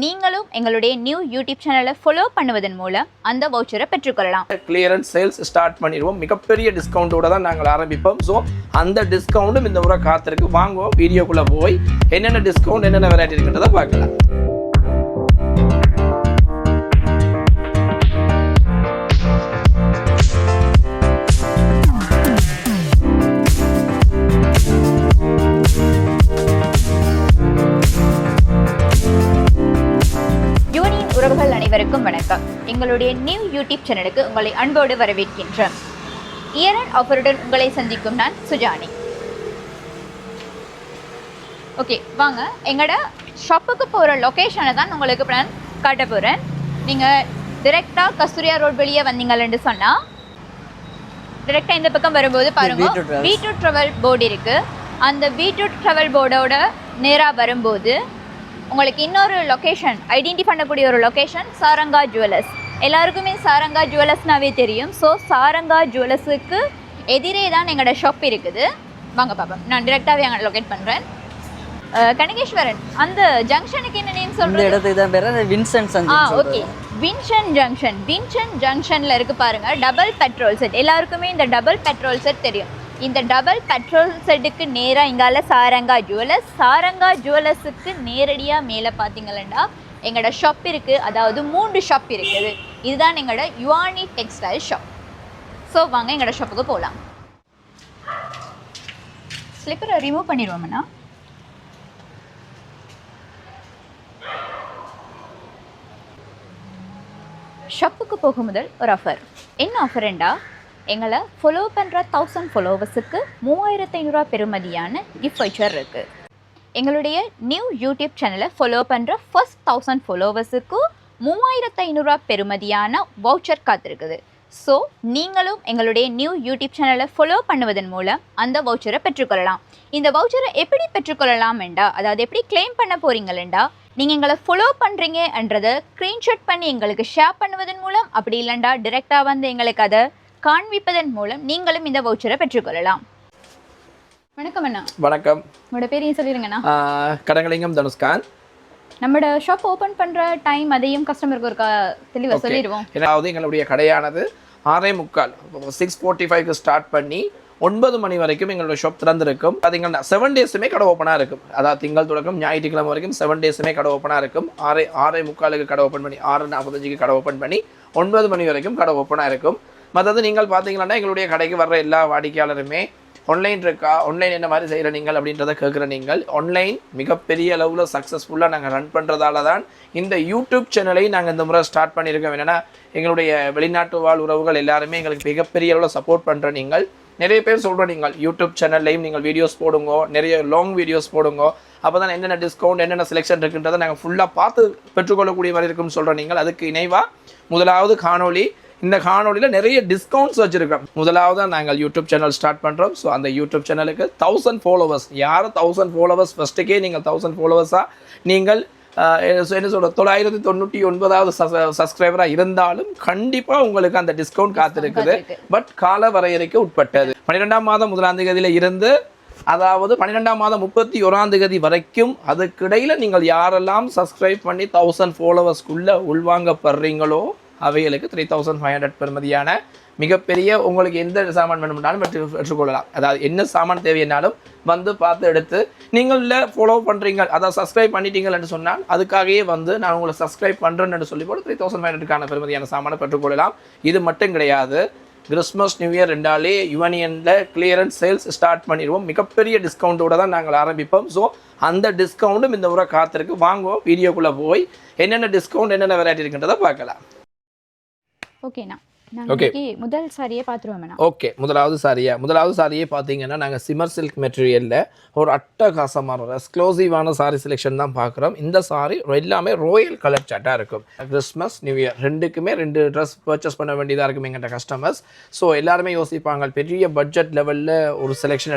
நீங்களும் எங்களுடைய new YouTube சேனலை ஃபாலோ பண்ணுவதன் மூலம் அந்த வவுச்சரை பெற்றுக்கொள்ளலாம். கிளியரன்ஸ் சேல்ஸ் ஸ்டார்ட் பண்ணிடுவோம். மிகப்பெரிய டிஸ்கவுண்டோட தான் நாங்கள் ஆரம்பிப்போம். ஸோ அந்த டிஸ்கவுண்ட்டும் இந்த முறை காத்திருக்கு. வாங்குவோம், வீடியோக்குள்ளே போய் என்னென்ன டிஸ்கவுண்ட் என்னென்ன வெரைட்டி இருக்குன்றதை பார்க்கலாம். உறவுகள் அனைவருக்கும் வணக்கம். எங்களுடைய நியூ யூடியூப் சேனலுக்கு உங்களை அன்போடு வரவேற்கின்றோம். இயர் அண்ட் ஆஃபருடன் உங்களை சந்திக்கும் நான் சுஜானி. ஓகே, வாங்க எங்களோட ஷாப்புக்கு போகிற லொக்கேஷனை தான் உங்களுக்கு நான் காட்ட போகிறேன். நீங்கள் டிரெக்டாக கஸ்தூரியா ரோட் வெளியே வந்தீங்கன்னு சொன்னால் டிரெக்டாக இந்த பக்கம் வரும்போது பாருங்கள், V2 ட்ராவல் போர்டு இருக்குது. அந்த V2 ட்ராவல் போர்டோட நேராக வரும்போது உங்களுக்கு இன்னொரு லொக்கேஷன் ஐடென்டிஃபை பண்ணக்கூடிய ஒரு லொக்கேஷன் சாரங்கா ஜுவல்லர்ஸ். எல்லாருக்குமே சாரங்கா ஜுவல்லர்ஸ்னாவே தெரியும். ஸோ சாரங்கா ஜுவல்லர்ஸுக்கு எதிரே தான் எங்களோட ஷாப் இருக்குது. வாங்க பாப்போம், நான் டிரெக்டாகவே அங்கே லொக்கேட் பண்ணுறேன். கனகேஸ்வரன், அந்த ஜங்ஷனுக்கு என்ன நேம் சொல்கிறது? இடத்துக்கு தான் பேர் Vincent junction. Okay, Vincent junction. Vincent ஜங்ஷனில் இருக்குது பாருங்கள், டபுள் பெட்ரோல் செட். எல்லாருக்குமே இந்த டபுள் பெட்ரோல் செட் தெரியும். இந்த டபுள் பெட்ரோல் செட்டுக்கு நேராக இங்கால சாரங்கா ஜுவல்லர்ஸ். சாரங்கா ஜுவல்லர்ஸுக்கு நேரடியாக மேலே பார்த்தீங்கன்னா எங்களோட ஷாப் இருக்குது. அதாவது 3 ஷாப் இருக்குது. இதுதான் எங்களோட யுவானி டெக்ஸ்டைல் ஷாப். ஸோ வாங்க எங்களோட ஷாப்புக்கு போகலாம். ஸ்லிப்பரை ரிமூவ் பண்ணிடுவோம்னா ஷாப்புக்கு போகும் முதல் ஒரு ஆஃபர். என்ன ஆஃபர்ண்டா, எங்களை ஃபாலோ பண்ணுற 1000 ஃபாலோவர்ஸுக்கு 3500 பெறுமதியான கிஃப்ட் வவுச்சர் இருக்குது. எங்களுடைய நியூ யூடியூப் சேனலை ஃபாலோ பண்ணுற ஃபர்ஸ்ட் 1000 ஃபாலோவர்ஸுக்கு 3500 பெறுமதியான வவுச்சர் காத்திருக்குது. ஸோ நீங்களும் எங்களுடைய நியூ யூடியூப் சேனலை ஃபாலோ பண்ணுவதன் மூலம் அந்த வவுச்சரை பெற்றுக்கொள்ளலாம். இந்த வவுச்சரை எப்படி பெற்றுக்கொள்ளலாம்டா, அதாவது எப்படி கிளைம் பண்ண போகிறீங்களா, நீங்கள் எங்களை ஃபாலோ பண்ணுறீங்கன்றதை ஸ்க்ரீன்ஷாட் பண்ணி எங்களுக்கு ஷேர் பண்ணுவதன் மூலம், அப்படி இல்லைண்டா டிரெக்டாக வந்து எங்களுக்கு அதை காண்பிப்பதன் மூலம் நீங்களும் இந்த வவுச்சரை பெற்றுக்கொள்ளலாம். வணக்கம் அண்ணா. வணக்கம். உங்களோட பேரையும் சொல்லிடுங்கண்ணா. கடங்கலிங்கம் தனுஷ்காந்த். நம்மளோட ஷாப் ஓப்பன் பண்ணுற டைம் அதையும் கஸ்டமருக்கு ஒரு தெளிவாக சொல்லிடுவோம். அதாவது எங்களுடைய கடையானது 6:45 6:45க்கு ஸ்டார்ட் பண்ணி 9 மணி வரைக்கும் எங்களோட ஷாப் திறந்திருக்கும். அது எங்கள் 7 டேஸுமே கடை ஓப்பனாக இருக்கும். அதாவது திங்கள் தொடக்கம் ஞாயிற்றுக்கிழமை வரைக்கும் 7 டேஸுமே கடை ஓப்பனாக இருக்கும். 6:45க்கு கடை ஓப்பன் பண்ணி 6:45க்கு கடை ஓப்பன் பண்ணி 9 மணி வரைக்கும் கடை ஓப்பனாக இருக்கும். மற்றது நீங்கள் பார்த்தீங்கன்னா எங்களுடைய கடைக்கு வர்ற எல்லா வாடிக்கையாளருமே ஆன்லைன் இருக்கா, ஆன்லைன் என்ன மாதிரி செய்கிற நீங்கள் அப்படின்றத கேட்குற நீங்கள், ஆன்லைன் மிகப்பெரிய அளவில் சக்ஸஸ்ஃபுல்லாக நாங்கள் ரன் பண்ணுறதால தான் இந்த யூடியூப் சேனலை நாங்கள் இந்த முறை ஸ்டார்ட் பண்ணியிருக்கோம். என்னென்னா எங்களுடைய வெளிநாட்டு வாழ் உறவுகள் எல்லாருமே எங்களுக்கு மிகப்பெரிய அளவில் சப்போர்ட் பண்ணுற நீங்கள். நிறைய பேர் சொல்கிற நீங்கள் யூடியூப் சேனல்லையும் நீங்கள் வீடியோஸ் போடுங்க, நிறைய லாங் வீடியோஸ் போடுங்க, அப்போ தான் என்னென்ன டிஸ்கவுண்ட் என்னென்ன செலெக்ஷன் இருக்குன்றதை நாங்கள் ஃபுல்லாக பார்த்து பெற்றுக்கொள்ளக்கூடிய மாதிரி இருக்குன்னு சொல்கிற நீங்கள். அதுக்கு இணைவாக முதலாவது காணொலி, இந்த காணொலியில் நிறைய டிஸ்கவுண்ட்ஸ் வச்சுருக்கோம். முதலாவது நாங்கள் யூடியூப் சேனல் ஸ்டார்ட் பண்ணுறோம். ஸோ அந்த யூடியூப் சேனலுக்கு 1000 ஃபாலோவர்ஸ், யார் 1000 ஃபாலோவர்ஸ் ஃபஸ்ட்டுக்கே நீங்கள் 1000 ஃபாலோவர்ஸாக நீங்கள் என்ன சொல்கிற 999வது சப்ஸ்கிரைபராக இருந்தாலும் கண்டிப்பாக உங்களுக்கு அந்த டிஸ்கவுண்ட் காத்திருக்குது. பட் கால வரையறைக்கு உட்பட்டது. 12ஆம் மாதம் 1ஆம் தேதியில் இருந்து, அதாவது 12ஆம் மாதம் 31ஆம் தேதி வரைக்கும், அதுக்கிடையில் நீங்கள் யாரெல்லாம் சப்ஸ்கிரைப் பண்ணி 1000 ஃபாலோவர்ஸ்க்குள்ளே உள்வாங்கப்படுறீங்களோ அவைகளுக்கு 3500 பெறுமதியான மிகப்பெரிய உங்களுக்கு எந்த சாமான் வேணும்னாலும் பெற்றுக்கொள்ளலாம். அதாவது என்ன சாமான் தேவையானாலும் வந்து பார்த்து எடுத்து நீங்கள் இல்லை ஃபாலோ பண்ணுறீங்க, அதாவது சப்ஸ்கிரைப் பண்ணிட்டீங்கன்னு சொன்னால் அதுக்காகவே வந்து நான் உங்களை சப்ஸ்கிரைப் பண்ணுறேன்னு சொல்லி போட்டு 3500க்கான பெறுமதியான சாமானை பெற்றுக்கொள்ளலாம். இது மட்டும் கிடையாது, கிறிஸ்மஸ் நியூ இயர் ரெண்டாலே யுவானியனில் கிளியரன்ஸ் சேல்ஸ் ஸ்டார்ட் பண்ணிடுவோம். மிகப்பெரிய டிஸ்கவுண்ட்டோட தான் நாங்கள் ஆரம்பிப்போம். ஸோ அந்த டிஸ்கவுண்ட்டும் இந்த முறை காத்திருக்கு. வாங்குவோம், வீடியோக்குள்ளே போய் என்னென்ன டிஸ்கவுண்ட் என்னென்ன வெரைட்டி இருக்குன்றதை பார்க்கலாம். ஓகேண்ணா, நாங்கள் முதல் சாரியை பார்த்துருவோம். ஓகே, முதலாவது சாரியே பார்த்தீங்கன்னா நாங்கள் சிமர் சில்க் மெட்டீரியலில் ஒரு அட்டகாசமான எக்ஸ்க்ளூசிவான சாரி செலெக்ஷன் தான் பார்க்குறோம். இந்த சாரி எல்லாமே ராயல் கலர் சட்டாக இருக்கும். கிறிஸ்மஸ் நியூ இயர் ரெண்டுக்குமே 2 ட்ரெஸ் பர்ச்சேஸ் பண்ண வேண்டியதாக இருக்கும் எங்கிட்ட கஸ்டமர்ஸ். ஸோ எல்லாருமே யோசிப்பாங்க, பெரிய பட்ஜெட் லெவலில் ஒரு செலெக்ஷன்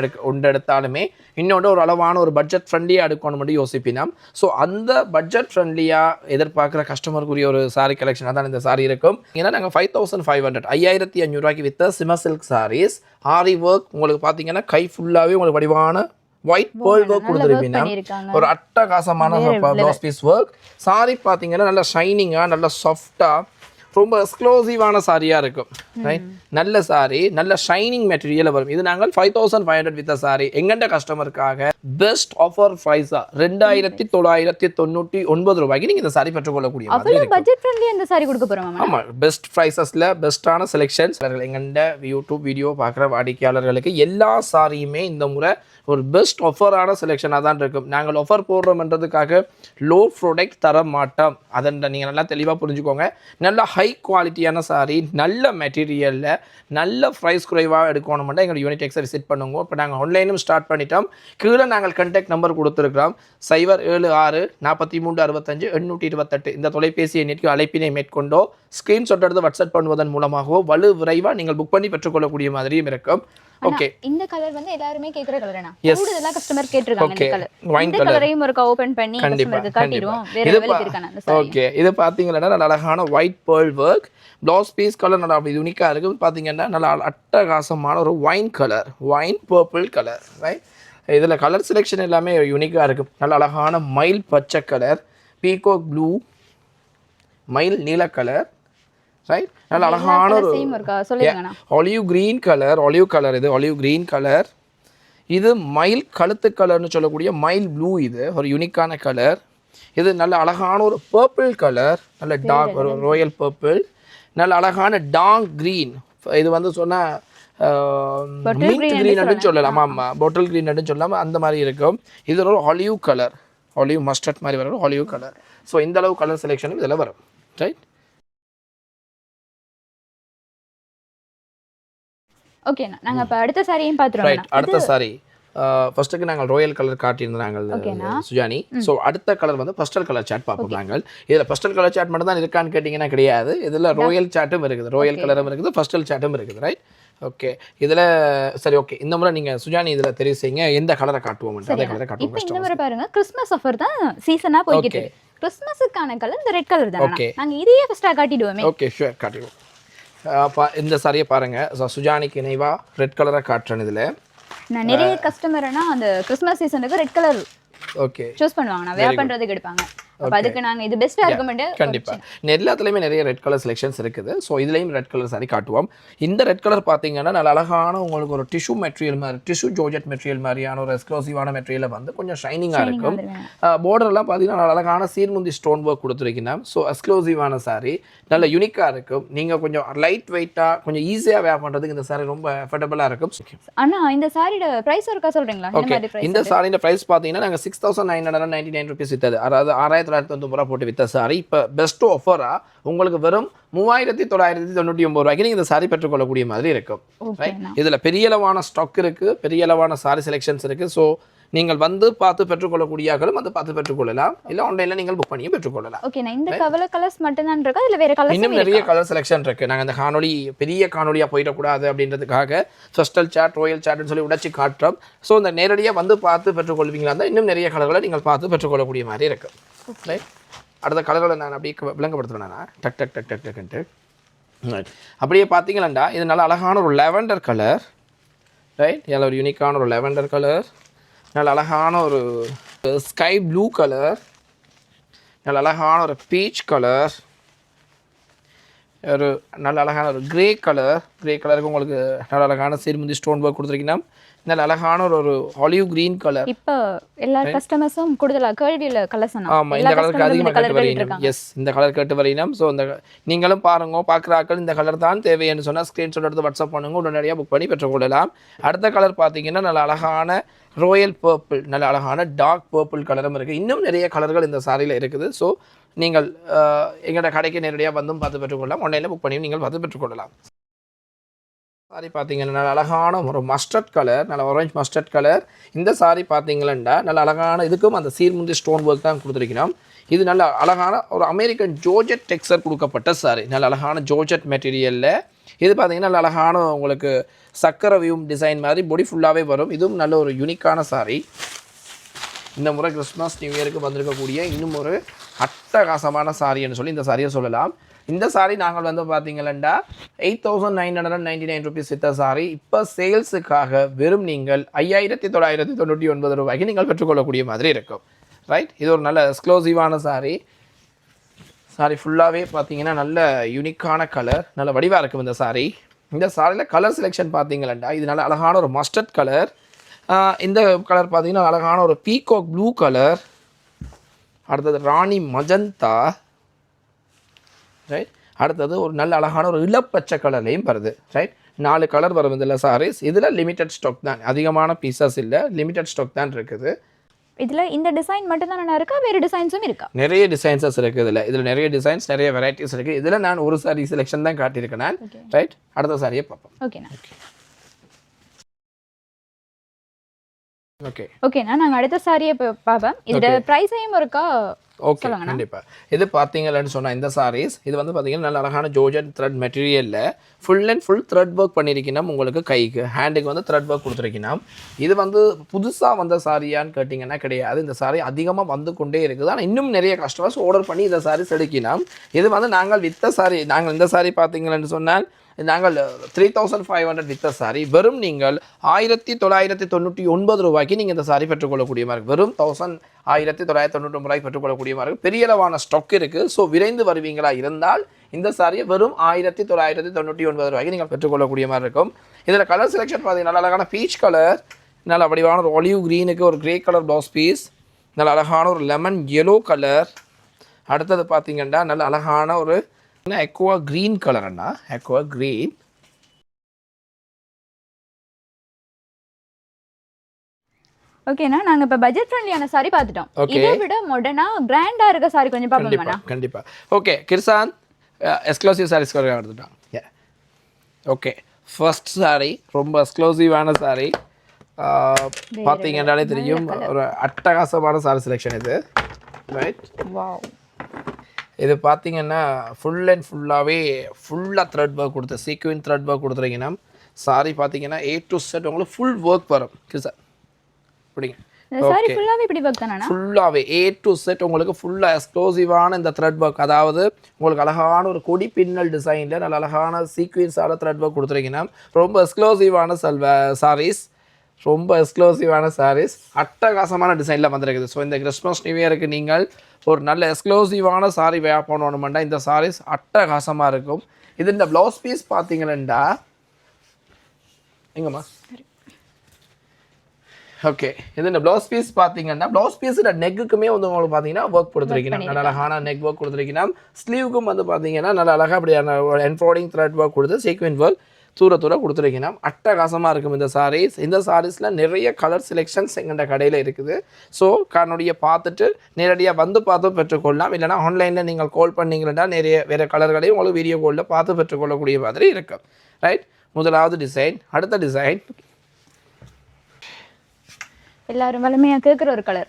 எடுத்தாலுமே இன்னொன்று ஒரு அளவான ஒரு பட்ஜெட் ஃப்ரெண்ட்லியாக எடுக்கணும் மட்டும் யோசிப்பினோம். ஸோ அந்த பட்ஜெட் ஃப்ரெண்ட்லியாக எதிர்பார்க்குற கஸ்டமருக்குரிய ஒரு சாரி கலெக்ஷனாக தான் இந்த சாரி இருக்கும். ஏன்னா நாங்கள் 5500 5500 வித்த சிமர் சில்க் சாரீஸ், ஆரி ஒர்க் உங்களுக்கு பார்த்தீங்கன்னா கை ஃபுல்லாகவே உங்களுக்கு வடிவான ஒயிட் பேர்ல் ஒர்க் கொடுத்துருப்பீங்க பண்ணிருக்காங்க. ஒரு அட்டகாசமான ப்ளவுஸ் பீஸ் ஒர்க். சாரி பார்த்தீங்கன்னா நல்ல ஷைனிங்காக நல்ல சாஃப்டாக ரொம்ப எக்ஸ்க்ளூசிவான சாரியாக இருக்கும். ரைட், நல்ல சாரி, நல்ல ஷைனிங் மெட்டீரியல் வரும். இது நாங்கள் 5500 வித் சாரி எங்கண்ட கஸ்டமருக்காக பெஸ்ட் ஆஃபர் ப்ரைஸா 2999 ரூபாய்க்கு நீங்க இந்த சாரி பெற்றுக்கொள்ளக்கூடிய மாதிரி அவ்வளவு இருக்கும். பட்ஜெட் ஃப்ரெண்ட்லி அந்த சாரி கொடுக்க போறோம் மேம். ஆமா, பெஸ்ட் ப்ரைஸஸ்ல பெஸ்டான செலெக்ஷன்ஸ். எங்கண்ட யூடியூப் வீடியோ பார்க்குற வாடிக்கையாளர்களுக்கு எல்லா சாரியுமே இந்த முறை ஒரு பெஸ்ட் ஆஃபரான செலெக்ஷனாக தான் இருக்கும். நாங்கள் ஆஃபர் போடுறோம்ன்றதுக்காக லோ ப்ராடக்ட் தர மாட்டோம். அதை நீங்கள் நல்லா தெளிவாக புரிஞ்சுக்கோங்க. நல்ல ஹை குவாலிட்டியான சாரி, நல்ல மெட்டீரியலில் நல்ல ப்ரைஸ் குறைவாக எடுக்கணும்னா எங்கள் யூனிடெக்ஸை விசிட் பண்ணுங்க. இப்போ நாங்கள் ஆன்லைனும் ஸ்டார்ட் பண்ணிட்டோம். கீழே நாங்கள் கான்டாக்ட் நம்பர் கொடுத்துருக்கிறோம். 076 43 65 828 இந்த தொலைபேசி எண்ணிற்கு அழைப்பினை மேற்கொண்டோ ஸ்க்ரீன்ஷாட் எடுத்து வாட்ஸ்அப் பண்ணுவதன் மூலமாகவோ வலு விரைவாக நீங்கள் புக் பண்ணி பெற்றுக்கொள்ளக்கூடிய மாதிரியும் இருக்கும். ஓகே, இந்த கலர் வந்து எல்லாருமே கேக்குற கலர்னா Yes. கூடுதலா கஸ்டமர் கேட்டிருக்காங்க இந்த கலர். Wine இந்த color. கலரையும் ஒரு ஓபன் பண்ணி கண்டிப்பா, கஸ்டமருக்கு காட்டிடுவோம். வேற இது லெவலுக்கு இருக்கான அந்த சாரி. ஓகே, இது பாத்தீங்கன்னா நல்ல அழகான white pearl work blouse piece colour நல்லா யூனிக்கா இருக்கு. பாத்தீங்கன்னா நல்ல அட்டகாசமான ஒரு wine colour, wine purple colour. Right, இதுல கலர் செலெக்ஷன் எல்லாமே யூனிக்கா இருக்கு. நல்ல அழகான மயில் பச்சை கலர், பீகாக் ப்ளூ, மயில் நீல கலர். ரைட், நல்ல அழகான ஒரு சேம் இருக்கா சொல்லுங்கண்ணா. Olive green colour, olive colour, இது ஆலிவ் கிரீன் கலர். இது மயில் கழுத்து கலர்னு சொல்லக்கூடிய மயில் ப்ளூ. இது ஒரு யூனிக்கான கலர். இது நல்ல அழகான ஒரு பர்பிள் கலர், நல்ல டார்க் ஒரு ராயல் பர்பிள். நல்ல அழகான டார்க் கிரீன். இது வந்து சொன்னால் மின்ட் கிரீன் சொல்லலாம். ஆமாம், பாட்டில் கிரீன் சொல்லலாம், அந்த மாதிரி இருக்கும். இது ஒரு ஆலிவ் கலர், ஆலிவ் மஸ்டர்ட் மாதிரி வரும் ஆலிவ் கலர். ஸோ இந்த அளவு கலர் செலெக்ஷனும் இதில் வரும். ரைட், ஓகேண்ணா, நாங்க இப்ப அடுத்த சாரியும் பாத்துறோம். ரைட், அடுத்த சாரி ஃபர்ஸ்ட்டுக்கு நாங்கள் ராயல் கலர் காட்டியிருந்தோம் நாங்கள் சுஜானி. ஸோ அடுத்த கலர் வந்து பஸ்டல் கலர் சாட் பார்ப்போம் நாங்கள். இதில் பஸ்டல் கலர் சாட் மட்டும் தான் இருக்கான்னு கேட்டிங்கன்னா கிடையாது. இதில் ராயல் சாட்டும் இருக்குது, ராயல் கலரும் இருக்குது, பஸ்டல் சாட்டும் இருக்குது. Right, okay. இதில் சரி, ஓகே, இந்த முறை நீங்கள் சுஜானி இதில் தெரிவு செய்யுங்க எந்த கலரை காட்டுவோம். அதே கலரை காட்டுவோம். இப்போ இந்த முறை பாருங்க, கிறிஸ்மஸ் ஆஃபர் தான் சீசனா போய்கிட்டு இருக்கு. கிறிஸ்மஸுக்கான கலர் இந்த ரெட் கலர் தான். நாங்க இதையே ஃபர்ஸ்டா காட்டிடுவோமே. Okay, sure, காட்டிடுவோம். இந்த சாரியை பாருங்க, சுஜானிக்கு இணைவா ரெட் கலரை காட்டுறேன். இதில் நான் நிறைய கஸ்டமர்னா அந்த கிறிஸ்மஸ் சீசனுக்கு ரெட் கலர் ஓகே சூஸ் பண்ணுவாங்க, நான் வேர் பண்றதுக்கு எடுப்பாங்க. அப்ப அதுக்கு நாங்க இது பெஸ்ட் ஆர்குமெண்ட். கண்டிப்பா எல்லாத்துலயுமே நிறைய ரெட் கலர் செலெக்ஷன்ஸ் இருக்குது. ஸோ இதுலயும் ரெட் கலர் சாரி காட்டுவோம். இந்த ரெட் கலர் பார்த்தீங்கன்னா நல்ல அழகான உங்களுக்கு ஒரு டிஷ்யூ மெட்டீரியல் மாதிரி, டிஷ்யூ ஜோர்ஜெட் மெட்டீரியல் மாதிரியான ஒரு எக்ஸ்க்ளூசிவான மெட்டீரியல் வந்து கொஞ்சம் ஷைனிங்காக இருக்கும். பார்டர்லாம் பார்த்தீங்கன்னா நல்ல அழகான சீர்முந்தி ஸ்டோன் ஒர்க் கொடுத்துருக்கீங்கன்னா ஸோ எக்ஸ்க்ளூசிவான சாரி, நல்ல யூனிக்காக இருக்கும். நீங்கள் கொஞ்சம் லைட் வெயிட்டாக கொஞ்சம் ஈஸியாக வேர் பண்ணுறதுக்கு இந்த சாரி ரொம்ப அஃபோர்டபுளாக இருக்கும். அண்ணா இந்த சாரியோட ப்ரைஸ் இருக்கா சொல்றீங்களா? இந்த சாரியோட ப்ரைஸ் பார்த்தீங்கன்னா நாங்கள் 6999 ருபீஸ் வித்தது, அதாவது 6990 ரூபா போட்டு வித்த சாரி இப்போ பெஸ்ட் ஆஃபராக உங்களுக்கு வெறும் 3999 ரூபாய்க்கு நீங்கள் இந்த சாரி பெற்றுக்கொள்ளக்கூடிய மாதிரி இருக்கும். இதில் பெரிய அளவான ஸ்டாக் இருக்குது, பெரிய அளவான சாரி செலெக்ஷன்ஸ் இருக்குது. ஸோ நீங்கள் வந்து பார்த்து பெற்றுக்கொள்ளக்கூடியாக்களும் வந்து பார்த்து பெற்றுக்கொள்ளலாம், இல்லை ஆன்லைனில் நீங்கள் புக் பண்ணி பெற்றுக்கொள்ளலாம். ஓகே, நான் இந்த கலர்ஸ் மட்டும் தான் இருக்கா, இல்லை வேற கலர்ஸ்? இன்னும் நிறைய கலர் செலெக்ஷன் இருக்குது. நாங்கள் இந்த காணொலி பெரிய காணொலியாக போயிடக்கூடாது அப்படின்றதுக்காக ஸ்பெஷல் சாட், ராயல் சாட்னு சொல்லி உடச்சி காட்டுறோம். ஸோ இந்த நேரடியாக வந்து பார்த்து பெற்றுக்கொள்வீங்களா இருந்தால் இன்னும் நிறைய கலர்களை நீங்கள் பார்த்து பெற்றுக்கொள்ளக்கூடிய மாதிரி இருக்குது. ரைட், அடுத்த கலர்களை நான் அப்படியே விளங்கப்படுத்துகிறேன். டக் டக் டக் டக் டக்குன்ட்டு அப்படியே பார்த்தீங்களா, இது நல்ல அழகான ஒரு லெவெண்டர் கலர். ரைட், இதில் ஒரு யூனிக்கான ஒரு லெவெண்டர் கலர், நல்ல அழகான ஒரு ஸ்கை ப்ளூ கலர், நல்ல அழகான ஒரு பீச் கலர், ஒரு நல்ல அழகான ஒரு கிரே கலர். கிரே கலருக்கு உங்களுக்கு நல்ல அழகான சீர்முந்தி ஸ்டோன் ஒர்க் கொடுத்துருக்கீங்கன்னா நல்ல அழகான ஒரு ஆலிவ் கிரீன் கலர். இப்போ எல்லா கஸ்டமர்ஸும் கூடுதலா கேள்வியில கலர்ஸ் ஆமாம், இந்த கலருக்கு அதிகமாக கேட்டு வரீங்க. எஸ், இந்த கலர் கேட்டு வரீங்க. ஸோ இந்த நீங்களும் பாருங்க, பார்க்குறாக்கள் இந்த கலர் தான் தேவைன்னு சொன்னால் ஸ்க்ரீன்ஷாட் எடுத்து வாட்ஸ்அப் பண்ணுங்க, உடனடியாக புக் பண்ணி பெற்றுக்கொள்ளலாம். அடுத்த கலர் பார்த்தீங்கன்னா நல்ல அழகான ராயல் பர்பிள், நல்ல அழகான டார்க் பர்பிள் கலரும் இருக்குது. இன்னும் நிறைய கலர்கள் இந்த சாரியில் இருக்குது. ஸோ நீங்கள் எங்களோட கடைக்கு நேரடியாக வந்தும் பார்த்து பெற்றுக்கொள்ளலாம், ஆன்லைனில் புக் பண்ணியும் நீங்கள் பார்த்து பெற்றுக்கொள்ளலாம். சாரி பார்த்தீங்கன்னா நல்ல அழகான ஒரு மஸ்டர்ட் கலர், நல்ல ஆரஞ்ச் மஸ்டர்ட் கலர். இந்த சாரி பார்த்தீங்களா நல்ல அழகான இதுக்கும் அந்த சீர்முந்தி ஸ்டோன் ஒர்க் தான் கொடுத்துருக்கணும். இது நல்ல அழகான ஒரு அமெரிக்கன் ஜோர்ஜெட் டெக்ஸ்சர் கொடுக்கப்பட்ட சாரி, நல்ல அழகான ஜோர்ஜெட் மெட்டீரியலில். இது பார்த்தீங்கன்னா நல்ல அழகான உங்களுக்கு சக்கரை வியூம் டிசைன் மாதிரி பொடி ஃபுல்லாகவே வரும். இதுவும் நல்ல ஒரு யூனிக்கான சாரி. இந்த முறை கிறிஸ்மஸ் நியூ இயருக்கு வந்திருக்கக்கூடிய இன்னும் ஒரு அட்டகாசமான சாரின்னு சொல்லி இந்த சாரியை சொல்லலாம். இந்த சாரி நாங்கள் வந்து பார்த்தீங்கன்னா 8,999 ருபீஸ் வித்த சாரி இப்போ சேல்ஸுக்காக வெறும் நீங்கள் 5,999 ரூபாய்க்கு நீங்கள் பெற்றுக்கொள்ளக்கூடிய மாதிரி இருக்கும். ரைட், இது ஒரு நல்ல எக்ஸ்க்ளூசிவான சாரி. சாரி ஃபுல்லாகவே பார்த்தீங்கன்னா நல்ல யூனிக்கான கலர், நல்ல வடிவாக இருக்கும் இந்த சாரி. இந்த சாரியில் கலர் செலெக்ஷன் பார்த்தீங்கன்னா இது நல்ல அழகான ஒரு மஸ்டர்ட் கலர். இந்த கலர் பார்த்தீங்கன்னா அழகான ஒரு பீகாக் ப்ளூ கலர். அடுத்தது ராணி மஜந்தா. ரைட், அடுத்தது ஒரு நல்ல அழகான ஒரு இளப்பச்சை கலர்லையும் வருது. ரைட், 4 கலர் வரும் இதில் சாரீஸ். இதில் லிமிட்டட் ஸ்டாக் தான், அதிகமான பீசஸ் இல்லை, லிமிட்டட் ஸ்டாக் தான் இருக்குது. இதில் இந்த டிசைன் மட்டும் தான் நல்லா இருக்கா, வேறு டிசைன்ஸும் இருக்கா? நிறைய டிசைன்ஸஸ் இருக்குது இதில் நிறைய டிசைன்ஸ், நிறைய வெரைட்டிஸ் இருக்குது. இதில் நான் ஒரு சாரி செலெக்ஷன் தான் காட்டியிருக்கேன் நான். ரைட், அடுத்த சாரியை பார்ப்போம். ஓகேண்ணா. ஓகே ஓகேண்ணா, நாங்கள் அடுத்த சாரியை பார்ப்போம். இதோட ப்ரைஸையும் இருக்கா? ஓகே, கண்டிப்பாக. இது பார்த்தீங்கன்னு சொன்னால் இந்த சாரீஸ் இது வந்து பார்த்தீங்கன்னா நல்ல அழகான ஜோர்ஜட் த்ரெட் மெட்டீரியலில் full and full thread work பண்ணியிருக்கணும். உங்களுக்கு கைக்கு ஹேண்டுக்கு வந்து த்ரெட் ஒர்க் கொடுத்துருக்கணும். இது வந்து புதுசாக வந்த சாரியான்னு கேட்டிங்கன்னா கிடையாது. இந்த சாரி அதிகமாக வந்து கொண்டே இருக்குது. ஆனால் இன்னும் நிறைய கஸ்டமர்ஸ் ஆர்டர் பண்ணி இந்த சாரீஸ் எடுக்கணும். இது வந்து நாங்கள் வித்த சாரி, நாங்கள் இந்த சாரி பார்த்தீங்கன்னு சொன்னால் நாங்கள் 3,500 வித்த சாரி வெறும் நீங்கள் 1,999 ரூபாய்க்கு நீங்கள் இந்த சாரி பெற்றுக்கொள்ளக்கூடிய மாதிரி இருக்குது. வெறும் 1,999 ரூபாய்க்கு பெற்றுக்கொள்ளக்கூடிய மாதிரி இருக்குது. பெரிய அளவான ஸ்டாக் இருக்குது. ஸோ விரைந்து வருவீங்களா இருந்தால் இந்த சாரியை வெறும் 1,999 ரூபாய்க்கு நீங்கள் பெற்றுக்கொள்ளக்கூடிய மாதிரி இருக்கும். இதில் கலர் செலெக்ஷன் பார்த்தீங்கன்னா நல்ல அழகான பீச் கலர், நல்ல வடிவான ஒரு ஒலிவ் க்ரீனுக்கு ஒரு கிரே கலர் ப்ளவுஸ் பீஸ், நல்ல அழகான ஒரு லெமன் எல்லோ கலர். அடுத்தது பார்த்தீங்கன்னா நல்ல அழகான ஒரு எக்வா கிரீன் கலர். அண்ணா எக்வா கிரீன். ஓகேண்ணா, நாங்கள் இப்போ பட்ஜெட் ஃப்ரெண்ட்லியான சாரி பார்த்துட்டோம். இதை விட மாடர்னா கிராண்டாக இருக்க சாரி கொஞ்சம் பார்ப்போம்ண்ணா. கண்டிப்பாக. ஓகே கிருஷாந்த், எக்ஸ்க்ளூசிவ் சாரீஸ் எடுத்துட்டான். ஓகே, ஃபர்ஸ்ட் சாரி ரொம்ப எக்ஸ்க்ளூசிவான சாரி. பார்த்தீங்கன்னாலே தெரியும், ஒரு அட்டகாசமான சாரி செலெக்ஷன் இது. Right, wow. இது பார்த்தீங்கன்னா ஃபுல் அண்ட் ஃபுல்லாகவே ஃபுல்லாக த்ரெட் ஒர்க் கொடுத்து சீக்வென்ஸ் த்ரெட் ஒர்க் கொடுத்துருக்கீங்கன்னா சாரி பார்த்தீங்கன்னா A to Z உங்களுக்கு ஃபுல் ஒர்க் வரும். சார் அப்படிங்க, சாரி ஃபுல்லாகவே இப்படி ஒர்க் தானே? ஃபுல்லாகவே A to Z உங்களுக்கு ஃபுல்லாக எக்ஸ்க்ளூசிவான இந்த த்ரெட் ஒர்க், அதாவது உங்களுக்கு அழகான ஒரு கொடி பின்னல் டிசைனில் நல்ல அழகான சீக்வென்ஸான த்ரெட் ஒர்க் கொடுத்துருக்கீங்கன்னா ரொம்ப எக்ஸ்க்ளூசிவான சாரீஸ், ரொம்ப எக்ஸ்க்ளூசிவான சாரீஸ், அட்டகாசமான டிசைனில் வந்துருக்குது. ஸோ இந்த கிறிஸ்மஸ் நியூ இயருக்கு நீங்கள் ஒரு நல்ல எக்ஸ்க்ளூசிவான சாரி வேர் பண்ணணுமெண்டா இந்த சாரீஸ் அட்டகாசமாக இருக்கும். இது இந்த ப்ளவுஸ் பீஸ் பார்த்தீங்கன்னா எங்கம்மா ஓகே, இது இந்த ப்ளவுஸ் பீஸ் பார்த்தீங்கன்னா ப்ளவுஸ் பீஸோட நெக்குக்குமே வந்து உங்களுக்கு பார்த்தீங்கன்னா ஒர்க் கொடுத்துருக்கீங்க. நல்ல அழகான நெக் ஒர்க் கொடுத்துருக்கீங்கன்னா ஸ்லீவுக்கும் வந்து பார்த்தீங்கன்னா நல்ல அழகாக அப்படியான என்ஃபோல்டிங் த்ரெட் ஒர்க் கொடுத்து சீக்வென்ஸ் ஒர்க் தூர கொடுத்துருக்கீங்கன்னா அட்டகாசமாக இருக்கும் இந்த சாரீஸ். இந்த சாரீஸில் நிறைய கலர் செலெக்ஷன்ஸ் எங்கள்ட கடையில் இருக்குது. ஸோ காணொலியை பார்த்துட்டு நேரடியாக வந்து பார்த்து பெற்றுக்கொள்ளலாம். இல்லைனா ஆன்லைனில் நீங்கள் கால் பண்ணிங்கன்னா நிறைய வேறு கலர்களையும் உங்களுக்கு வீடியோ காலில் பார்த்து பெற்றுக்கொள்ளக்கூடிய மாதிரி இருக்கும். ரைட், முதலாவது டிசைன். அடுத்த டிசைன் எல்லாரும் வலிமையாக கேட்குற ஒரு colour,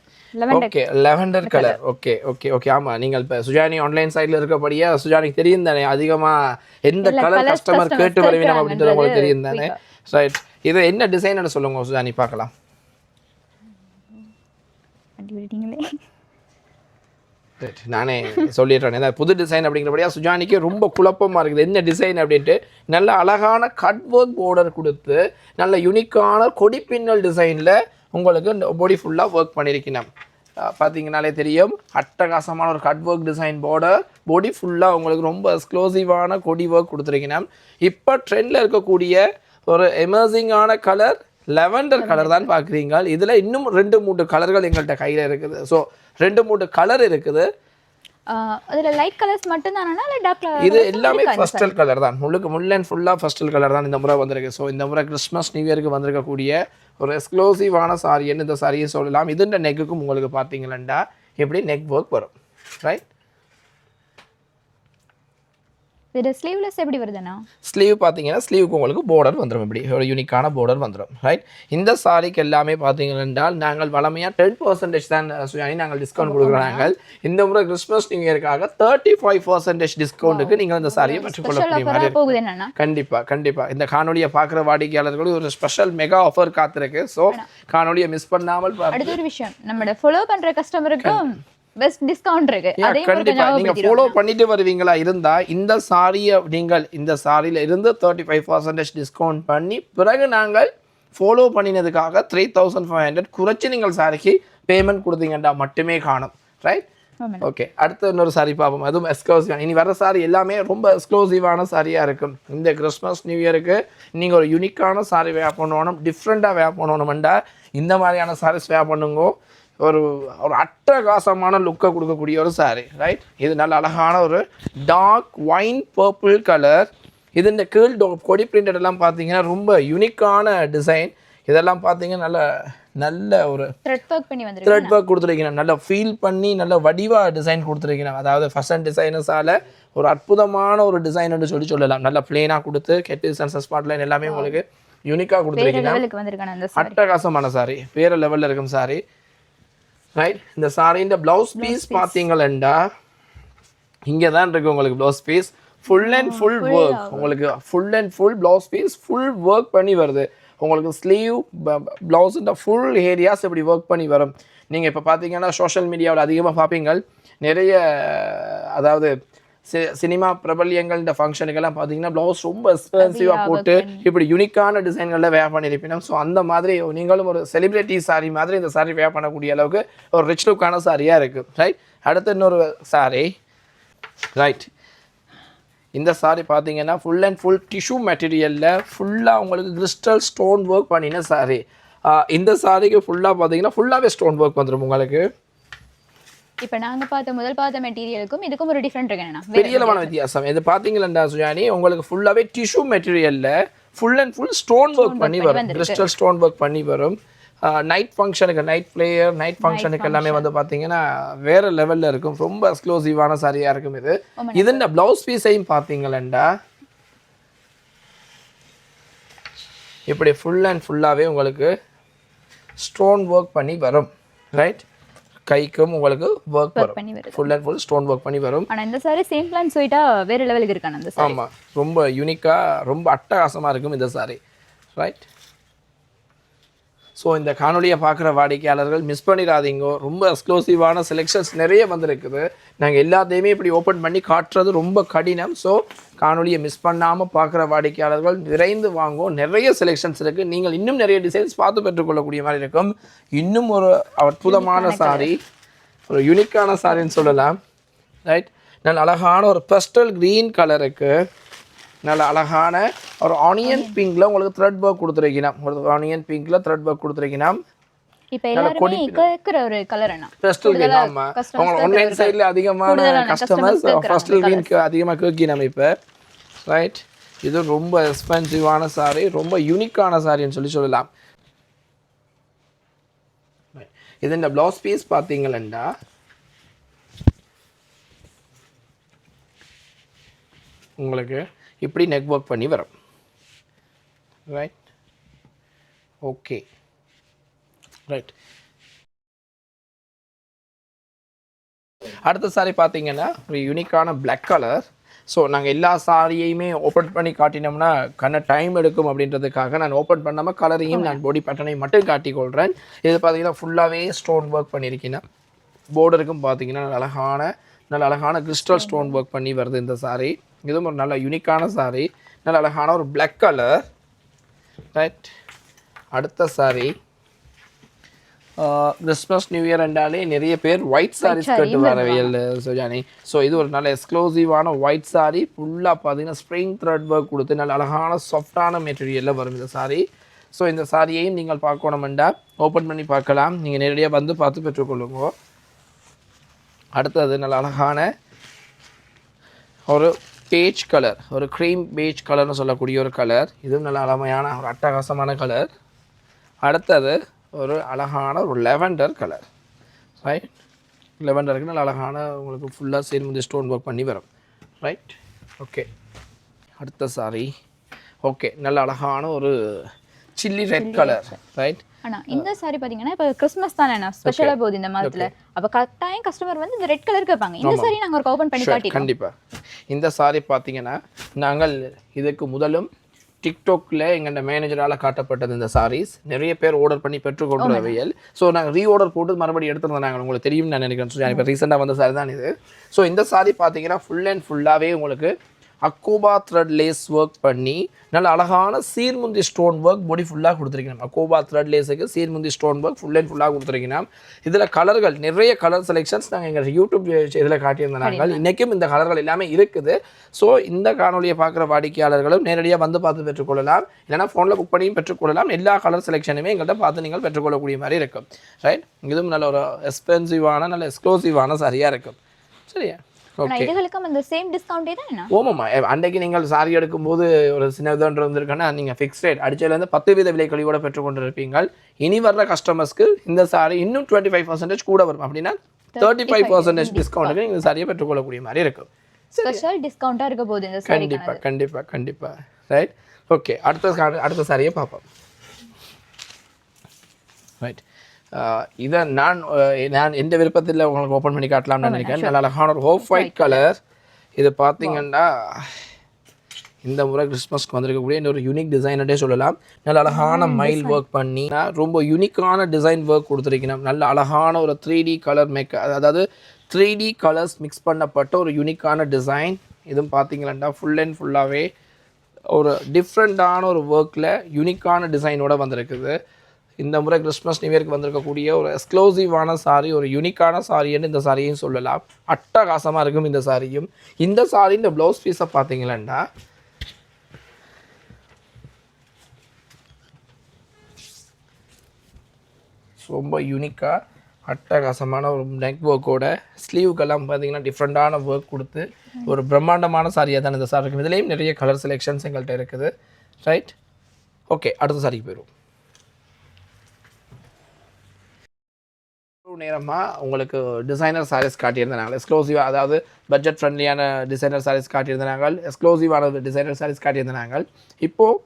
okay lavender colour. Okay okay okay, ஆமாம், நீங்கள் இப்போ சுஜானி ஆன்லைன் சைட்டில் இருக்கபடியா சுஜானிக்கு தெரியும் தானே அதிகமாக எந்த கலர் கஸ்டமர் கேட்டு வருவீங்க அப்படின்றது உங்களுக்கு தெரியும் தானே. ரைட், இது என்ன டிசைன்னு சொல்லுங்க சுஜானி பார்க்கலாம். நானே சொல்லிடுறேன், ஏதாவது புது டிசைன் அப்படிங்கிறபடியா சுஜானிக்கு ரொம்ப குழப்பமாக இருக்குது என்ன டிசைன் அப்படின்ட்டு. நல்ல அழகான கட் ஒர்க் பார்டர் கொடுத்து நல்ல யூனிக்கான கொடி பின்னல் டிசைனில் உங்களுக்கு பாடி ஃபுல்லாக ஒர்க் பண்ணியிருக்கணும். பார்த்தீங்கனாலே தெரியும், அட்டகாசமான ஒரு கட் ஒர்க் டிசைன் பார்டர், பாடி ஃபுல்லாக உங்களுக்கு ரொம்ப எக்ஸ்க்ளூசிவான கொடி ஒர்க் கொடுத்துருக்கணும். இப்போ ட்ரெண்டில் இருக்கக்கூடிய ஒரு எமர்ஜிங்கான கலர் லெவெண்டர் கலர் தான் பார்க்குறீங்க. இதில் இன்னும் 2-3 கலர்கள் எங்கள்கிட்ட கையில் இருக்குது. ஸோ 2-3 கலர் இருக்குது. அதில் லைட் கலர்ஸ் மட்டும் தானா இல்லை டார்க் கலர்? இது எல்லாமே ஃபஸ்டல் கலர் தான், முல் அண்ட் ஃபுல்லாக ஃபஸ்டல் கலர் தான் இந்த முறை வந்திருக்கு. ஸோ இந்த முறை கிறிஸ்மஸ் நியூ இயருக்கு வந்திருக்கக்கூடிய ஒரு எக்ஸ்க்ளூசிவான சாரின்னு இந்த சாரியை சொல்லலாம். இதுன்ற நெக்குக்கும் உங்களுக்கு பார்த்தீங்கன்னா எப்படி நெக் ஒர்க் வரும். ரைட், இது ஸ்லீவ்லெஸ் எப்படி வருதுண்ணா? ஸ்லீவ் பார்த்தீங்கன்னா ஸ்லீவுக்கு உங்களுக்கு border வந்துடும், இப்படி ஒரு யூனிக்கான border வந்துடும். ரைட், இந்த சாரிக்கு எல்லாமே பார்த்தீங்க என்றால் நாங்கள் வளமையாக 10% தான் சுயானி நாங்கள் டிஸ்கவுண்ட் கொடுக்குறாங்க. இந்த முறை கிறிஸ்மஸ் நியூ இயர்க்காக 35% டிஸ்கவுண்ட்டுக்கு நீங்கள் இந்த சாரியை பெற்றுக்கொள்ளக்கூடிய மாதிரி போகுது என்னன்னா கண்டிப்பாக இந்த காணொலியை பார்க்குற வாடிக்கையாளர்களும் ஒரு ஸ்பெஷல் மெகா ஆஃபர் காத்திருக்கு. ஸோ காணொலியை மிஸ் பண்ணாமல் அடுத்த ஒரு விஷயம், நம்மளோட ஃபாலோ பண்ற கஸ்டமருக்கும் பெஸ்ட் டிஸ்கவுண்ட் இருக்கு. கண்டிப்பா நீங்க ஃபாலோ பண்ணிட்டு வருவீங்களா இருந்தா இந்த சாரியை நீங்கள் இந்த சாரியில இருந்து 35% டிஸ்கவுண்ட் பண்ணி பிறகு நாங்கள் ஃபாலோ பண்ணினதுக்காக 3500 குறைச்சி நீங்கள் சாரிக்கு பேமெண்ட் கொடுத்தீங்கன்னா மட்டுமே காணும். Right, okay. அடுத்து இன்னொரு சாரி பார்ப்போம், அதுவும் எக்ஸ்க்ளூசிவ். இனி வர சாரி எல்லாமே ரொம்ப எக்ஸ்க்ளூசிவான சாரியாக இருக்கும். இந்த கிறிஸ்மஸ் நியூ இயருக்கு நீங்கள் ஒரு யூனிக்கான சாரி வேர் பண்ணணும், டிஃப்ரெண்ட்டாக வேர் பண்ணணுமெண்டா இந்த மாதிரியான சாரீஸ் வேர் பண்ணுங்க. ஒரு ஒரு அட்டகாசமான லுக்கை கொடுக்கக்கூடிய ஒரு சாரி. ரைட், இது நல்ல அழகான ஒரு டார்க் ஒயின் பர்பிள் கலர். இது இந்த கீழ் கொடி பிரிண்டட் எல்லாம் பார்த்தீங்கன்னா ரொம்ப யூனிக்கான டிசைன். இதெல்லாம் பார்த்தீங்கன்னா நல்ல நல்ல ஒரு த்ரெட் ஒர்க் கொடுத்துருக்கீங்க, நல்ல ஃபீல் பண்ணி நல்ல வடிவாக டிசைன் கொடுத்துருக்கீங்க. அதாவது ஃபர்ஸ்ட் டிசைனர்ஸால் ஒரு அற்புதமான ஒரு டிசைன் சொல்லலாம். நல்ல பிளேனாக கொடுத்து கெட்டிசன்ஸ் ஸ்பாட்லைன் எல்லாமே உங்களுக்கு யூனிக்காக கொடுத்துருக்கீங்க. அட்டகாசமான சாரி, வேறு லெவலில் இருக்கும் சாரி. ரைட், இந்த சாரியின் ப்ளவுஸ் பீஸ் பார்த்தீங்களா இங்கே தான் இருக்குது உங்களுக்கு blouse piece. Full and full work உங்களுக்கு, full and full blouse piece full work பண்ணி வருது உங்களுக்கு. ஸ்லீவ் ப்ளவுஸுன்ற ஃபுல் ஏரியாஸ் இப்படி ஒர்க் பண்ணி வரும். நீங்கள் இப்போ பார்த்தீங்கன்னா சோஷியல் மீடியாவில் அதிகமாக பார்ப்பீங்க நிறைய, அதாவது சினிமா பிரபல்யங்கள் இந்த ஃபங்க்ஷனுக்கெல்லாம் பார்த்தீங்கன்னா ப்ளவுஸ் ரொம்ப எக்ஸ்பென்சிவாக போட்டு இப்படி யூனிக்கான டிசைன்களில் வேர் பண்ணியிருப்பீங்க. ஸோ அந்த மாதிரி நீங்களும் ஒரு செலிப்ரிட்டி சாரி மாதிரி இந்த சாரி வேர் பண்ணக்கூடிய அளவுக்கு ஒரு ரிச் லுக்கான சாரியாக இருக்குது. ரைட், அடுத்து இன்னொரு சாரி. ரைட், இந்த சாரி பார்த்தீங்கன்னா ஃபுல் அண்ட் ஃபுல் டிஷ்யூ மெட்டீரியலில் ஃபுல்லாக உங்களுக்கு கிறிஸ்டல் ஸ்டோன் ஒர்க் பண்ணின சாரி. இந்த சாரிக்கு ஃபுல்லாக பார்த்தீங்கன்னா ஃபுல்லாகவே ஸ்டோன் ஒர்க் வந்துடும் உங்களுக்கு. இப்போ நாங்க முதல் பார்த்த மெட்டீரியலுக்கும் இதுக்கும் ஒரு டிஃபரெண்ட் இருக்குன்னா பெரிய அளவான வித்தியாசம். இது பார்த்தீங்களா சுயானி, உங்களுக்கு ஃபுல்லாகவே டிஷ்யூ மெட்டீரியலில் full and full stone work பண்ணி வரும், கிறிஸ்டல் ஸ்டோன் ஒர்க் பண்ணி வரும். நைட் ஃபங்க்ஷனுக்கு, நைட் பிளேயர், நைட் ஃபங்க்ஷனுக்கு எல்லாமே வந்து பார்த்தீங்கன்னா வேறு லெவலில் இருக்கும். ரொம்ப எக்ஸ்க்ளூசிவான சாரியாக இருக்கும் இது. இந்த ப்ளவுஸ் பீஸையும் பார்த்தீங்களா இப்படி ஃபுல் அண்ட் ஃபுல்லாகவே உங்களுக்கு ஸ்டோன் ஒர்க் பண்ணி வரும். ரைட், கைக்கும் உங்களுக்கு ஒர்க் வரும், full and full stone work பண்ணி வரும். ஆனால் இந்த சாரி சேம் பிளான் ஸ்வீட்டா வேற லெவலுக்கு இருக்கான அந்த சாரி. ஆமாம், ரொம்ப யூனிக்காக ரொம்ப அட்டகாசமாக இருக்கும் இந்த சாரி. ரைட், ஸோ இந்த காணொலியை பார்க்குற வாடிக்கையாளர்கள் மிஸ் பண்ணிடாதீங்க. ரொம்ப எக்ஸ்க்ளூசிவான செலெக்ஷன்ஸ் நிறைய வந்துருக்குது. நாங்கள் எல்லாத்தையுமே இப்படி ஓப்பன் பண்ணி காட்டுறது ரொம்ப கடினம். ஸோ காணொலியை மிஸ் பண்ணாமல் பார்க்குற வாடிக்கையாளர்கள் விரைந்து வாங்குவோம். நிறைய செலெக்ஷன்ஸ் இருக்குது. நீங்கள் இன்னும் நிறைய டிசைன்ஸ் பார்த்து பெற்றுக்கொள்ளக்கூடிய மாதிரி இருக்கும். இன்னும் ஒரு அற்புதமான சாரி, ஒரு யூனிக்கான சாரின்னு சொல்லலாம். ரைட், நல்ல அழகான ஒரு பெஸ்டல் க்ரீன் கலருக்கு நல்ல அழகான ஒரு ஆனியன் பிங்க்ல உங்களுக்கு த்ரெட் ஒர்க் கொடுத்துருக்கீங்க. ஒரு ஆனியன் பிங்க்ல த்ரெட் ஒர்க் கொடுத்துருக்கீங்க. இப்போ எல்லாரும் கேக்குற ஒரு கலர் என்ன பெஸ்டல் க்ரீன். ஆமா, உங்க ஆன்லைன் சைடுல அதிகமான கஸ்டமர்ஸ் பெஸ்டல் க்ரீனுக்கு அதிகமா கேட்கினாம இப்ப. ரைட், இது ரொம்ப எக்ஸ்பென்சிவான சாரி, ரொம்ப யூனிக்கான சாரின்னு சொல்லலாம். இது இந்த ப்ளவுஸ் பீஸ் பார்த்தீங்கன்னா உங்களுக்கு இப்படி நெக் ஒர்க் பண்ணி வரும். Right, okay. ரைட், அடுத்த சாரி பார்த்தீங்கன்னா ஒரு யூனிக்கான பிளாக் கலர். ஸோ நாங்கள் எல்லா சாரியையுமே ஓப்பன் பண்ணி காட்டினோம்னா டைம் எடுக்கும் அப்படின்றதுக்காக நான் ஓப்பன் பண்ணாமல் கலரையும் நான் பாடி பேட்டர்னையும் மட்டும் காட்டிக்கொள்கிறேன். இது பார்த்தீங்கன்னா ஃபுல்லாகவே ஸ்டோன் ஒர்க் பண்ணியிருக்கீங்கன்னா, போர்டருக்கும் பார்த்தீங்கன்னா நல்ல அழகான கிறிஸ்டல் ஸ்டோன் ஒர்க் பண்ணி வருது இந்த சாரி. இதுவும் ஒரு நல்ல யூனிக்கான சாரி, நல்ல அழகான ஒரு பிளாக் கலர். ரைட், அடுத்த சாரி கிறிஸ்மஸ் நியூ இயர் என்றாலே நிறைய பேர் ஒயிட் சாரீஸ் கட்டு வரவியல் சுஜானி. ஸோ இது ஒரு நல்ல எக்ஸ்க்ளூசிவான ஒயிட் சாரி. ஃபுல்லாக பார்த்தீங்கன்னா ஸ்ப்ரிங் த்ரெட் ஒர்க் கொடுத்து நல்ல அழகான சாஃப்டான மெட்டீரியலில் வரும் இந்த சாரி. ஸோ இந்த சாரியையும் நீங்கள் பார்க்கணுமெண்டா ஓப்பன் பண்ணி பார்க்கலாம். நீங்கள் நேரடியாக வந்து பார்த்து பெற்றுக்கொள்ளுங்க. அடுத்தது நல்ல அழகான ஒரு பேஜ் கலர், ஒரு க்ரீம் பேஜ் கலர்னு சொல்லக்கூடிய ஒரு கலர். இதுவும் நல்ல அழகான ஒரு அட்டகாசமான கலர். அடுத்தது ஒரு அழகான ஒரு லெவெண்டர் கலர். ரைட், லெவெண்டருக்கு நல்ல அழகான உங்களுக்கு ஃபுல்லாக சேர்ந்து ஸ்டோன் ஒர்க் பண்ணி வரும். Right, okay. அடுத்த சாரி ஓகே நல்ல அழகான ஒரு சில்லி ரெட் கலர் ரைட். ஆனா இந்த சாரி பாத்தீங்கன்னா இப்ப கிறிஸ்மஸ் தானே ஸ்பெஷலா போகுது இந்த மாதத்துல, அப்ப கட்டாயம் கஸ்டமர் வந்து இந்த ரெட் கலர் கேட்பாங்க. இந்த சாரி நாங்க ஒரு ஓபன் பண்ணி காட்டிடுறோம். கண்டிப்பா இந்த சாரி பாத்தீங்கன்னா நாங்கள் இதுக்கு முதலும் டிக்டாக்ல எங்கள் மேனேஜரால் காட்டப்பட்டது இந்த சாரீஸ் நிறைய பேர் ஆர்டர் பண்ணி பெற்றுக்கொண்டவையல். ஸோ நாங்கள் ரீஆர்டர் போட்டு மறுபடியும் எடுத்துருந்தோம். நாங்கள் உங்களுக்கு தெரியும் நான் நினைக்கிறேன். ஸோ இப்போ ரீசெண்டாக வந்த சாரி தான் இது. ஸோ இந்த சாரி பார்த்தீங்கன்னா ஃபுல் அண்ட் ஃபுல்லாகவே உங்களுக்கு அக்கோபா த்ரெட் லேஸ் ஒர்க் பண்ணி நல்ல அழகான சீர்முந்தி ஸ்டோன் ஒர்க் பாடி ஃபுல்லாக கொடுத்துருக்கணும். அக்கோபா த்ரெட் லேஸுக்கு சீர்முந்தி ஸ்டோன் ஒர்க் ஃபுல் அண்ட் ஃபுல்லாக கொடுத்துருக்கணும். இதில் கலர்கள் நிறைய கலர் செலெக்ஷன்ஸ் நாங்கள் எங்கள் யூடியூப் இதில் காட்டியிருந்த நாங்கள் இன்றைக்கும் இந்த கலர்கள் எல்லாமே இருக்குது. ஸோ இந்த காணொலியை பார்க்குற வாடிக்கையாளர்களும் நேரடியாக வந்து பார்த்து பெற்றுக்கொள்ளலாம், இல்லைனா ஃபோனில் புக் பண்ணியும் பெற்றுக்கொள்ளலாம். எல்லா கலர் செலெக்ஷனுமே எங்கள்கிட்ட பார்த்து நீங்கள் பெற்றுக்கொள்ளக்கூடிய மாதிரி இருக்கும். ரைட். இதுவும் நல்ல ஒரு எக்ஸ்பென்சிவான நல்ல எக்ஸ்க்ளூசிவான சரியாக இருக்கும். சரியா? இதுகளுக்கும் அந்த சேம் டிஸ்கவுண்டே தான். ஓமாம்மா, அன்றைக்கு நீங்கள் சாரி எடுக்கும்போது ஒரு சின்ன விதம் இருந்திருக்குன்னா நீங்கள் ஃபிக்ஸ் ரேட் அடிச்சதுலேருந்து 10% விலை கழிவோட பெற்றுக்கொண்டு இருப்பீங்கள். இனி வர்ற கஸ்டமர்ஸ்க்கு இந்த சாரி இன்னும் 25% கூட வரும். அப்படின்னா 35% டிஸ்கவுண்ட்டுக்கு நீங்கள் சாரியை பெற்றுக்கொள்ளக்கூடிய மாதிரி இருக்கும். ஸ்பெஷல் டிஸ்கவுண்ட்டாக இருக்க போகுது இந்த சாரி. கண்டிப்பாக கண்டிப்பாக கண்டிப்பாக. ரைட். ஓகே, அடுத்த சாரியை பார்ப்போம். ரைட். இதை நான் எந்த விருப்பத்தில் உங்களுக்கு ஓப்பன் பண்ணி காட்டலாம்னு நினைக்கிறேன். நல்ல அழகான ஒரு ஆஃப் ஒயிட் கலர். இது பார்த்தீங்கன்னா இந்த முறை கிறிஸ்மஸ்க்கு வந்திருக்கக்கூடிய இந்த ஒரு யூனிக் டிசைனே சொல்லலாம். நல்ல அழகான மைல் ஒர்க் பண்ணி ரொம்ப யூனிக்கான டிசைன் ஒர்க் கொடுத்துருக்கணும். நல்ல அழகான ஒரு 3D கலர் அதாவது 3D கலர்ஸ் மிக்ஸ் பண்ணப்பட்ட ஒரு யூனிக்கான டிசைன். இதுவும் பார்த்தீங்கன்னா ஃபுல் அண்ட் ஃபுல்லாகவே ஒரு டிஃப்ரெண்ட்டான ஒரு ஒர்க்கில் யூனிக்கான டிசைனோட வந்திருக்குது. இந்த முறை கிறிஸ்மஸ் நியூ இயர்க்கு வந்திருக்கக்கூடிய ஒரு எக்ஸ்க்ளூசிவான சாரி, ஒரு யூனிக்கான சாரின்னு இந்த சாரியும் சொல்லலாம். அட்டகாசமாக இருக்கும் இந்த சாரியும். இந்த சாரி இந்த ப்ளவுஸ் பீஸை பார்த்தீங்களா ரொம்ப யூனிக்காக அட்டகாசமான ஒரு நெக் ஒர்க்கோட ஸ்லீவுக்கெல்லாம் பார்த்தீங்கன்னா டிஃப்ரெண்ட்டான ஒர்க் கொடுத்து ஒரு பிரம்மாண்டமான சாரியாக தான் இந்த சாரி இருக்கும். இதுலேயும் நிறைய கலர் செலெக்ஷன்ஸ் எங்கள்கிட்ட இருக்குது. ரைட். ஓகே, அடுத்த சாரிக்கு போயிடுவோம். நேரமாக உங்களுக்கு டிசைனர் சாரீஸ் காட்டியிருந்தாங்க எக்ஸ்க்ளூசிவாக, அதாவது பட்ஜெட் ஃப்ரெண்ட்லியான டிசைனர் சாரீஸ் காட்டியிருந்தாங்க, எக்ஸ்க்ளூசிவான டிசைனர் சாரீஸ் காட்டியிருந்தாங்க. இப்போது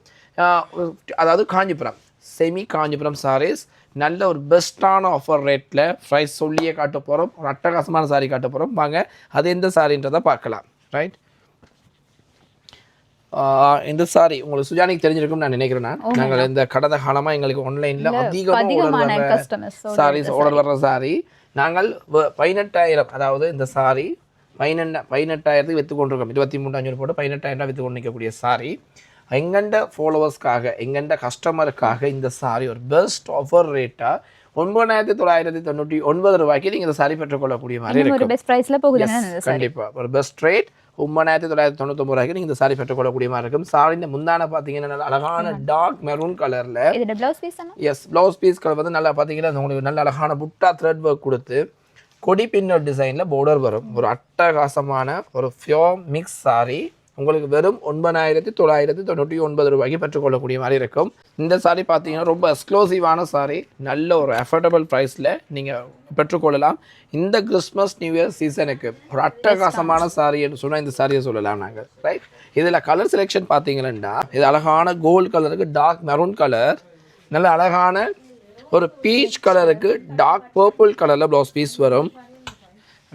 அதாவது காஞ்சிபுரம் செமி காஞ்சிபுரம் சாரீஸ் நல்ல ஒரு பெஸ்ட்டான ஆஃபர் ரேட்டில் ப்ரைஸ் சொல்லியே காட்ட போகிறோம். ஒரு அட்டகாசமான சாரீ காட்ட போகிறோம். வாங்க அது எந்த சாரின்றதை பார்க்கலாம். ரைட். இந்த சாரி உங்களுக்கு சுஜானிக்கு தெரிஞ்சிருக்கும் நான் நினைக்கிறேன். நாங்கள் இந்த கடந்த காலமாக எங்களுக்கு ஆன்லைனில் அதிகமாக சாரீஸ் ஆர்டர் வர்ற சாரி நாங்கள் 18,000, அதாவது இந்த சாரி 18,000 விற்று கொண்டிருக்கோம். 23,500 போட்டு 18,000 விற்று கொண்டு நிற்கக்கூடிய சாரி எங்கண்ட ஃபாலோவர்ஸ்க்காக எங்கண்ட கஸ்டமருக்காக இந்த சாரி ஒரு பெஸ்ட் ஆஃபர் ரேட்டாக 9,999 ரூபாய்க்கு நீங்கள் இந்த சாரி பெற்றுக்கொள்ளக்கூடிய மாதிரி இருக்கும். கண்டிப்பாக ஒரு பெஸ்ட் ரேட் 9,999 ரூபாய்க்கு நீங்கள் இந்த சாரி பெற்றுக்கொள்ளக்கூடிய மாதிரி இருக்கும். சாரி இந்த முந்தான பார்த்தீங்கன்னா அழகான டார்க் மெரூன் கலரில் எஸ் ப்ளவுஸ் பீஸ் கலர் வந்து நல்லா பார்த்தீங்கன்னா உங்களுக்கு நல்ல அழகான புட்டா த்ரெட் ஒர்க் கொடுத்து கொடி பின்னர் டிசைனில் பார்டர் வரும். ஒரு அட்டகாசமான ஒரு ஃபியோர் மிக்ஸ் சாரி உங்களுக்கு வெறும் 9,999 ரூபாய்க்கு பெற்றுக்கொள்ளக்கூடிய மாதிரி இருக்கும். இந்த சாரி பார்த்தீங்கன்னா ரொம்ப எக்ஸ்க்ளூசிவான சாரி, நல்ல ஒரு அஃபோர்டபுள் ப்ரைஸில் நீங்கள் பெற்றுக்கொள்ளலாம். இந்த கிறிஸ்மஸ் நியூ இயர் சீசனுக்கு ஒரு அட்டகாசமான சாரின்னு சொன்னால் இந்த சாரியை சொல்லலாம் நாங்கள். ரைட். இதில் கலர் செலெக்ஷன் பார்த்தீங்கன்னா இது அழகான கோல்டு கலருக்கு டார்க் மெரூன் கலர், நல்ல அழகான ஒரு பீச் கலருக்கு டார்க் பர்பிள் கலரில் ப்ளவுஸ் பீஸ் வரும்.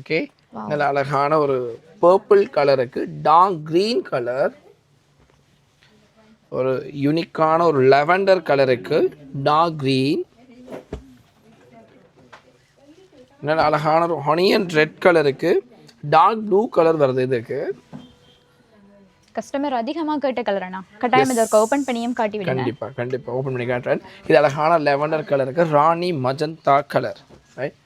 ஓகே. நல்ல அழகான ஒரு பர்பிள் கலருக்கு டார்க் கிரீன் கலர், ஒரு யூனிக்கான ஒரு லெவண்டர் கலருக்கு டார்க் கிரீன், நல்ல அழகான ஒரு ஹனியன் ரெட் கலருக்கு டார்க் ப்ளூ கலர் வருது. இதுக்கு கஸ்டமர் அதிகமாக கேட்ட கலர்னா கட்டாயம் இதற்கு ஓப்பன் பண்ணியும் காட்டி விடுங்க. கண்டிப்பாக ஓப்பன் பண்ணி காட்டுறேன். இது அழகான லெவண்டர் கலருக்கு ராணி மஜந்தா கலர். ரைட்.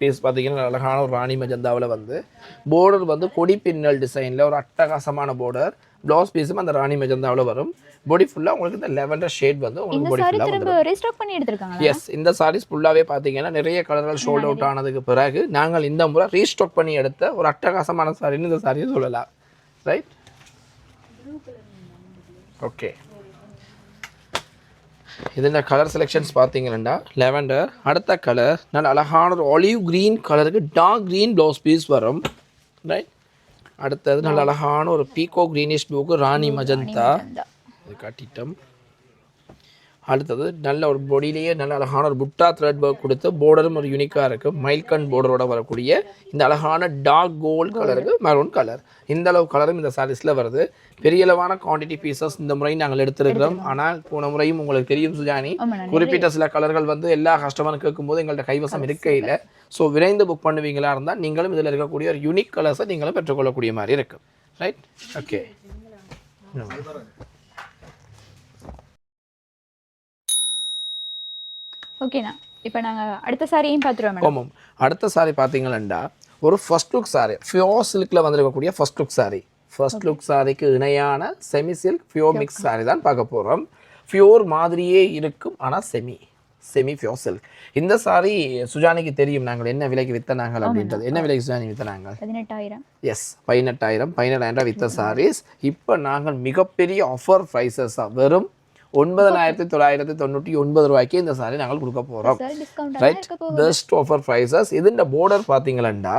பீஸ் பார்த்தீங்கன்னா அழகான ஒரு ராணி மஜந்தாவில் வந்து போர்டர் வந்து கொடி பின்னல் டிசைனில் ஒரு அட்டகாசமான போர்டர். ப்ளவுஸ் பீஸும் அந்த ராணி மஜந்தாவில் வரும். பாடி ஃபுல்லாக உங்களுக்கு இந்த லெவண்டர் ஷேட் வந்து உங்களுக்கு பாடி ஃபுல்லாக வந்து ரீஸ்டாக் பண்ணி எடுத்துருக்காங்க. எஸ், இந்த சாரீஸ் ஃபுல்லாகவே பார்த்தீங்கன்னா நிறைய கலர்கள் ஷோல்ட் அவுட் ஆனதுக்கு பிறகு நாங்கள் இந்த முறை ரீஸ்டாக் பண்ணி எடுத்த ஒரு அட்டகாசமான சாரின்னு இந்த சாரியை சொல்லலாம். ரைட். ஓகே. இதில் கலர் செலெக்ஷன்ஸ் பார்த்தீங்கன்னா லெவண்டர், அடுத்த கலர் நல்ல அழகான ஒரு ஆலிவ் க்ரீன் கலருக்கு டார்க் க்ரீன் ப்ளவுஸ் பீஸ் வரும். ரைட். அடுத்தது நல்ல அழகான ஒரு பீகோ கிரீனிஷ் ப்ளூக்கு ராணி மஜந்தா இது காட்டிட்டோம். அடுத்தது நல்ல ஒரு பொடியிலேயே நல்ல அழகான ஒரு புட்டா த்ரெட் ஒர்க் கொடுத்து பார்டரும் ஒரு யூனிக்காக இருக்குது. மைல்கன் பார்டரோட வரக்கூடிய இந்த அழகான டார்க் கோல்டு கலருக்கு மெரூன் கலர். இந்த அளவு கலரும் இந்த சாரீஸில் வருது. பெரிய அளவான குவான்டிட்டி பீசஸ் இந்த முறை நாங்கள் எடுத்திருக்கிறோம். ஆனால் போன முறையும் உங்களுக்கு தெரியும் சுஜானி, குறிப்பிட்ட சில கலர்கள் வந்து எல்லா கஸ்டமரும் கேட்கும்போது எங்கள்கிட்ட கைவசம் இருக்கையில். ஸோ விரைந்து புக் பண்ணுவீங்களா இருந்தால் நீங்களும் இதில் இருக்கக்கூடிய ஒரு யூனிக் கலர்ஸை நீங்களும் பெற்றுக்கொள்ளக்கூடிய மாதிரி இருக்குது. Right, okay. ஓகேண்ணா, இப்போ நாங்கள் அடுத்த சாரியும் பார்த்துருவோம் மேடம். ஆமாம், அடுத்த சாரி பார்த்தீங்கன்னா ஒரு ஃபர்ஸ்ட் லுக் சாரி, ஃபியோர் சில்கில் வந்திருக்கக்கூடிய first look sorry. First look சாரிக்கு இணையான செமி சில்க் ஃபியோர் மிக்ஸ் சாரி தான் பார்க்க போகிறோம். ஃபியோர் மாதிரியே இருக்கும், ஆனால் செமி ஃபியோர் சில்க். இந்த சாரி சுஜானிக்கு தெரியும் நாங்கள் என்ன விலைக்கு வித்தனாங்கள் அப்படின்றது. என்ன விலைக்கு சுஜானி வித்தனாங்கள்? 18,000. எஸ், 18,000 வித்த சாரீஸ். இப்போ நாங்கள் மிகப்பெரிய ஆஃபர் ப்ரைஸஸாக வெறும் 9,999 ரூபாய்க்கு இந்த சாரி நாங்கள் கொடுக்க போகிறோம். Right, best offer prices. இதுன்ற பார்டர் பார்த்தீங்கன்னா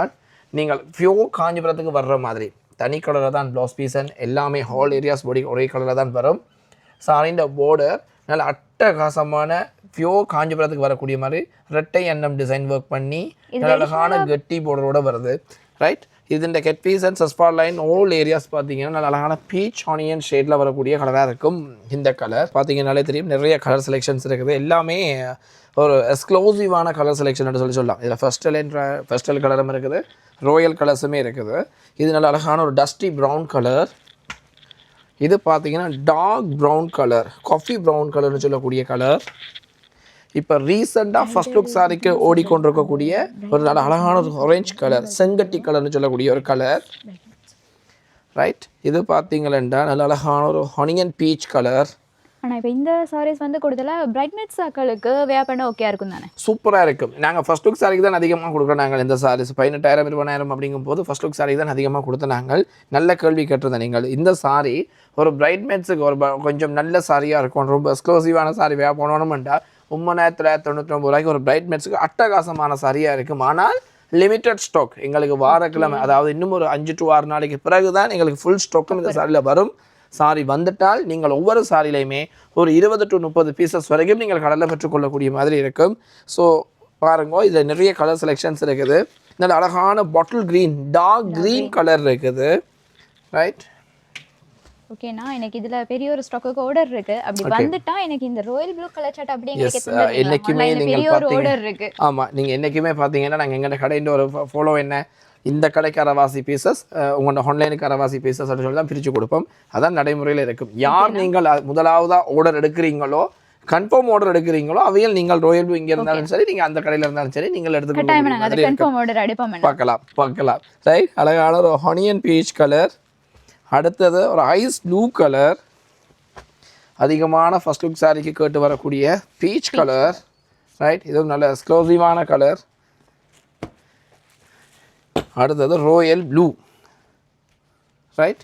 நீங்கள் ஃபியோர் காஞ்சிபுரத்துக்கு வர்ற மாதிரி தனி கலரில் தான் ப்ளவுஸ் பீசன் எல்லாமே ஹால் ஏரியாஸ் பாடி ஒரே கலரில் தான் வரும். சாரின்ற பார்டர் நல்ல அட்டகாசமான ஃபியோர் காஞ்சிபுரத்துக்கு வரக்கூடிய மாதிரி ரெட்டை எண்ணம் டிசைன் ஒர்க் பண்ணி நல்ல அழகான கெட்டி பார்டரோட வருது. ரைட், இதுன்ற கெட் பீஸ் அண்ட் சஸ்பார் லைன் ஆல் ஏரியாஸ் பார்த்தீங்கன்னா நல்ல அழகான பீச் ஆனியன் ஷேடில் வரக்கூடிய கலராக இருக்கும். இந்த கலர் பார்த்தீங்கன்னாலே தெரியும், நிறைய கலர் செலெக்ஷன்ஸ் இருக்குது. எல்லாமே ஒரு எக்ஸ்க்ளூசிவான கலர் செலெக்ஷன் சொல்லலாம். இதில் ஃபஸ்டல் கலரும் இருக்குது, ராயல் கலர்ஸுமே இருக்குது. இது நல்ல அழகான ஒரு டஸ்டி ப்ரௌன் கலர். இது பார்த்தீங்கன்னா dark brown colour, coffee brown கலர்னு சொல்லக்கூடிய கலர். இப்போ ரீசெண்டாக ஃபர்ஸ்ட் லுக் சாரிக்கு ஓடிக்கொண்டிருக்கக்கூடிய ஒரு நல்ல அழகான ஒரு ஆரஞ்ச் கலர், செங்கட்டி கலர்னு சொல்லக்கூடிய ஒரு கலர். ரைட், இது பார்த்தீங்களா நல்ல அழகான ஒரு ஹனியன் பீச் கலர். ஆனால் இப்போ இந்த சாரீஸ் வந்து கொடுத்தல பிரைட்மெட்ஸ் ஆக்களுக்கு வேர் பண்ண ஓகே இருக்கும் தானே? சூப்பராக இருக்கும். நாங்கள் ஃபர்ஸ்ட் லுக் சாரிக்கு தான் அதிகமாக கொடுக்குறோம். நாங்கள் இந்த சாரீஸ் 18,000 20,000 அப்படிங்கும் போது ஃபர்ஸ்ட் லுக் சாரிக்கு தான் அதிகமாக கொடுத்த நாங்கள். நல்ல கேள்வி கேட்டிருந்தேன் நீங்கள். இந்த சாரி ஒரு பிரைட்மெட்ஸுக்கு ஒரு கொஞ்சம் நல்ல சாரியாக இருக்கும், ரொம்ப எக்ஸ்க்ளூசிவான சாரி வேர் பண்ணணும்ட்டா 9,999 ரூபாய்க்கு ஒரு பிரைட்மெட்ஸுக்கு அட்டகாசமான சாரியாக இருக்கும். ஆனால் லிமிட்டட் ஸ்டாக் எங்களுக்கு வாரக்கிழமை, அதாவது இன்னும் ஒரு 5 to 6 நாளைக்கு பிறகு தான் எங்களுக்கு ஃபுல் ஸ்டாக்கும் இந்த சாரியில் வரும். சாரி வந்துட்டால் நீங்கள் ஒவ்வொரு சாரிலையுமே ஒரு 20 to 30 பீசஸ் வரைக்கும் நீங்கள் கடலில் பெற்றுக்கொள்ளக்கூடிய மாதிரி இருக்கும். ஸோ பாருங்க, இதில் நிறைய கலர் செலெக்ஷன்ஸ் இருக்குது. நல்ல அழகான bottle green, dark green colour இருக்குது. ரைட், ஓகேண்ணா, எனக்கு இதில் பெரிய ஒரு ஸ்டாக்கு ஆர்டர் இருக்குது. அப்படி வந்துட்டா எனக்கு இந்த ராயல் ப்ளூ கலர் சட்டை அப்படியே என்றைக்குமே நீங்கள் ஆர்டர் இருக்குது. ஆமாம், நீங்கள் என்றைக்குமே பார்த்தீங்கன்னா நாங்கள் எங்கள் கடையில் ஒரு ஃபாலோ என்ன, இந்த கடைக்கு அரைவாசி பீசஸ், உங்களோட ஆன்லைனுக்கு அரைவாசி பீசஸ் அப்படின்னு சொல்லி தான் பிரித்து கொடுப்போம். அதான் நடைமுறையில் இருக்கும். யார் நீங்கள் முதலாவதாக ஆர்டர் எடுக்கிறீங்களோ, கன்ஃபார்ம் ஆர்டர் எடுக்கிறீங்களோ, அவையில் நீங்கள் ராயல் ப்ளூ இங்கே இருந்தாலும் சரி, நீங்கள் அந்த கடையில் இருந்தாலும் சரி, நீங்கள் எடுத்துக்கலாம். பார்க்கலாம். ரைட், அழகான ஒரு ஹனியன் பீச் கலர். அடுத்தது ஒரு ஐஸ் ப்ளூ கலர். அதிகமான ஃபர்ஸ்ட் லுக் சாரிக்கு கேட்டு வரக்கூடிய பீச் கலர். ரைட், இதுவும் நல்ல எக்ஸ்க்ளூசிவான கலர். அடுத்தது ராயல் ப்ளூ. ரைட்,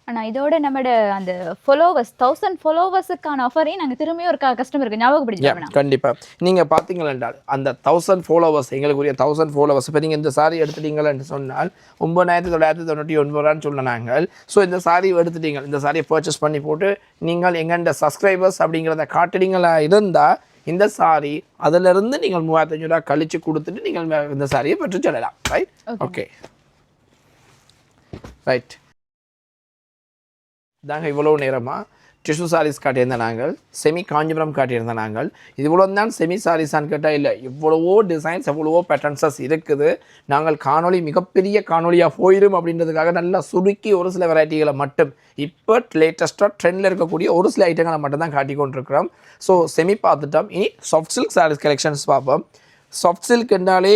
ஆனால் இதோட நம்மளோட அந்த ஃபாலோவர்ஸ் 1000 ஃபாலோவர்ஸுக்கான ஆஃபரையும் நாங்கள் திரும்பி ஒரு கஸ்டமருக்கு ஞாபகப்படுத்தி கண்டிப்பாக. நீங்கள் பார்த்தீங்களா அந்த 1000 ஃபாலோவர்ஸ், எங்களுக்குரிய 1000 ஃபாலோவர்ஸ். இப்போ நீங்கள் இந்த சாரி எடுத்துட்டீங்கன்னு சொன்னால் 9,999 சொன்னாங்க. ஸோ இந்த சாரி எடுத்துட்டீங்க, இந்த சாரியை பர்ச்சேஸ் பண்ணி போட்டு நீங்கள் எங்கள்கிட்ட சப்ஸ்கிரைபர்ஸ் அப்படிங்கிறத காட்டுறீங்களா இருந்தால் இந்த சாரி அதிலிருந்து நீங்கள் 3,500 ரூபா கழிச்சு கொடுத்துட்டு நீங்கள் இந்த சாரியை பெற்று செல்லலாம். Right, okay. ரைட், தாங்க இவ்வளோ நேரமாக டிஷ்யூ சாரீஸ் காட்டியிருந்தேன் நாங்கள், செமி காஞ்சிபுரம் காட்டியிருந்தேன் நாங்கள். இது இவ்வளோ தான் செமி சாரீஸான்னு கேட்டால் இல்லை, இவ்வளவோ டிசைன்ஸ் எவ்வளவோ பேட்டர்ன்ஸஸ் இருக்குது. நாங்கள் காணொலி மிகப்பெரிய காணொலியாக போயிடும் அப்படின்றதுக்காக நல்லா சுருக்கி ஒரு சில வெரைட்டிகளை மட்டும் இப்போ லேட்டஸ்ட்டாக ட்ரெண்டில் இருக்கக்கூடிய ஒரு சில ஐட்டங்களை மட்டும் தான் காட்டி கொண்டிருக்கிறோம். ஸோ செமி பார்த்துட்டோம். இனி சாஃப்ட் சில்க் சாரீஸ் கலெக்ஷன்ஸ் பார்ப்போம். சாஃப்ட் சில்க்னாலே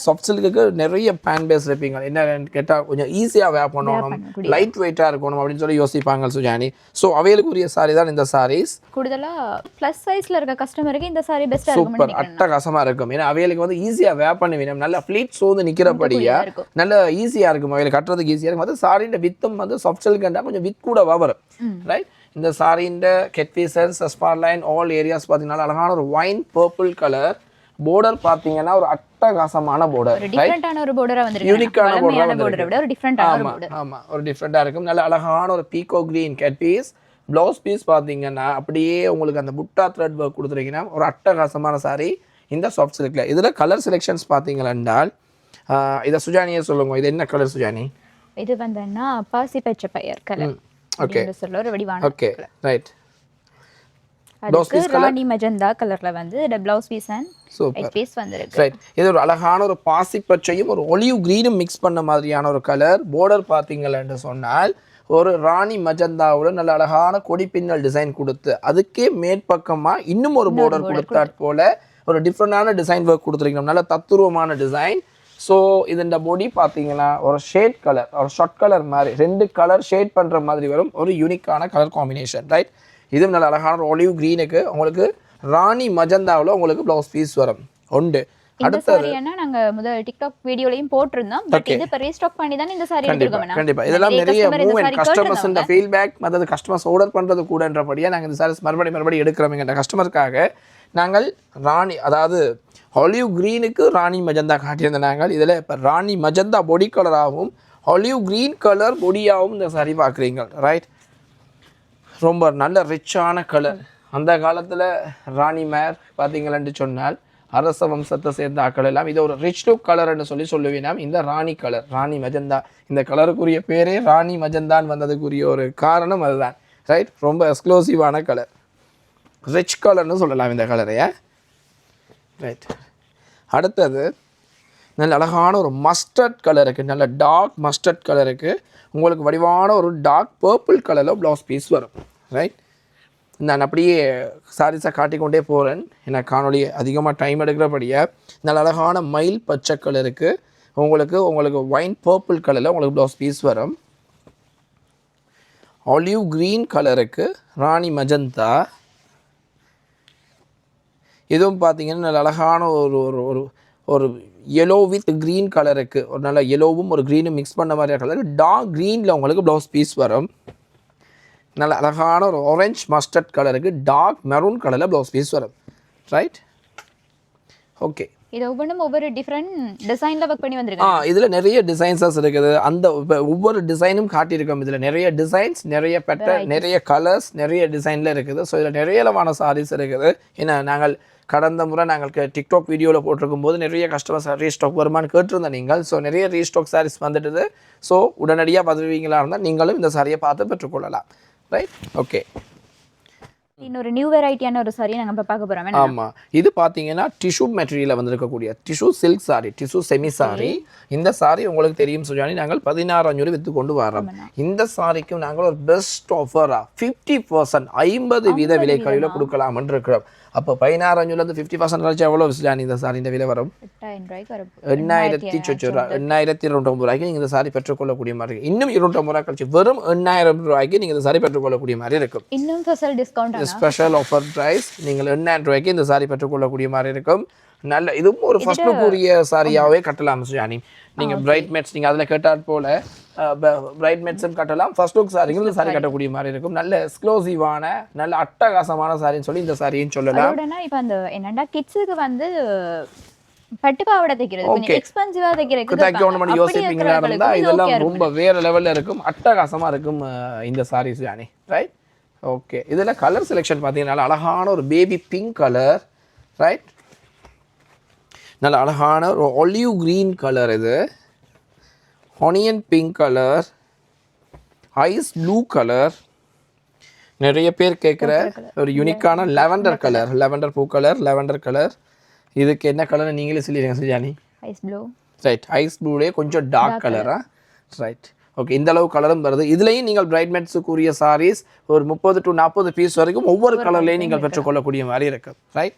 சாஃப்ட் சில்க்கு நிறைய பேன் பேஸ் இருப்பீங்க. என்னன்னு கேட்டால் கொஞ்சம் ஈஸியாக வேர் பண்ணணும், லைட் வெயிட்டாக இருக்கணும் அப்படின்னு சொல்லி யோசிப்பாங்க சுஜானி. ஸோ அவைகளுக்குரிய சாரி தான் இந்த சாரீஸ். கூடுதலாக ப்ளஸ் சைஸில் இருக்க கஸ்டமருக்கு இந்த சாரி பெஸ்ட்டாக இருக்கும். சூப்பர், அட்டகாசமாக இருக்கும். ஏன்னா அவைகளுக்கு வந்து ஈஸியாக வேர் பண்ண வேணும், நல்ல ஃப்ளீட்ஸ் வந்து நிற்கிறபடியாக நல்ல ஈஸியாக இருக்கும், அவைகளுக்கு கட்டுறதுக்கு ஈஸியாக இருக்கும். அது சாரியின் வித்தும் வந்து சாஃப்ட் சில்க்ன்றா கொஞ்சம் வித் கூட வரும். ரைட், இந்த சாரியின் கெட் பீசஸ், ஸ்பார் லைன் ஆல் ஏரியாஸ் பார்த்தீங்கன்னா அழகான ஒரு ஒயின் பர்பிள் கலர், border பார்த்தீங்கன்னா ஒரு அட்டகாசமான border ஒரு டிஃபரண்டான ஒரு border-ஆ வந்திருக்கு யூனிக்கான border விட ஒரு டிஃபரண்டான ஒரு border ஆமா ஒரு டிஃபரெண்டா இருக்கும் நல்ல அழகான ஒரு peacock green cut piece blouse piece பார்த்தீங்கன்னா அப்படியே உங்களுக்கு அந்த புட்டா த்ரெட் ஒர்க் கொடுத்துருக்கீங்கன்னா ஒரு அட்டகாசமான saree இந்த சாஃப்ட் சில்க்ல இதுல கலர் செலெக்ஷன்ஸ் பார்த்தீங்கன்னால் இதை சுஜானியே சொல்லுங்க இது என்ன கலர் சுஜானி இது வந்தன்னா பாசி பச்சை பயிர் கலர் ஓகே சொல்ல ஒரு வடிவான ஓகே ரைட் அதுக்கு ராணி மஜந்தா கலர்ல வந்து இந்த blouse piece and super piece வந்திருக்கு ரைட் இது ஒரு அழகான ஒரு பாசி பச்சையும் ஒரு ஒலிவ் கிரீனும் மிக்ஸ் பண்ண மாதிரியான ஒரு கலர் border பார்த்தீங்கன்னு சொன்னால் ஒரு ராணி மஜந்தாவோட நல்ல அழகான கொடி பின்னல் டிசைன் கொடுத்து அதுக்கே மேற்பக்கமா இன்னும் ஒரு border கொடுத்தாற் போல ஒரு டிஃப்ரெண்டான டிசைன் ஒர்க் கொடுத்துருக்கணும் நல்ல தத்துருவமான டிசைன் ஸோ இந்த பொடி பார்த்தீங்கன்னா ஒரு ஷேட் கலர் ஒரு ஷார்ட் கலர் மாதிரி 2 கலர் ஷேட் பண்ணுற மாதிரி வரும் ஒரு யூனிக்கான கலர் காம்பினேஷன் ரைட் இதுவும் நல்ல அழகான ஒரு ஒலிவ் க்ரீனுக்கு உங்களுக்கு ராணி மஜந்தாவில் உங்களுக்கு ப்ளவுஸ் பீஸ் வரும் உண்டு இந்த சாரி என்ன நாங்க முதல் டிக்டாக் வீடியோலயும் போட்டிருந்தோம் பட் இது இப்ப ரீஸ்டாக் பண்ணி தான் இந்த சாரி எடுத்துக்கோங்க கண்டிப்பா இதெல்லாம் நிறைய மூவ்மெண்ட் கஸ்டமர்ஸ் இந்த ஃபீட்பேக் மற்றது கஸ்டமர்ஸ் ஆர்டர் பண்றது கூடன்றபடியா நாங்க இந்த சாரீஸ் மறுபடியும் எடுக்கிறோம் எங்க கஸ்டமருக்காக நாங்கள் ராணி அதாவது ஆலிவ் கிரீனுக்கு ராணி மஜந்தா காட்டியிருந்த நாங்கள் இதில் இப்போ ராணி மஜந்தா பொடி கலராகவும் ஆலிவ் கிரீன் கலர் பொடியாகவும் இந்த சாரி பார்க்குறீங்க ரைட் ரொம்ப நல்ல ரிச்சான கலர் அந்த காலத்தில் ராணி மேர் பார்த்தீங்களன்னு சொன்னால் அரச வம்சத்தை சேர்ந்த ஆக்கள் எல்லாம் இது ஒரு ரிச் லுக் கலர்னு சொல்லுவீனா இந்த ராணி கலர் ராணி மஜந்தா இந்த கலருக்குரிய பேரே ராணி மஜந்தான்னு வந்ததுக்குரிய ஒரு காரணம் அதுதான் ரைட் ரொம்ப எக்ஸ்க்ளூசிவான கலர் ரிச் கலர்னு சொல்லலாம் இந்த கலரைய ரைட் அடுத்தது நல்ல அழகான ஒரு மஸ்டர்ட் கலருக்கு நல்ல டார்க் மஸ்டர்ட் கலருக்கு உங்களுக்கு வடிவான ஒரு டார்க் பர்பிள் கலரில் ப்ளவுஸ் பீஸ் வரும் ரைட் நான் அப்படியே சாரீஸை காட்டிக்கொண்டே போகிறேன் எனக்கு காணொலி அதிகமாக டைம் எடுக்கிறபடியே நல்ல அழகான மயில் பச்சை கலருக்கு உங்களுக்கு ஒயின் பர்பிள் கலரில் உங்களுக்கு ப்ளவுஸ் பீஸ் வரும் ஆலிவ் க்ரீன் கலருக்கு ராணி மஜந்தா இதுவும் பார்த்தீங்கன்னா நல்ல அழகான ஒரு ஒரு ஒரு yellow வித் க்ரீன் கலருக்கு ஒரு நல்ல yellowவும் ஒரு க்ரீனும் மிக்ஸ் பண்ண மாதிரியான கலருக்கு டார்க் க்ரீனில் உங்களுக்கு ப்ளவுஸ் பீஸ் வரும் நல்ல அழகான ஒரு ஆரஞ்ச் மஸ்டர்ட் கலருக்கு டார்க் மெரூன் கலரில் ப்ளவுஸ் பீஸ் வரும் ரைட் ஓகே இது ஒவ்வொன்றும் ஒவ்வொரு டிஃப்ரெண்ட் டிசைனில் ஒர்க் பண்ணி வந்திருக்காங்க இதில் நிறைய டிசைன்ஸஸ் இருக்குது அந்த ஒவ்வொரு டிசைனும் காட்டியிருக்கோம் இதில் நிறைய டிசைன்ஸ் நிறைய பேட்டர்ன் நிறைய கலர்ஸ் நிறைய டிசைனில் இருக்குது ஸோ இதில் நிறைய அளவான சாரீஸ் இருக்குது ஏன்னா நாங்கள் கடந்த முறை நாங்கள் டிக்டாக் வீடியோவில் போட்டிருக்கும் போது நிறைய கஸ்டமர்ஸ் ரீஸ்டாக் வருமானு கேட்டிருந்தேன் நீங்கள் ஸோ நிறைய ரீஸ்டாக் சாரீஸ் வந்துட்டுது ஸோ உடனடியாக பதிவுவீங்களா இருந்தால் நீங்களும் இந்த சாரியை பார்த்து பெற்றுக்கொள்ளலாம் ரைட் ஓகே இன்னொரு நியூ வெரைட்டியான ஒரு சாரியை நாங்கள் இப்போ பார்க்க போகிறோம் ஆமாம் இது பார்த்தீங்கன்னா டிஷ்யூ மெட்டீரியலில் வந்திருக்கக்கூடிய tissue silk sorry tissue semi sorry இந்த சாரி உங்களுக்கு தெரியும் சுஜானி நாங்கள் 16,500 விற்று கொண்டு வரோம் இந்த சாரிக்கும் நாங்கள் ஒரு பெஸ்ட் ஆஃபராக 50% 50% விலை கழிவில் கொடுக்கலாம்னு இருக்கிறோம் அப்போ 16,500 50% கழிச்சு எவ்வளோ சுஜானி இந்த சாரி இந்த விலை வரும் 8,200 ரூபாய்க்கு நீங்கள் இந்த சாரி பெற்றுக்கொள்ளக்கூடிய மாதிரி இருக்கும் இன்னும் 200 ரூபாய் கழிச்சு வெறும் 8,000 ரூபாய்க்கு நீங்கள் இந்த சாரி பெற்றுக்கொள்ளக்கூடிய மாதிரி இருக்கும் இன்னும் special discount special offer price நீங்கள் 8,000 ரூபாய்க்கு இந்த சாரி பெற்றுக்கொள்ளக்கூடிய மாதிரி இருக்கும் நல்ல இதுவும் ஒரு ஃபர்ஸ்ட் லுக்குரிய சாரியாகவே கட்டலாம் சுஜானி நீங்கள் பிரைட்மேட்ஸ் நீங்கள் அதில் கேட்டால் போல பிரைட்மேட்ஸும் கட்டலாம் ஃபர்ஸ்ட் லுக் சாரிங்க இந்த சாரி கட்டக்கூடிய மாதிரி இருக்கும் நல்ல எக்ஸ்க்ளூசிவான நல்ல அட்டகாசமான சாரின்னு சொல்லி இந்த சாரின்னு சொல்லலாம் இப்போ அந்த என்னடா கிட்ஸுக்கு வந்து பட்டு பாவாடை தைக்கிறது கொஞ்சம் எக்ஸ்பென்சிவா தைக்கிறது யோசிப்பீங்களா இருந்தால் இதெல்லாம் ரொம்ப வேற லெவலில் இருக்கும் அட்டகாசமாக இருக்கும் இந்த சாரி சுஜானி ரைட் ஓகே இதில் கலர் செலெக்ஷன் பார்த்தீங்கன்னா அழகான ஒரு பேபி பிங்க் கலர் ரைட் நல்ல அழகான ஒரு ஒலிவ் க்ரீன் கலர் இது onion pink colour ice blue colour நிறைய பேர் கேட்குற ஒரு யூனிக்கான லெவண்டர் கலர் லெவண்டர் பூ கலர் லெவண்டர் கலர் இதுக்கு என்ன கலர் நீங்களே சொல்லிடுங்க Sujani ice blue right ice ப்ளூலேயே கொஞ்சம் டார்க் கலரா ரைட் ஓகே இந்த அளவு கலரும் வருது இதுலேயும் நீங்கள் பிரைட்மேட்ஸுக்குரிய சாரீஸ் ஒரு 30 to 40 பீஸ் வரைக்கும் ஒவ்வொரு கலர்லேயும் நீங்கள் பெற்றுக்கொள்ளக்கூடிய மாதிரி இருக்கு ரைட்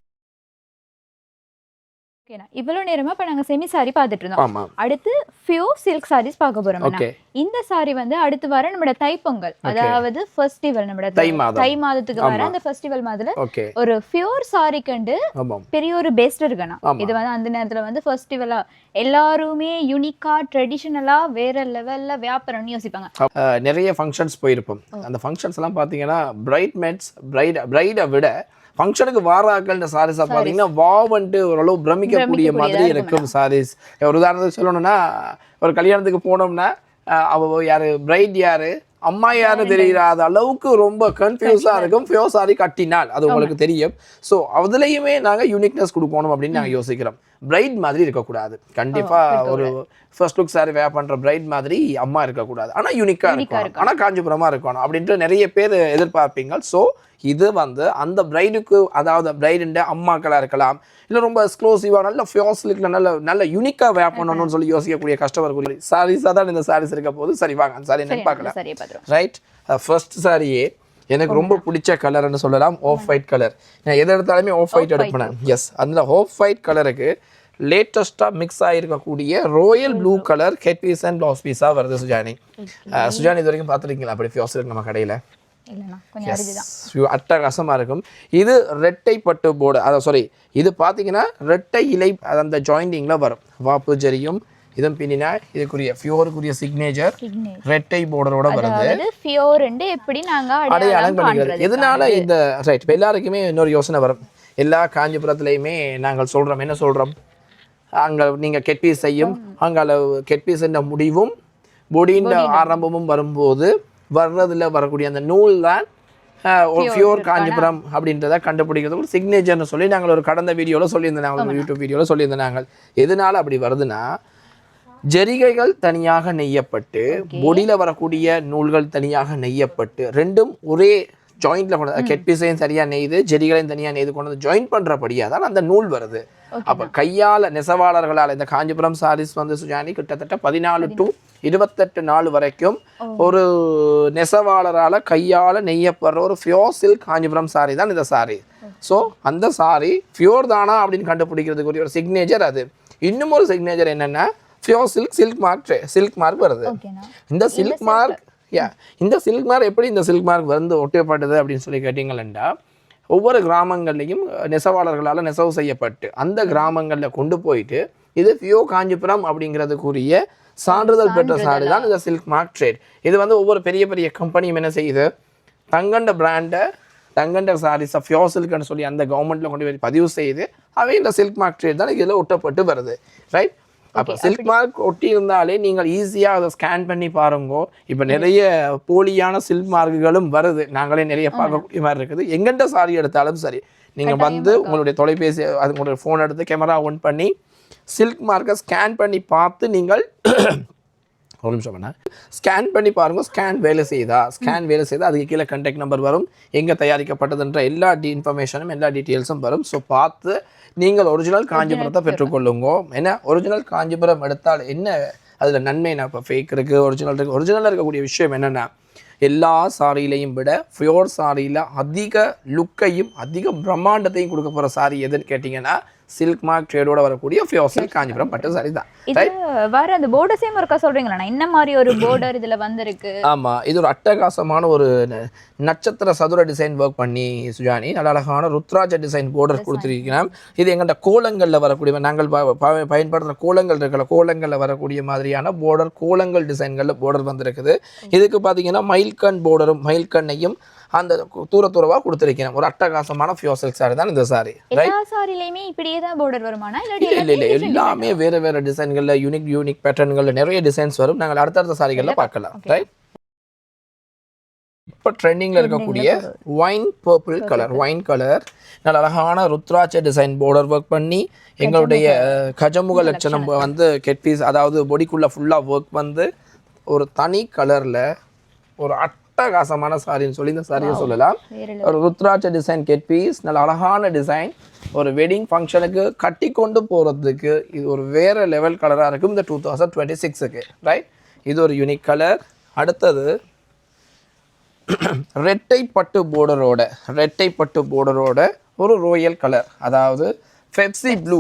இவ்வளவு நேரமா இப்ப நாங்க செமி சாரி பார்த்துட்டு இருந்தோம் அடுத்து ஃபியூ சில்க் சாரீஸ் பார்க்க போறோம் இந்த சாரி வந்து அடுத்து வர நம்ம தைப்பொங்கல் அதாவது ஃபெஸ்டிவல் நம்ம தை மாதத்துக்கு வர அந்த ஃபெஸ்டிவல் மாதிரி ஒரு பியூர் சாரி கண்டு பெரிய ஒரு பெஸ்ட் இருக்கணும் இது வந்து அந்த நேரத்துல வந்து ஃபெஸ்டிவலா எல்லாருமே யூனிக்கா ட்ரெடிஷனலா வேற லெவல்ல வியாபாரம்னு யோசிப்பாங்க நிறைய ஃபங்க்ஷன்ஸ் போயிருப்போம் அந்த ஃபங்க்ஷன்ஸ் எல்லாம் பாத்தீங்கன்னா பிரைட்மேட்ஸ் பிரைடை விட ஃபங்க்ஷனுக்கு வாராக்கள் இந்த சாரீஸை பார்த்தீங்கன்னா வாவன்ட்டு ஓரளவு பிரமிக்கக்கூடிய மாதிரி இருக்கும் சாரீஸ். ஒரு உதாரணத்துக்கு சொல்லணும்னா ஒரு கல்யாணத்துக்கு போனோம்னா அவ யாரு பிரைட் யாரு அம்மா யாரு தெரியாத அளவுக்கு ரொம்ப கன்ஃபியூஸாக இருக்கும். ஃபியோ சாரி கட்டினால் அது உங்களுக்கு தெரியும். ஸோ அதுலேயுமே நாங்கள் யூனிக்னஸ் கொடுக்கணும் அப்படின்னு நாங்கள் யோசிக்கிறோம். பிரைட் மாதிரி இருக்கக்கூடாது. கண்டிப்பாக ஒரு ஃபர்ஸ்ட் லுக் சாரி வேர் பண்ணுற பிரைட் மாதிரி அம்மா இருக்கக்கூடாது. ஆனால் யூனிக்காக இருக்கணும், ஆனால் காஞ்சிபுரமாக இருக்கணும் அப்படின்ட்டு நிறைய பேர் எதிர்பார்ப்பீங்க. ஸோ இது வந்து அந்த பிரைடுக்கு, அதாவது பிரைடுண்ட அம்மாக்களாக இருக்கலாம், இல்லை ரொம்ப எக்ஸ்க்ளூசிவாக நல்ல ஃபியோஸ்லிக்கில் நல்ல யூனிக்காக வேர் பண்ணணும்னு சொல்லி யோசிக்கக்கூடிய கஸ்டமர் சாரீஸாக தான் இந்த சாரீஸ் இருக்க போது. சரி வாங்க சாரி என்னன்னு பார்க்கலாம். ரைட், ஃபர்ஸ்ட் சாரியே எனக்கு ரொம்ப பிடிச்ச கலர்னு சொல்லலாம், ஆஃப் ஒயிட் கலர். நான் எதை எடுத்தாலுமே ஆஃப் ஒயிட் எடுப்பேன். எஸ், அந்த ஆஃப் ஒயிட் கலருக்கு லேட்டஸ்ட்டாக மிக்ஸ் ஆகிருக்கக்கூடிய royal blue colour head piece and blouse பீஸாக வருது சுஜானி. சுஜானி இது வரைக்கும் பார்த்துருக்கீங்களா அப்படி ஃபியோஸ்லிக் நம்ம கடையில்? அட்டகாசமாக இருக்கும். இது ரெட்டை பட்டு போர்டு, அதான் சாரி, இது பார்த்தீங்கன்னா ரெட்டை இலை அந்த ஜாயிண்டிங்கில் வரும். வாப்பு ஜரியும் இதன் பின்னா இதுக்குரிய ஃபியோருக்குரிய சிக்னேச்சர் ரெட்டை போர்டரோட வருது. அடையாளம் பண்ணிக்கிறது. எதனால இந்த ரைட் இப்போ எல்லாருக்குமே இன்னொரு யோசனை வரும். எல்லா காஞ்சிபுரத்துலையுமே நாங்கள் சொல்கிறோம், என்ன சொல்கிறோம், அங்கே நீங்கள் கெட்பீஸ் செய்யும், அங்கே கெட்பீஸ் என்ற முடிவும் பொடியின் ஆரம்பமும் வரும்போது வர்றதுல வரக்கூடிய அந்த நூல் தான் ஃபியோர் காஞ்சிபுரம் அப்படின்றத கண்டுபிடிக்கிறது ஒரு சிக்னேச்சர்னு சொல்லி நாங்கள் ஒரு கடந்த வீடியோவில் சொல்லியிருந்தோம், நாங்கள் யூடியூப் வீடியோவில் சொல்லியிருந்தோம். நாங்கள் எதனால அப்படி வருதுன்னா, ஜரிகைகள் தனியாக நெய்யப்பட்டு பொடியில் வரக்கூடிய நூல்கள் தனியாக நெய்யப்பட்டு ரெண்டும் ஒரே ஜாயிண்ட்ல கொண்டு கெட்பீஸையும் சரியாக நெய்து ஜெரிகளையும் தனியாக நெய்து கொண்டு வந்து ஜாயின் பண்ணுறபடியாக தான் அந்த நூல் வருது. அப்போ கையால் நெசவாளர்களால் இந்த காஞ்சிபுரம் சாரீஸ் வந்து சுஜானி கிட்டத்தட்ட 14 to 28 நாள் வரைக்கும் ஒரு நெசவாளரால் கையால் நெய்யப்படுற ஒரு ஃபியோர் சில்க் காஞ்சிபுரம் சாரி தான் இந்த சாரி. ஸோ அந்த சாரி ஃபியோர் தானா அப்படின்னு கண்டுபிடிக்கிறதுக்குரிய ஒரு சிக்னேச்சர் அது. இன்னும் ஒரு சிக்னேச்சர் என்னென்னா ஃபியோர் சில்க் மார்க் வருது. இந்த சில்க் மார்க் இந்த சில்க் மார்க் எப்படி இந்த சில்க் மார்க் வந்து ஒட்டப்பட்டது அப்படின்னு சொல்லி கேட்டீங்களா, ஒவ்வொரு கிராமங்கள்லையும் நெசவாளர்களால் நெசவு செய்யப்பட்டு அந்த கிராமங்களில் கொண்டு போயிட்டு இது ஃபியோ காஞ்சிபுரம் அப்படிங்கிறதுக்குரிய சான்றிதழ் பெற்ற சாரி தான் இந்த சில்க் மார்க் ட்ரேட். இது வந்து ஒவ்வொரு பெரிய பெரிய கம்பெனியும் என்ன செய்யுது, தங்கண்ட பிராண்டை தங்கண்ட சாரீஸ் ஃபியோ சில்க்னு சொல்லி அந்த கவர்மெண்ட்டில் கொண்டு போய் பதிவு செய்து அவை இந்த சில்க் மார்க் ட்ரேட் தான் இதில் ஒட்டப்பட்டு வருது. ரைட், அப்போ சில்க் மார்க் ஒட்டி இருந்தாலே நீங்கள் ஈஸியாக அதை ஸ்கேன் பண்ணி பாருங்க. இப்போ நிறைய போலியான சில்க் மார்க்குகளும் வருது, நாங்களே நிறைய பார்க்கக்கூடிய மாதிரி இருக்குது. எங்கெண்ட சாரி எடுத்தாலும் சரி, நீங்கள் வந்து உங்களுடைய தொலைபேசி அது உங்களுடைய ஃபோன் எடுத்து கேமரா ஆன் பண்ணி சில்க் மார்க்கை ஸ்கேன் பண்ணி பார்த்து நீங்கள் ஒரு நிமிஷம் பண்ண ஸ்கேன் பண்ணி பாருங்கள். ஸ்கேன் வேலை செய்தா அதுக்கு கீழே கான்டாக்ட் நம்பர் வரும், எங்கே தயாரிக்கப்பட்டதுன்ற எல்லா இன்ஃபர்மேஷனும் எல்லா டீட்டெயில்ஸும் வரும். ஸோ பார்த்து நீங்கள் ஒரிஜினல் காஞ்சிபுரத்தை பெற்றுக்கொள்ளுங்க. ஏன்னா ஒரிஜினல் காஞ்சிபுரம் எடுத்தால் என்ன அதில் நன்மை, நான் இப்போ ஃபேக் இருக்குது ஒரிஜினல் இருக்கக்கூடிய விஷயம் என்னென்னா, எல்லா சாரியிலையும் விட ஃபியோர் சாரியில் அதிக லுக்கையும் அதிக பிரம்மாண்டத்தையும் கொடுக்க போகிற சாரி எதுன்னு கேட்டிங்கன்னா சில்க் மார்க் ட்ரேடோட வரக்கூடிய ஃபியோர் சில்க் காஞ்சிபுரம் பட்டு சாரி தான். வேற அந்த போர்டர்ஸையும் இருக்கா சொல்றீங்களா, என்ன மாதிரி ஒரு போர்டர் இதுல வந்திருக்கு? ஆமா, இது ஒரு அட்டகாசமான ஒரு நட்சத்திர சதுர டிசைன் ஒர்க் பண்ணி சுஜானி நல்ல அழகான ருத்ராஜ டிசைன் போர்டர் கொடுத்துருக்கிறோம். இது எங்கள்கிட்ட கோலங்களில் வரக்கூடிய, நாங்கள் பயன்படுத்துகிற கோலங்கள் இருக்கல, கோலங்களில் வரக்கூடிய மாதிரியான போர்டர், கோலங்கள் டிசைன்களில் போர்டர் வந்திருக்குது. இதுக்கு பார்த்தீங்கன்னா மயில்கண் போர்டரும் மயில்கண்ணையும் அந்த தூரவா கொடுத்திருக்கிறேன். ஒரு அட்டகாசமான ஃபியோர் சில்க் சாரி தான் இந்த சாரி. எல்லா சாரிலயுமே இப்படியே தான் border வருமானா இல்ல எல்லாமே வேற டிசைன்கள்ல யூனிக் பேட்டர்ன்கள்ல நிறைய டிசைன்ஸ் வரும். நாங்கள் அடுத்த சாரிகள்ல பார்க்கலாம். ரைட், இப்போ ட்ரெண்டிங்ல இருக்கக்கூடிய wine purple colour, wine colour நல்ல அழகான ருத்ராட்ச டிசைன் border ஒர்க் பண்ணி எங்களுடைய கஜமுக லட்சணம் வந்து கெட் பீஸ், அதாவது பொடிக்குள்ள ஃபுல்லா ஒர்க் வந்து ஒரு தனி கலர்ல ஒரு அட்டகாசமான சாரின்னு சொல்லி இந்த சாரியை சொல்லலாம். ஒரு ருத்ராட்ச டிசைன் கெட் பீஸ், நல்ல அழகான டிசைன், ஒரு வெட்டிங் ஃபங்க்ஷனுக்கு கட்டி கொண்டு போகிறதுக்கு இது ஒரு வேறு லெவல் கலராக இருக்கும் இந்த 2026க்கு. ரைட், இது ஒரு யூனிக் கலர். அடுத்தது ரெட்டை பட்டு போர்டரோட ஒரு ரோயல் கலர், அதாவது பெப்சி ப்ளூ.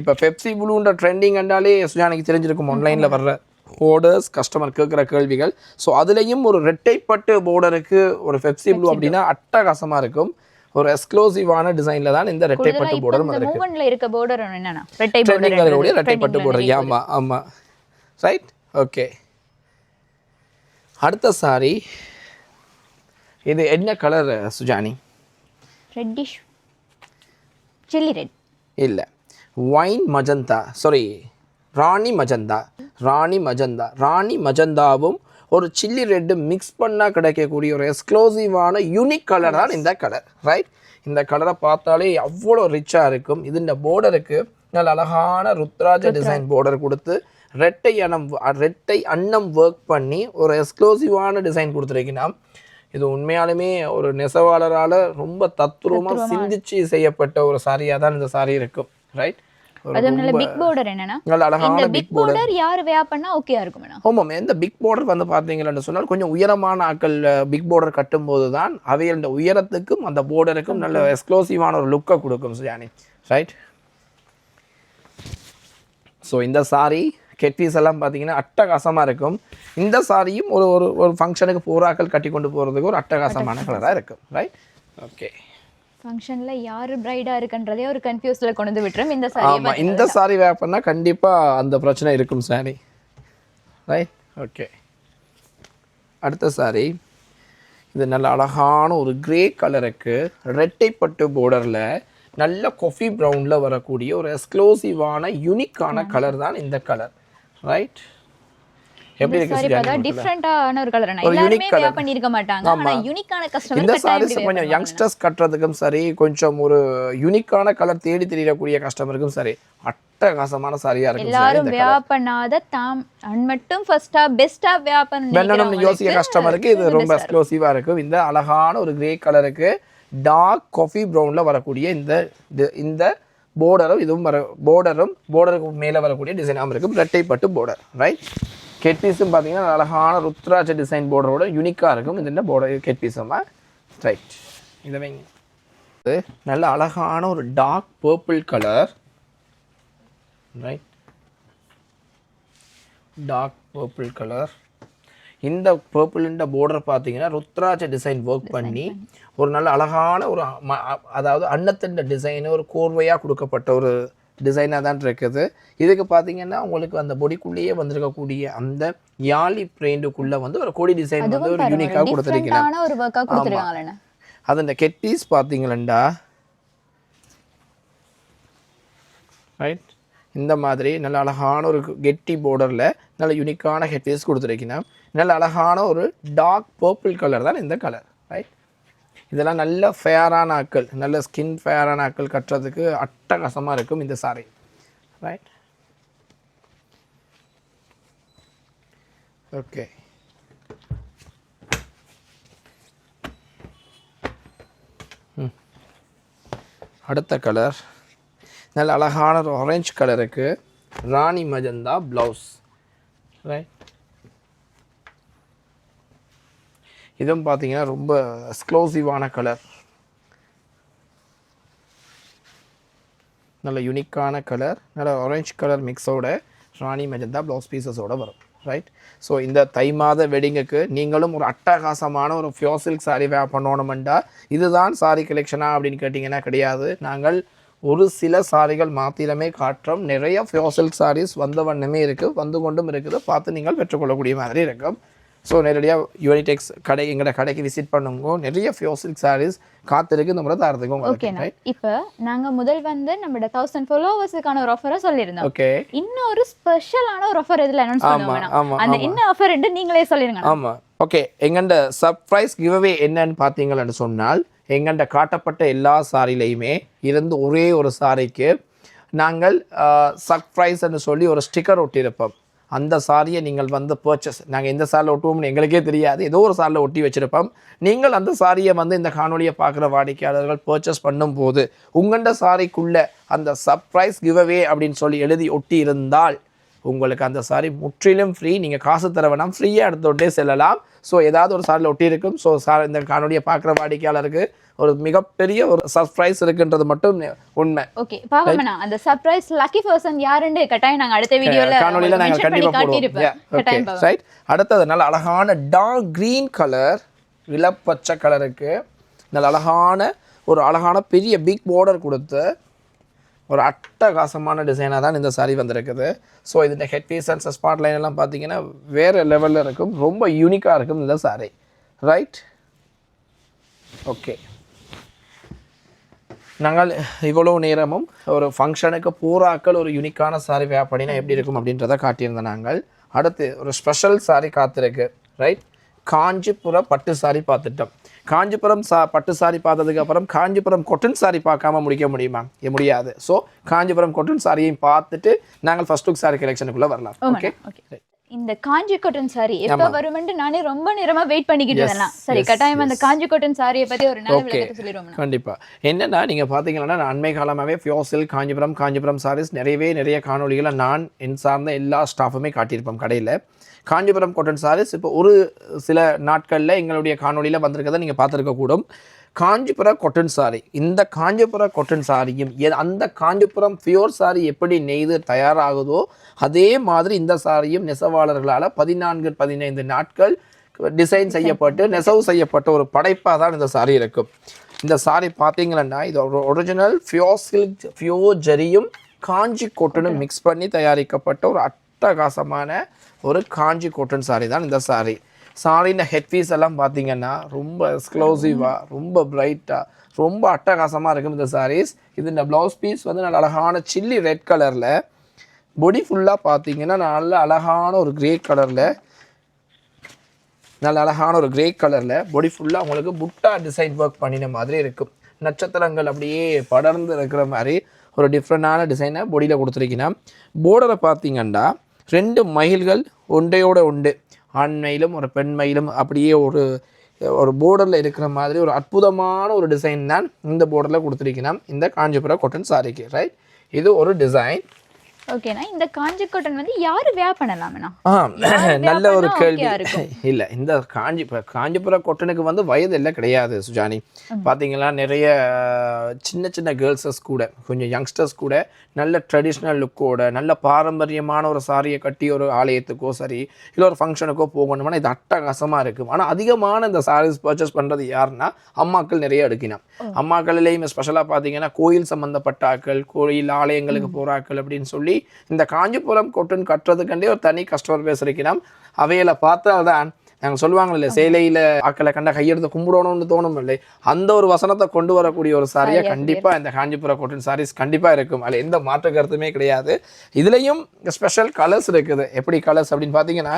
இப்போ பெப்சி ப்ளூன்ற ட்ரெண்டிங் என்றாலே சுஜானிக்கு தெரிஞ்சிருக்கும், ஆன்லைனில் வர்ற ஓர்டர்ஸ் கஸ்டமர் கேட்குற கேள்விகள். ஸோ அதுலேயும் ஒரு ரெட்டைப்பட்டு போர்டருக்கு ஒரு பெப்சி ப்ளூ அப்படின்னா அட்டகாசமாக இருக்கும். ஒரு எக்ஸ்க்ளூசிவான டிசைனில் தான் இந்த ரெட்டைப்பட்டு போர்டர் ரெட்டைப்பட்டு போர்டர். ஆமாம் ரைட். ஓகே, அடுத்த சாரி இது என்ன கலர் சுஜானி? சில்லி ரெட் இல்லை வைன் மஜந்தா சாரி ராணி மஜந்தாவும் ஒரு சில்லி ரெட்டு மிக்ஸ் பண்ணால் கிடைக்கக்கூடிய ஒரு எக்ஸ்க்ளூசிவான யூனிக் கலர் தான் இந்த கலர் ரைட். இந்த கலரை பார்த்தாலே அவ்வளோ ரிச்சாக இருக்கும். இது இந்த போர்டருக்கு நல்ல அழகான ருத்ராஜ டிசைன் போர்டர் கொடுத்து ரெட்டை அன்னம் ஒர்க் பண்ணி ஒரு எக்ஸ்க்ளூசிவான டிசைன் கொடுத்துருக்கீங்கன்னா இது உண்மையாலுமே ஒரு நெசவாளரால் ரொம்ப தத்ரூபமாக சிந்திச்சு செய்யப்பட்ட ஒரு சாரியாக தான் இந்த சாரி இருக்கும் ரைட். நல்ல பிக் border என்னன்னா நல்ல அழகான பிக் border யார் wear பண்ணா ஓகேயா இருக்கும் மேடம். ஆமாம், இந்த பிக் border வந்து பார்த்தீங்கன்னு சொன்னால் கொஞ்சம் உயரமான ஆட்கள் பிக் border கட்டும்போது தான் அவையோட உயரத்துக்கும் அந்த borderக்கும் நல்ல எக்ஸ்க்ளூசிவான ஒரு லுக்கை கொடுக்கும் சுஜானி ரைட். ஸோ இந்த சாரி கெட்பீஸ் எல்லாம் பார்த்தீங்கன்னா அட்டகாசமாக இருக்கும். இந்த சாரியும் ஒரு ஒரு ஒரு ஃபங்க்ஷனுக்கு போராக்கள் கட்டி கொண்டு போகிறதுக்கு ஒரு அட்டகாசமான கலராக இருக்கும் ரைட். ஓகே, ஃபங்க்ஷன்ல யார் பிரைடா இருக்குன்றதே ஒரு கன்ஃபியூஸ்ல கொண்டு வந்து விட்டுரும் இந்த சாரி. ஆமாம், இந்த சாரி வேர் பண்ணால் கண்டிப்பாக அந்த பிரச்சனை இருக்கும் சாரி ரைட். ஓகே, அடுத்த சாரி இது நல்ல அழகான ஒரு கிரே கலருக்கு ரெட்டைப்பட்டு பார்டரில் நல்ல காஃபி ப்ரௌனில் வரக்கூடிய ஒரு எக்ஸ்க்ளூசிவான யூனிக்கான கலர் தான் இந்த கலர் ரைட். எப்படி இருக்கு டிஃபரண்டான ஒரு கலர். எல்லாரும் வேர் பண்ணிருக்க மாட்டாங்க, ஆனா யூனிக்கான கஸ்டமர் இந்த சாரீஸ் கொஞ்சம் யங்ஸ்டர்ஸ் கட்டறதுக்கும் சரி, கொஞ்சம் ஒரு யூனிக்கான கலர் தேடி தெரியக்கூடிய கஸ்டமருக்கும் சரி அட்டகாசமான சாரியா இருக்கும். எல்லாரும் வேர் பண்ணாத தாம் மட்டும் ஃபர்ஸ்டா பெஸ்டா வேர் பண்ணனும்னு யோசிக்க கஸ்டமருக்கு இது ரொம்ப எக்ஸ்க்ளூசிவா இருக்கும். இந்த அழகான ஒரு கிரே கலருக்கு டார்க் காஃபி ப்ரௌன்ல வரக்கூடிய இந்த பார்டரும் இதுவும் பார்டருக்கு மேலே வரக்கூடிய டிசைனாகவும் இருக்கும். ரெட்டைப்பட்டு பார்டர் ரைட். கெட் பீஸும் பார்த்தீங்கன்னா அழகான ருத்ராஜ டிசைன் பார்டரோட யூனிக்காக இருக்கும். இது என்ன பார்டர் கெட் பீஸுமா ரைட். இதை வைங்க. நல்ல அழகான ஒரு dark purple colour right, dark purple colour. இந்த பர்பிள்ன்ற பார்டர் பார்த்தீங்கன்னா ருத்ராஜ டிசைன் ஒர்க் பண்ணி ஒரு நல்ல அழகான ஒரு அதாவது அன்னத்தின் டிசைனு ஒரு கோர்வையாக கொடுக்கப்பட்ட ஒரு டிசைனாக தான் இருக்குது. இதுக்கு பார்த்தீங்கன்னா உங்களுக்கு அந்த பொடிக்குள்ளேயே வந்திருக்கக்கூடிய அந்த யாழி பிரிண்டுக்குள்ளே வந்து ஒரு கொடி டிசைன் வந்து ஒரு யூனிக்காக கொடுத்துருக்கீங்க. அது இந்த கெட் பீஸ் பார்த்தீங்களா ரைட். இந்த மாதிரி நல்ல அழகான ஒரு கெட்டி பார்டரில் நல்ல யூனிக்கான ஹெட் பீஸ் கொடுத்துருக்கீங்க. நல்ல அழகான ஒரு டார்க் பர்பிள் கலர் தான் இந்த கலர் ரைட். இதெல்லாம் நல்ல ஃபேரான ஆட்கள், நல்ல ஸ்கின் ஃபேரான ஆட்கள் கட்டுறதுக்கு அட்டகாசமாக இருக்கும் இந்த சாரி ரைட். ஓகே, அடுத்த கலர் நல்ல அழகான ஒரு ஆரஞ்சு கலருக்கு ராணி மஜந்தா ப்ளவுஸ் ரைட். இதுவும் பார்த்தீங்கன்னா ரொம்ப எக்ஸ்க்ளூசிவான கலர், நல்ல யூனிக்கான கலர், நல்ல ஆரஞ்சு கலர் மிக்ஸோட ராணி மெஜந்தா ப்ளவுஸ் பீசஸோடு வரும் ரைட். ஸோ இந்த தை மாத வெட்டிங்குக்கு நீங்களும் ஒரு அட்டகாசமான ஒரு ஃபியோர் சில்க் சாரீ வேர் பண்ணணுமெண்டா இதுதான் சாரீ கலெக்ஷனா அப்படின்னு கேட்டிங்கன்னா கிடையாது. நாங்கள் ஒரு சில சாரிகள் மாத்திரமே காட்டுறோம். நிறைய ஃபியோர் சில்க் சாரீஸ் வந்த வண்ணமே இருக்குது, வந்து கொண்டும் இருக்குது, பார்த்து நீங்கள் பெற்றுக்கொள்ளக்கூடிய மாதிரி இருக்கும். ஸோ நேரடியாக யூனிடெக்ஸ் கடை எங்களோட கடைக்கு விசிட் பண்ணுங்க. நிறைய ஃபியோர் சில்க் சாரீஸ் காத்திருக்கு, இந்த முறை தரதுக்கு உங்களுக்கு. இப்போ நாங்கள் முதல் வந்து நம்மளோட 1000 ஃபாலோவர்ஸுக்கான ஒரு ஆஃபரை சொல்லியிருந்தோம். ஓகே, இன்னொரு ஸ்பெஷலான ஒரு ஆஃபர் இதில் அனௌன்ஸ் பண்ணுவாங்க. அந்த என்ன ஆஃபர் என்று நீங்களே சொல்லிருங்க. ஆமாம், ஓகே. எங்கள்ட சர்ப்ரைஸ் கிவ்அவே என்னன்னு பார்த்தீங்கன்னு சொன்னால் எங்கள்ட காட்டப்பட்ட எல்லா சாரிலையுமே இருந்து ஒரே ஒரு சாரிக்கு நாங்கள் சர்ப்ரைஸ்ன்னு சொல்லி ஒரு ஸ்டிக்கர் ஒட்டியிருப்போம். அந்த சாரியை நீங்கள் வந்து பர்ச்சேஸ், நாங்கள் எந்த சாரியில் ஒட்டுவோம்னு எங்களுக்கே தெரியாது, ஏதோ ஒரு சாரியில் ஒட்டி வச்சுருப்போம். நீங்கள் அந்த சாரியை வந்து இந்த காணொலியை பார்க்குற வாடிக்கையாளர்கள் பர்ச்சேஸ் பண்ணும்போது உங்கள்ட சாரிக்குள்ளே அந்த சர்ப்ரைஸ் கிவ்அவே அப்படின்னு சொல்லி எழுதி ஒட்டி இருந்தால் உங்களுக்கு அந்த சாரி முற்றிலும் ஃப்ரீ. நீங்கள் காசு தர வேணாம், ஃப்ரீயாக எடுத்துகிட்டே செல்லலாம். ஸோ ஏதாவது ஒரு சாரியில் ஒட்டி இருக்கும். ஸோ இந்த காணொலியை பார்க்குற வாடிக்கையாளருக்கு ஒரு மிகப்பெரிய ஒரு சர்ப்ரைஸ் இருக்குன்றது மட்டும் உண்மை. ஓகே, பாக்கணும்னா அந்த சர்ப்ரைஸ் லக்கி பர்சன் யாருன்னு கட்டாயம் நாங்க அடுத்த வீடியோல காணொளியில நாங்க கண்டிப்பா போடுவோம். ரைட். அடுத்து நல்ல அழகான டார்க் கிரீன் கலர், இளப்பச்சை கலருக்கு நல்ல அழகான பெரிய பிக் பார்டர் கொடுத்து ஒரு அட்டகாசமான டிசைனாக தான் இந்த சாரி வந்திருக்குது. ஸோ இந்த head piece and spot line எல்லாம் பார்த்தீங்கன்னா வேறு லெவலில் இருக்கும், ரொம்ப யூனிக்காக இருக்கும் இந்த சாரி ரைட். ஓகே, நாங்கள் இவ்வளோ நேரமும் ஒரு ஃபங்க்ஷனுக்கு பூராக்கள் ஒரு யுனிக்கான சாரி வேர் பண்ணினா எப்படி இருக்கும் அப்படின்றத காட்டியிருந்தோம் நாங்கள். அடுத்து ஒரு ஸ்பெஷல் சாரி காத்திருக்கு, ரைட்? காஞ்சிபுரம் பட்டு சாரி பார்த்துட்டோம். காஞ்சிபுரம் பட்டு சாரி பார்த்ததுக்கு அப்புறம் காஞ்சிபுரம் கொட்டன் சாரி பார்க்காம முடிக்க முடியுமா? முடியாது. ஸோ காஞ்சிபுரம் கொட்டன் சாரியையும் பார்த்துட்டு நாங்கள் ஃபர்ஸ்ட் லுக் சாரி கலெக்ஷனுக்குள்ளே வரலாம். ஓகே, இந்த காஞ்சி காட்டன் சாரி எப்ப வரும்னு நானே ரொம்ப நேரமா வெயிட் பண்ணிக்கிட்டு இருந்தேன். சரி, கட்டாயமா அந்த காஞ்சி காட்டன் சாரியை பத்தி ஒரு நல்ல விளக்கத்தை சொல்லிடுவோம். கண்டிப்பா. என்னன்னா நீங்க பாத்தீங்கன்னா அண்மை காலமாவே ஃபியோசில் காஞ்சிபுரம் சாரீஸ் நிறைய காணொலிகளை நான் என் சார்ந்த எல்லா ஸ்டாஃபுமே காட்டியிருப்போம் கடையில். காஞ்சிபுரம் காட்டன் சாரீஸ் இப்போ ஒரு சில நாட்களில் எங்களுடைய காணொலியில் வந்திருக்கிறத நீங்கள் பார்த்துருக்கக்கூடும். காஞ்சிபுரம் கொட்டன் சாரி, இந்த காஞ்சிபுரம் கொட்டன் சாரியும் அந்த காஞ்சிபுரம் பியூர் சாரி எப்படி நெய்து தயாராகுதோ அதே மாதிரி இந்த சாரியும் நெசவாளர்களால் 14-15 நாட்கள் டிசைன் செய்யப்பட்டு நெசவு செய்யப்பட்ட ஒரு படைப்பாக தான் இந்த சாரி இருக்கும். இந்த சாரி பார்த்தீங்கன்னா இது ஒரு ஒரிஜினல் பியூர் சில்க் பியூர் ஜரியும் காஞ்சி கொட்டனும் மிக்ஸ் பண்ணி தயாரிக்கப்பட்ட ஒரு அட்டகாசமான ஒரு காஞ்சி கொட்டன் சாரி தான் இந்த சாரி. சாரியின் ஹெட் பீஸ் எல்லாம் பார்த்தீங்கன்னா ரொம்ப எக்ஸ்க்ளூசிவாக, ரொம்ப பிரைட்டாக, ரொம்ப அட்டகாசமாக இருக்கும் இந்த சாரீஸ். இது இந்த ப்ளவுஸ் பீஸ் வந்து நல்ல அழகான சில்லி ரெட் கலரில், பொடி ஃபுல்லாக பார்த்தீங்கன்னா நல்ல அழகான ஒரு கிரே கலரில் பொடி ஃபுல்லாக உங்களுக்கு புட்டா டிசைன் ஒர்க் பண்ணின மாதிரி இருக்கும். நட்சத்திரங்கள் அப்படியே படர்ந்து இருக்கிற மாதிரி ஒரு டிஃப்ரெண்டான டிசைனை பொடியில் கொடுத்துருக்கீங்கன்னா. போர்டரை பார்த்தீங்கன்னா 2 மயில்கள் ஒன்றையோட உண்டு, ஆண் மயிலும் ஒரு பெண் மயிலும் அப்படியே ஒரு போர்டரில் இருக்கிற மாதிரி ஒரு அற்புதமான ஒரு டிசைன் தான் இந்த போர்டரில் கொடுத்துருக்கணும் இந்த காஞ்சிபுரம் காட்டன் சாரிக்கு, ரைட்? இது ஒரு டிசைன். ஓகேண்ணா, இந்த காஞ்சி காட்டன் வந்து யாரு வேர் பண்ணலாம்னா? நல்ல ஒரு கேள்வி. இல்லை, இந்த காஞ்சிபுரம் காட்டனுக்கு வந்து வயது எல்லாம் கிடையாது சுஜானி. பார்த்தீங்களா, நிறைய சின்ன கேர்ள்ஸஸ் கூட, கொஞ்சம் யங்ஸ்டர்ஸ் கூட நல்ல ட்ரெடிஷ்னல் லுக்கோட நல்ல பாரம்பரியமான ஒரு சாரியை கட்டி ஒரு ஆலயத்துக்கோ சரி இல்லை ஒரு ஃபங்க்ஷனுக்கோ போகணும்னா இது அட்டகாசமாக இருக்கும். ஆனால் அதிகமான இந்த சாரீஸ் பர்ச்சேஸ் பண்ணுறது யாருன்னா அம்மாக்கள் நிறைய எடுக்கணும். அம்மாக்கள்லேயும் ஸ்பெஷலாக பார்த்தீங்கன்னா கோயில் சம்மந்தப்பட்ட ஆக்கள், கோயில் ஆலயங்களுக்கு போகிற ஆக்கள் அப்படின்னு சொல்லி இந்த காஞ்சிபுரம் கொட்டன் கட்டுறதுக்கண்டே ஒரு தனி கஸ்டமர் பேஸ் இருக்கணும். அவையில பார்த்தால்தான் நாங்கள் சொல்லுவாங்கல்ல, சேலையில் ஆக்களை கண்ட கையெடுத்து கும்பிடணும்னு தோணும் இல்லை, அந்த ஒரு வசனத்தை கொண்டு வரக்கூடிய ஒரு சாரியாக கண்டிப்பாக இந்த காஞ்சிபுரம் காட்டன் சாரீஸ் கண்டிப்பாக இருக்கும். அதில் எந்த மாற்று கருத்துமே கிடையாது. இதுலேயும் ஸ்பெஷல் கலர்ஸ் இருக்குது. எப்படி கலர்ஸ் அப்படின்னு பார்த்தீங்கன்னா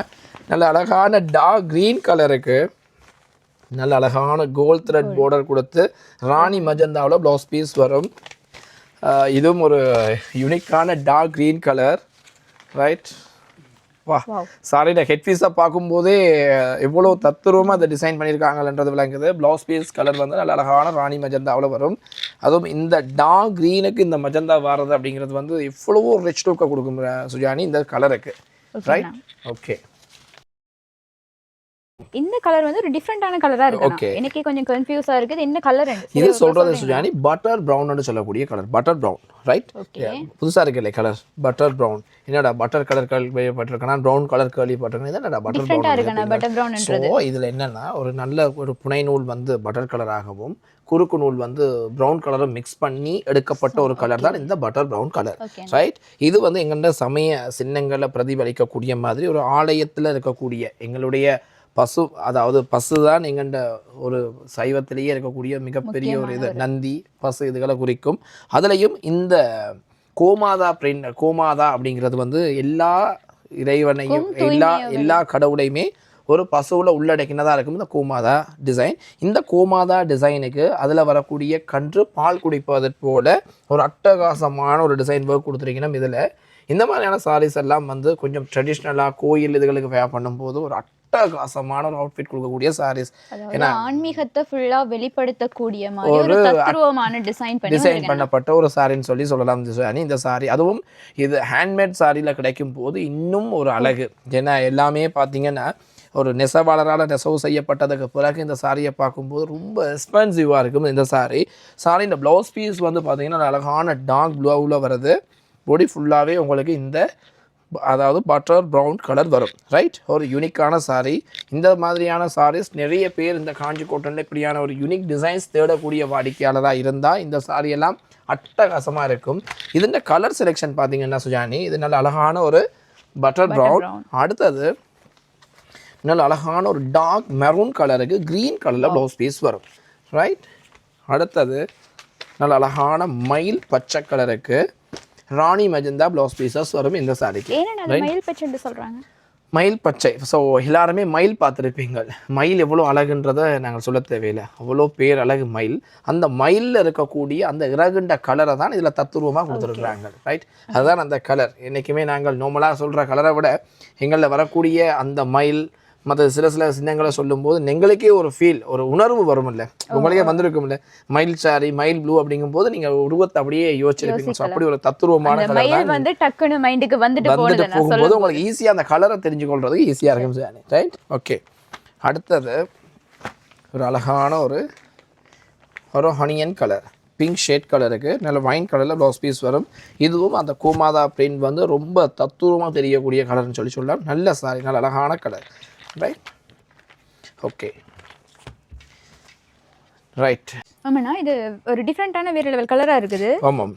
நல்ல அழகான டார்க் க்ரீன் கலருக்கு நல்ல அழகான கோல்ட் த்ரெட் பார்டர் கொடுத்து ராணி மஜந்தாவில் ப்ளவுஸ் பீஸ் வரும். இதுவும் ஒரு யூனிக்கான டார்க் க்ரீன் கலர், ரைட்? வா, சாரியோட ஹெட் பீஸாக பார்க்கும்போதே எவ்வளோ தத்துரூபமாக அதை டிசைன் பண்ணியிருக்காங்கன்றது விளங்குது. ப்ளவுஸ் பீஸ் கலர் வந்து நல்ல அழகான ராணி மஜந்தாவில் வரும். அதுவும் இந்த டார்க் க்ரீனுக்கு இந்த மஜந்தா வர்றது அப்படிங்கிறது வந்து எவ்வளவோ ரிச் லுக்கை கொடுக்கும் சுஜானி இந்த கலருக்கு, ரைட்? ஓகே, இந்த கலர் வந்து ஒரு டிஃபரெண்டான கலரா இருக்கு. எனக்கே கொஞ்சம் கன்ஃபியூஸா இருக்குது. என்ன கலர் இது சொல்றது சுஜானி? பட்டர் பிரவுன் சொல்லக்கூடிய கலர், பட்டர் பிரவுன், ரைட்? புதுசா இருக்குல்ல கலர், பட்டர் பிரவுன். என்னடா பட்டர் கலர் கேள்விப்பட்டிருக்கேன், பிரவுன் கலர் கேள்விப்பட்டிருக்கேன், என்னடா பட்டர் பிரவுன்? ஸோ இதுல என்னன்னா ஒரு நல்ல ஒரு புனை நூல் வந்து பட்டர் கலராகவும் குறுக்கு நூல் வந்து ப்ரௌன் கலரும் மிக்ஸ் பண்ணி எடுக்கப்பட்ட ஒரு கலர் தான் இந்த பட்டர் ப்ரௌன் கலர், ரைட்? இது வந்து எங்கள்ட சமய சின்னங்களை பிரதிபலிக்கக்கூடிய மாதிரி ஒரு ஆலயத்தில் இருக்கக்கூடிய எங்களுடைய பசு, அதாவது பசு தான் எங்கள்ட ஒரு சைவத்திலேயே இருக்கக்கூடிய மிகப்பெரிய ஒரு இது, நந்தி பசு இதுகளை குறிக்கும். அதுலேயும் இந்த கோமாதா அப்படிங்கிறது வந்து எல்லா இறைவனையும் எல்லா கடவுளையுமே ஒரு பசுவில் உள்ளடக்கினதாக இருக்கும் இந்த கோமாதா டிசைன். இந்த கோமாதா டிசைனுக்கு அதில் வரக்கூடிய கன்று பால் குடிப்பதற்கு போல ஒரு அட்டகாசமான ஒரு டிசைன் ஒர்க் கொடுத்துருக்கணும். இதில் இந்த மாதிரியான சாரீஸ் எல்லாம் வந்து கொஞ்சம் ட்ரெடிஷ்னலாக கோயில் இதுகளுக்கு வேர் பண்ணும்போது ஒரு அட்டகாசமான ஒரு அவுட்ஃபிட் கொடுக்கக்கூடிய சாரீஸ். ஏன்னா ஆன்மீகத்தை ஃபுல்லா வெளிப்படுத்தக்கூடிய மாதிரி ஒரு தத்ரூபமான டிசைன் பண்ணப்பட்ட ஒரு சாரின்னு சொல்லலாம் இந்த சாரி. அதுவும் இது ஹேண்ட்மேட் சாரியில் கிடைக்கும் போது இன்னும் ஒரு அழகு. ஏன்னா எல்லாமே பார்த்தீங்கன்னா ஒரு நெசவாளரால் நெசவு செய்யப்பட்டதுக்கு பிறகு இந்த சாரியை பார்க்கும்போது ரொம்ப எக்ஸ்பென்சிவாக இருக்கும் இந்த சாரியின் ப்ளவுஸ் பீஸ் வந்து பார்த்தீங்கன்னா அழகான டார்க் ப்ளூவில் வருது. பொடி ஃபுல்லாகவே உங்களுக்கு இந்த அதாவது பட்டர் ப்ரௌன் கலர் வரும், ரைட்? ஒரு யூனிக்கான சாரீ. இந்த மாதிரியான சாரீஸ் நிறைய பேர் இந்த காஞ்சி காட்டனில் இப்படியான ஒரு யூனிக் டிசைன்ஸ் தேடக்கூடிய வாடிக்கையாளராக இருந்தால் இந்த சாரியெல்லாம் அட்டகாசமாக இருக்கும். இதுன்ற கலர் செலெக்ஷன் பார்த்தீங்கன்னா சுஜானி, இது நல்ல அழகான ஒரு பட்டர் ப்ரௌன். அடுத்தது நல்ல அழகான ஒரு டார்க் மெரூன் கலருக்கு க்ரீன் கலரில் ப்ளவுஸ் பீஸ் வரும், ரைட்? அடுத்தது நல்ல அழகான மயில் பச்சை கலருக்கு ராணி மெஜந்தா ப்ளவுஸ் பீசஸ் வரும் இந்த சாரிக்கு. ஏன்னா அது மயில் பச்சைன்னு சொல்றாங்க. மயில் பச்சை. ஸோ எல்லாருமே மயில் பார்த்துருப்பீங்க. மயில் எவ்வளோ அழகுன்றதை நாங்கள் சொல்ல தேவையில்லை, அவ்வளோ பேர் அழகு மயில். அந்த மயிலில் இருக்கக்கூடிய அந்த இறகுண்ட கலரை தான் இதில் தத்துருவமாக கொடுத்துருக்குறாங்க. ரைட், அதுதான் அந்த கலர். என்றைக்குமே நாங்கள் நார்மலாக சொல்கிற கலரை விட எங்களில் வரக்கூடிய அந்த மயில் மற்ற சில சின்னங்களை சொல்லும்போது எங்களுக்கே ஒரு ஃபீல், ஒரு உணர்வு வரும் இல்லை, உங்களுக்கே வந்திருக்கும் இல்லை. மயில் சாரி, மயில் ப்ளூ அப்படிங்கும்போது நீங்கள் உருவத்தை அப்படியே யோசிச்சிருப்பீங்க. ஸோ அப்படி ஒரு தத்துருவமான கலர் தான் வந்து டக்குன்னு மைண்டுக்கு வந்துட்டு போகும்போது உங்களுக்கு ஈஸியாக அந்த கலரை தெரிஞ்சுக்கொள்றதுக்கு ஈஸியாக இருக்கும் சார். Right, okay. அடுத்தது ஒரு அழகான ஒரு ஹனியன் கலர், பிங்க் ஷேட் கலருக்கு நல்ல வைன் கலரில் ப்ளவுஸ் பீஸ் வரும். இதுவும் அந்த கோமாதா பிரிண்ட் வந்து ரொம்ப தத்துவமாக தெரியக்கூடிய கலர்னு சொல்லலாம். நல்ல சாரி, நல்ல அழகான கலர். Right, okay, right. ஆமாண்ணா, இது ஒரு டிஃப்ரெண்ட்டான வேறு லெவல் கலராக இருக்குது. ஆமாம்,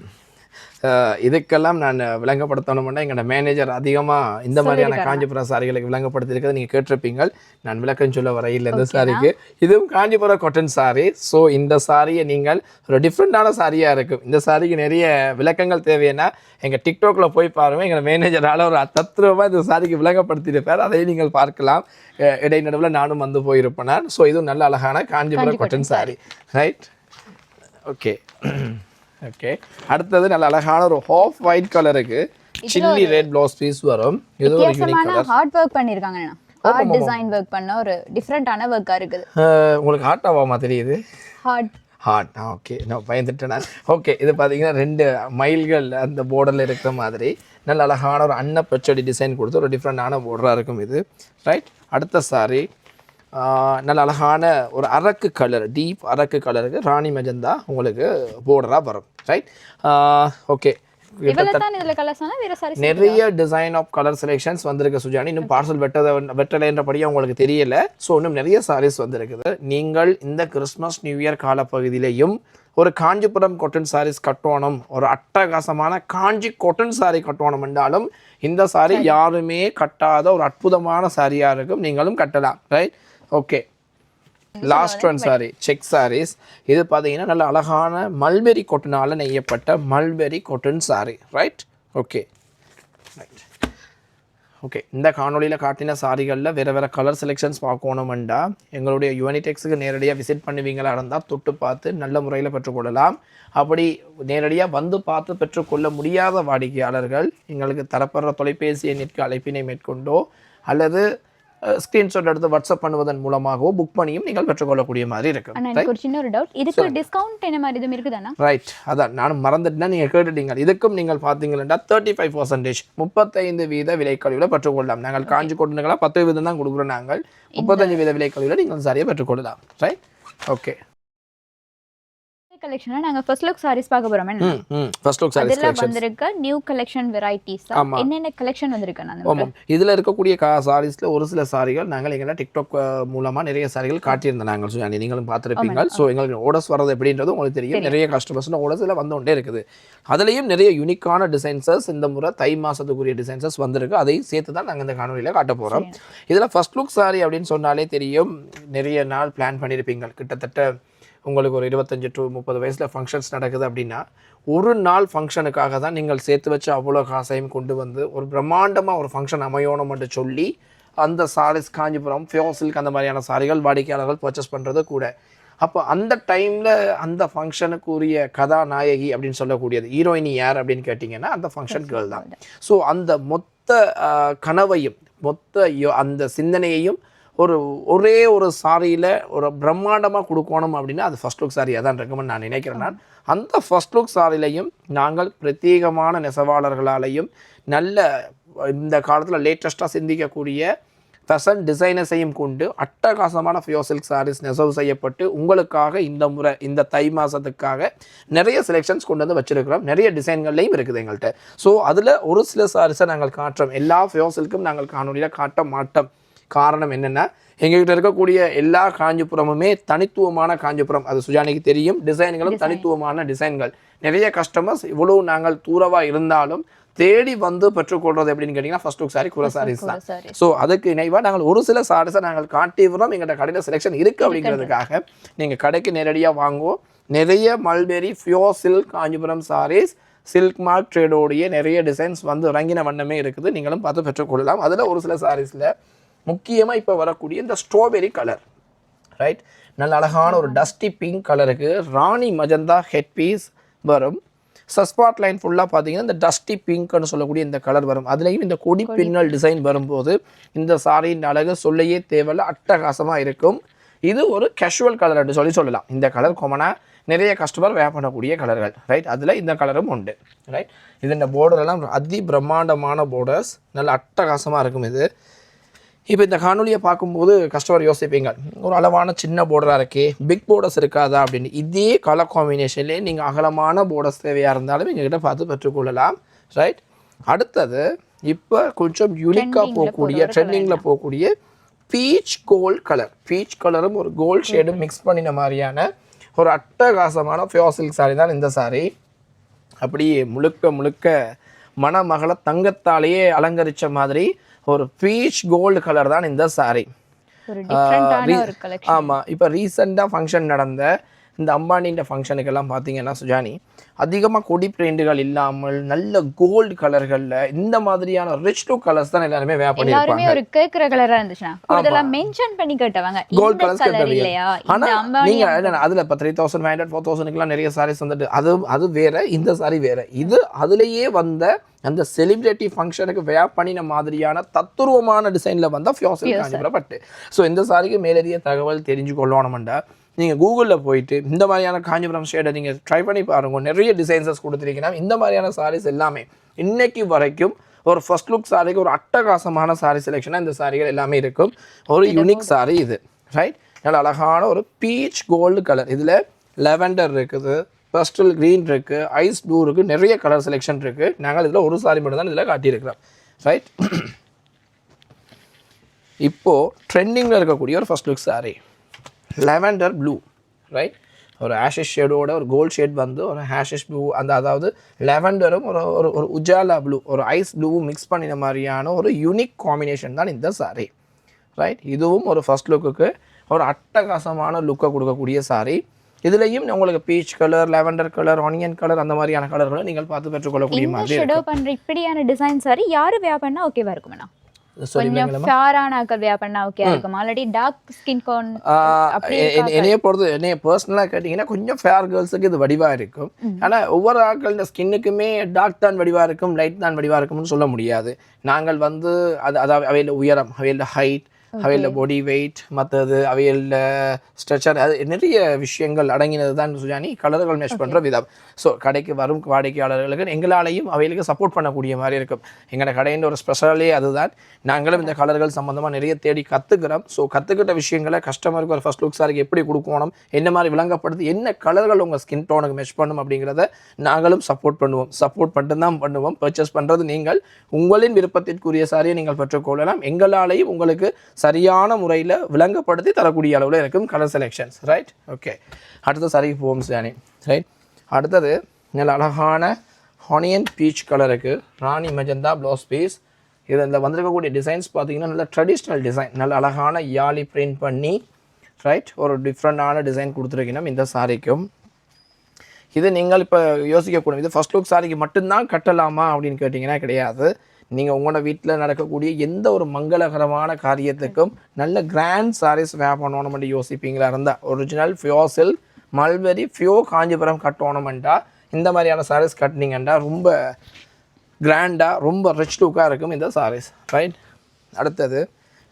இதுக்கெல்லாம் நான் விளங்கப்படுத்தணும்னா எங்களோட மேனேஜர் அதிகமாக இந்த மாதிரியான காஞ்சிபுரம் சாரிகளுக்கு விளங்கப்படுத்தியிருக்கிறது நீங்கள் கேட்டிருப்பீங்க. நான் விளக்கம் சொல்ல வரையில் இந்த சாரிக்கு. இதுவும் காஞ்சிபுரம் காட்டன் சாரி. ஸோ இந்த சாரியை நீங்கள் ஒரு டிஃப்ரெண்ட்டான சாரியாக இருக்கும். இந்த சாரிக்கு நிறைய விளக்கங்கள் தேவைன்னா எங்கள் டிக்டாக்ல போய் பாருங்கள். எங்கள் மேனேஜரால் ஒரு தத்ரூபமாக இந்த சாரிக்கு விளங்கப்படுத்தியிருப்பார், அதை நீங்கள் பார்க்கலாம். இடைநடுவில் நானும் வந்து போயிருப்பேன். ஸோ இதுவும் நல்ல அழகான Kanchipuram cotton sari. Right, okay, okay. அடுத்தது நல்ல அழகான ஒரு ஆஃப் ஒயிட் கலருக்கு சில்லி ரெட் ப்ளவுஸ் பீஸ் வரும். இது ஒரு யூனிக் கலர். ஹார்ட் ஒர்க் பண்ணிருக்காங்க. ஹார்ட் டிசைன் ஒர்க் பண்ண ஒரு டிஃபரண்டான ஒர்க்கா இருக்குது. உங்களுக்கு ஹார்ட் ஆவாமா தெரியுது? Heart, okay. நான் பயந்துட்டேன். ஓகே, இது பார்த்தீங்கன்னா 2 மயில்கள் அந்த போர்டரில் இருக்கிற மாதிரி நல்ல அழகான ஒரு அன்னப்பச்சடி டிசைன் கொடுத்து ஒரு டிஃப்ரெண்டான போர்டராக இருக்கும் இது. ரைட், அடுத்த சாரி நல்ல அழகான ஒரு அரக்கு கலர், டீப் அரக்கு கலருக்கு ராணி மெஜந்தா உங்களுக்கு போர்டராக வரும். Right, okay. நிறைய டிசைன் ஆஃப் கலர் செலெக்ஷன்ஸ் வந்திருக்கு சுஜானி. இன்னும் பார்சல் வெட்டலைன்றபடியாக உங்களுக்கு தெரியல. ஸோ இன்னும் நிறைய சாரீஸ் வந்திருக்குது. நீங்கள் இந்த கிறிஸ்மஸ் நியூ இயர் காலப்பகுதியிலையும் ஒரு காஞ்சிபுரம் காட்டன் சாரீஸ் கட்டணும், ஒரு அட்டகாசமான காஞ்சி காட்டன் சாரி கட்டணும் என்றாலும் இந்த சாரி யாருமே கட்டாத ஒரு அற்புதமான சாரியாக இருக்கும். நீங்களும் கட்டலாம். Right, okay. Last one sari, check saris. இது பார்த்தீங்கன்னா நல்ல அழகான மல்பெரி காட்டனால் நெய்யப்பட்ட mulberry cotton sari. Right, okay, right, okay. இந்த காணொலியில் காட்டின சாரிகளில் வேறு கலர் செலெக்ஷன்ஸ் பார்க்கணுமெண்டா எங்களுடைய யூனிடெக்ஸுக்கு நேரடியாக விசிட் பண்ணுவீங்களா இருந்தால் தொட்டு பார்த்து நல்ல முறையில் பெற்றுக்கொள்ளலாம். அப்படி நேரடியாக வந்து பார்த்து பெற்றுக்கொள்ள முடியாத வாடிக்கையாளர்கள் எங்களுக்கு தரப்படுற தொலைபேசி எண்ணிற்கு அழைப்பினை மேற்கொண்டோ அல்லது ஸ்கிரீன்ஷாட் எடுத்து வாட்ஸ்அப் பண்ணுவதன் மூலமாகவோ புக் பண்ணியும் நீங்கள் பெற்றுக்கொள்ளக்கூடிய மாதிரி இருக்கு. ஒரு சின்ன ஒரு டவுட், இதுக்கு டிஸ்கவுண்ட் என்ன மாதிரி இதுவும் இருக்குதானா? ரைட், அதான் நானும் மறந்துட்டேன்னா நீங்கள் கேட்டுட்டீங்க. இதுக்கும் நீங்கள் பார்த்தீங்கன்னா 35% 35% விலைக்கழிவில் பெற்றுக்கொள்ளலாம். நாங்கள் காஞ்சி கொண்டுங்களா 10% தான் கொடுக்குறோம். நாங்கள் 35% விலைக்கழிவில் நீங்கள் சரியாக பெற்றுக்கொள்ளலாம். Right, okay. கலெக்ஷன்ல நாங்க ஃபர்ஸ்ட் லுக் சாரீஸ் பார்க்க போறோம். ஃபர்ஸ்ட் லுக் சாரீஸ் கலெக்ஷன் வந்திருக்க நியூ கலெக்ஷன் வெரைட்டிஸ். என்னென்ன கலெக்ஷன் வந்திருக்கு? ஆமாம், இதுல இருக்கக்கூடிய சாரீஸ்ல ஒரு சில சாரிகள் நாங்கள் எங்க டிக்டாக் மூலமா நிறைய சாரிகள் காட்டியிருந்தோம். நாங்கள் சுஜானி நீங்களும் பார்த்துருப்பீங்க. ஸோ எங்களுக்கு ஓடர்ஸ் வரது எப்படின்றது உங்களுக்கு தெரியும். நிறைய கஸ்டமர்ஸ் ஓடர்ஸ்ல வந்து கொண்டே இருக்குது. அதுலயும் நிறைய யூனிக்கான டிசைன்ஸஸ் இந்த முறை தை மாசத்துக்குரிய டிசைன்ஸஸ் வந்திருக்கு. அதையும் சேர்த்து தான் நாங்கள் இந்த காணொலியில காட்ட போறோம். இதுல ஃபர்ஸ்ட் லுக் சாரி அப்படின்னு சொன்னாலே தெரியும், நிறைய நாள் பிளான் பண்ணியிருப்பீங்க. கிட்டத்தட்ட உங்களுக்கு ஒரு 25 to 30 வயசில் ஃபங்க்ஷன்ஸ் நடக்குது அப்படின்னா ஒரு நாள் ஃபங்க்ஷனுக்காக தான் நீங்கள் சேர்த்து வச்சு அவ்வளோ காசையும் கொண்டு வந்து ஒரு பிரம்மாண்டமாக ஒரு ஃபங்க்ஷன் அமையணும்னு சொல்லி அந்த சாரீஸ் காஞ்சிபுரம் ஃபியோர் சில்க் அந்த மாதிரியான சாரிகள் வாடிக்கையாளர்கள் பர்ச்சேஸ் பண்ணுறது கூட. அப்போ அந்த டைமில் அந்த ஃபங்க்ஷனுக்குரிய கதாநாயகி அப்படின்னு சொல்லக்கூடியது ஹீரோயினி யார் அப்படின்னு கேட்டிங்கன்னா அந்த ஃபங்க்ஷன் கேர்ள் தான். ஸோ அந்த மொத்த கனவையும் மொத்த அந்த சிந்தனையையும் ஒரே ஒரு சாரியில் ஒரு பிரம்மாண்டமாக கொடுக்கணும் அப்படின்னா அது ஃபர்ஸ்ட் லுக் சாரியாக தான் இருக்கும்னு நான் நினைக்கிறேன். நான் அந்த ஃபர்ஸ்ட் லுக் சாரிலையும் நாங்கள் பிரத்யேகமான நெசவாளர்களாலையும் நல்ல இந்த காலத்தில் லேட்டஸ்ட்டாக சிந்திக்கக்கூடிய ஃபேஷன் டிசைனர்ஸையும் கொண்டு அட்டகாசமான ஃபியோர் சில்க் சாரீஸ் நெசவு செய்யப்பட்டு உங்களுக்காக இந்த முறை இந்த தை மாதத்துக்காக நிறைய செலெக்ஷன்ஸ் கொண்டு வந்து வச்சுருக்கிறோம். நிறைய டிசைன்கள்லையும் இருக்குது எங்கள்கிட்ட. ஸோ அதில் ஒரு சில சாரீஸை நாங்கள் காட்டுறோம். எல்லா ஃபியோர் சில்க்கும் நாங்கள் காணொலியில் காட்ட மாட்டோம். காரணம் என்னென்னா எங்ககிட்ட இருக்கக்கூடிய எல்லா காஞ்சிபுரமுமே தனித்துவமான காஞ்சிபுரம். அது சுஜானிக்கு தெரியும். டிசைன்களும் தனித்துவமான டிசைன்கள். நிறைய கஸ்டமர்ஸ் இவ்வளவு நாங்கள் தூரமாக இருந்தாலும் தேடி வந்து பெற்றுக்கொள்றது எப்படின்னு கேட்டிங்கன்னா ஃபர்ஸ்ட் லுக் சாரி குர சாரீஸ் தான். ஸோ அதுக்கு இணைவாக நாங்கள் ஒரு சில சாரீஸை நாங்கள் காட்டி வரோம். எங்கள்கிட்ட கடையில் செலெக்ஷன் இருக்குது அப்படிங்கிறதுக்காக நீங்கள் கடைக்கு நேரடியாக வாங்குவோம். நிறைய மல்பெரி ஃபியோ silk Kanchipuram saris silk mark ட்ரேடோடைய நிறைய டிசைன்ஸ் வந்து இறங்கின வண்ணமே இருக்குது. நீங்களும் பார்த்து பெற்றுக்கொள்ளலாம். அதில் ஒரு சில சாரீஸில் முக்கியமாக இப்போ வரக்கூடிய இந்த ஸ்ட்ராபெரி கலர், ரைட், நல்ல அழகான ஒரு டஸ்டி பிங்க் கலருக்கு ராணி மஜந்தா ஹெட் பீஸ் வரும். சஸ்பாட் லைன் ஃபுல்லாக பார்த்தீங்கன்னா இந்த டஸ்டி பிங்க்னு சொல்லக்கூடிய இந்த கலர் வரும். அதுலேயும் இந்த கொடி பின்னல் டிசைன் வரும்போது இந்த சாரியின் அழகு சொல்லையே தேவையில்ல, அட்டகாசமாக இருக்கும். இது ஒரு கேஷுவல் கலர் என்று சொல்லலாம். இந்த கலர் காமனாக நிறைய கஸ்டமர் வேர் பண்ணக்கூடிய கலர்கள், ரைட். அதில் இந்த கலரும் உண்டு, ரைட். இது இந்த borderலாம் அதி பிரம்மாண்டமான பார்டர்ஸ், நல்ல அட்டகாசமாக இருக்கும் இது. இப்போ இந்த காணொலியை பார்க்கும்போது கஸ்டமர் யோசிப்பீங்க, ஒரு அளவான சின்ன பார்டராக இருக்கே, பிக் பார்டர்ஸ் இருக்காதா அப்படின்னு. இதே கலர் காம்பினேஷன்லேயே நீங்கள் அகலமான பார்டர்ஸ் தேவையாக இருந்தாலும் எங்ககிட்ட பார்த்து பெற்றுக்கொள்ளலாம், ரைட். அடுத்தது இப்போ கொஞ்சம் யூனிக்காக போகக்கூடிய, ட்ரெண்டிங்கில் போகக்கூடிய பீச் கோல்ட் கலர். பீச் கலரும் ஒரு கோல்ட் ஷேடும் மிக்ஸ் பண்ணின மாதிரியான ஒரு அட்டகாசமான ஃபியோ சில்க் சாரி தான் இந்த சாரி. அப்படியே முழுக்க முழுக்க மணமகளை தங்கத்தாலேயே அலங்கரித்த மாதிரி ஒரு பீச் கோல்டு கலர் தான் இந்த சாரி. ஆமாம், இப்போ ரீசெண்டாக ஃபங்க்ஷன் நடந்த இந்த அம்பானின்ற ஃபங்க்ஷனுக்கெல்லாம் பார்த்தீங்கன்னா சுஜானி, அதிகமாக கொடி பிரிண்டுகள் இல்லாமல் நல்ல கோல்டு கலர்களில் இந்த மாதிரியான ரிச் லுக் கலர்ஸ் தான் எல்லாருமே வேர் பண்ணிருப்பாங்க. ஒரு கேக்குற கலரா இருந்துச்சுனா இதெல்லாம் மென்ஷன் பண்ணி கேட்டவங்க கோல்ட் கலர்ஸ் இல்லையா. ஆனா நீங்க அதுல 3500 4000க்குலாம் நிறைய சாரீஸ் வந்துட்டு அது வேற, இந்த சாரி வேற. இது அதுலயே வந்த அந்த செலிபிரிட்டி ஃபங்க்ஷனுக்கு வேர் பண்ணின மாதிரியான தத்துருவமான டிசைன்ல வந்த ஃபியோ சில்க் காஞ்சிபுரம் பட்டு. ஸோ இந்த சாரிக்கு மேலதிக தகவல் தெரிஞ்சு கொள்ளணும்டா நீங்கள் கூகுளில் போயிட்டு இந்த மாதிரியான காஞ்சிபுரம் ஷேடை நீங்கள் ட்ரை பண்ணி பாருங்க. நிறைய டிசைன்ஸஸ் கொடுத்துருக்கீங்கன்னா இந்த மாதிரியான சாரீஸ் எல்லாமே இன்னைக்கு வரைக்கும் ஒரு ஃபர்ஸ்ட் லுக் சாரிக்கு ஒரு அட்டகாசமான சாரி செலெக்ஷனாக இந்த சாரிகள் எல்லாமே இருக்கும். ஒரு யூனிக் சாரி இது, ரைட். நல்ல அழகான ஒரு பீச் கோல்டு கலர், இதில் லெவெண்டர் இருக்குது, பஸ்டல் க்ரீன் இருக்குது, ஐஸ் ப்ளூ இருக்குது, நிறைய கலர் செலெக்ஷன் இருக்குது. நாங்கள் இதில் ஒரு சாரி மட்டும் தான் இதில் காட்டியிருக்கிறோம், ரைட். இப்போது ட்ரெண்டிங்கில் இருக்கக்கூடிய ஒரு first look sorry lavender blue, right. ஒரு ஆஷிஷ் ஷேடோட ஒரு கோல்ட் ஷேட் வந்து ஒரு ஆஷிஷ் ப்ளூ, அந்த அதாவது லெவெண்டரும் ஒரு ஒரு ஒரு உஜாலா ப்ளூ, ஒரு ஐஸ் ப்ளூவும் மிக்ஸ் பண்ணின மாதிரியான ஒரு யூனிக் காம்பினேஷன் தான் இந்த சாரி, ரைட். இதுவும் ஒரு ஃபர்ஸ்ட் லுக்குக்கு ஒரு அட்டகாசமான லுக்கை கொடுக்கக்கூடிய சாரி. இதுலேயும் உங்களுக்கு peach colour, lavender colour, onion colour, அந்த மாதிரியான கலர்களை நீங்கள் பார்த்து பெற்றுக்கொள்ளக்கூடிய மாதிரி இருக்கும். இப்படியான டிசைன் சாரி யாரு வேர் பண்ணா ஓகேவா இருக்கும்னா? கொஞ்சம் ஃபேரான ஆட்கள் வேர் பண்ணா ஓகே இருக்கும். ஆல்ரெடி டார்க் ஸ்கின் கோன் என்னைய பொறுத்து, என்னைய பர்சனலாக கேட்டிங்கன்னா கொஞ்சம் ஃபேர் கேர்ள்ஸுக்கு இது வடிவாக இருக்கும். ஆனால் ஒவ்வொரு ஆட்கள் ஸ்கின்னுக்குமே டார்க் தான் வடிவாக இருக்கும், லைட் தான் வடிவாக இருக்கும்னு சொல்ல முடியாது. நாங்கள் வந்து அதாவது அவையில் உயரம், அவையில் ஹைட், அவையில் பாடி வெயிட், மற்றது அவையில் ஸ்ட்ரெச்சர், அது நிறைய விஷயங்கள் அடங்கினது தான் சுஜானி கலர்கள் மேட்ச் பண்ணுற விதம். ஸோ கடைக்கு வரும் வாடிக்கையாளர்களுக்கு எங்களாலையும் அவைகளுக்கு சப்போர்ட் பண்ணக்கூடிய மாதிரி இருக்கும். எங்களோட கடையின் ஒரு ஸ்பெஷலே அதுதான். நாங்களும் இந்த கலர்கள் சம்மந்தமாக நிறைய தேடி கற்றுக்கிறோம். ஸோ கற்றுக்கிட்ட விஷயங்களை கஸ்டமருக்கு ஒரு ஃபர்ஸ்ட் லுக் சாரிக்கு எப்படி கொடுக்கணும், என்ன மாதிரி விளங்கப்படுது, என்ன கலர்கள் உங்கள் ஸ்கின் டோனுக்கு மேட்ச் பண்ணும் அப்படிங்கிறத நாங்களும் சப்போர்ட் பண்ணுவோம். சப்போர்ட் மட்டும்தான் பண்ணுவோம். பர்ச்சேஸ் பண்ணுறது நீங்கள் உங்களின் விருப்பத்திற்குரிய சாரியை நீங்கள் பெற்றுக்கொள்ளலாம். எங்களாலேயும் உங்களுக்கு சரியான முறையில் விளங்கப்படுத்தி தரக்கூடிய அளவில் இருக்கும் கலர் செலெக்ஷன்ஸ், ரைட். ஓகே, அடுத்த சாரிக்கு போவோம் சுஜானி, ரைட். அடுத்தது நல்ல அழகான ஆனியன் பீச் கலருக்கு ராணி மெஜந்தா ப்ளவுஸ் பீஸ். இதில் வந்திருக்கக்கூடிய டிசைன்ஸ் பார்த்தீங்கன்னா நல்ல ட்ரெடிஷ்னல் டிசைன், நல்ல அழகான யாலி பிரிண்ட் பண்ணி, ரைட், ஒரு டிஃப்ரெண்டான டிசைன் கொடுத்துருக்கணும் இந்த சாரிக்கும். இது நீங்கள் இப்போ யோசிக்கக்கூடும், இது ஃபர்ஸ்ட் லுக் சாரிக்கு மட்டும்தான் கட்டலாமா அப்படின்னு கேட்டிங்கன்னா கிடையாது. நீங்கள் உங்களோட வீட்டில் நடக்கக்கூடிய எந்த ஒரு மங்களகரமான காரியத்துக்கும் நல்ல கிராண்ட் சாரீஸ் வேர் பண்ணணும் மட்டும் யோசிப்பீங்களா இருந்தால் ஒரிஜினல் ஃபியோ சில்க் மல்பெரி ஃபியோ காஞ்சிபுரம் கட்டணுமெண்டா இந்த மாதிரியான சாரீஸ் கட்டினீங்கன்னா ரொம்ப கிராண்டாக ரொம்ப ரிச் லுக்காக இருக்கும் இந்த சாரீஸ், ரைட். அடுத்தது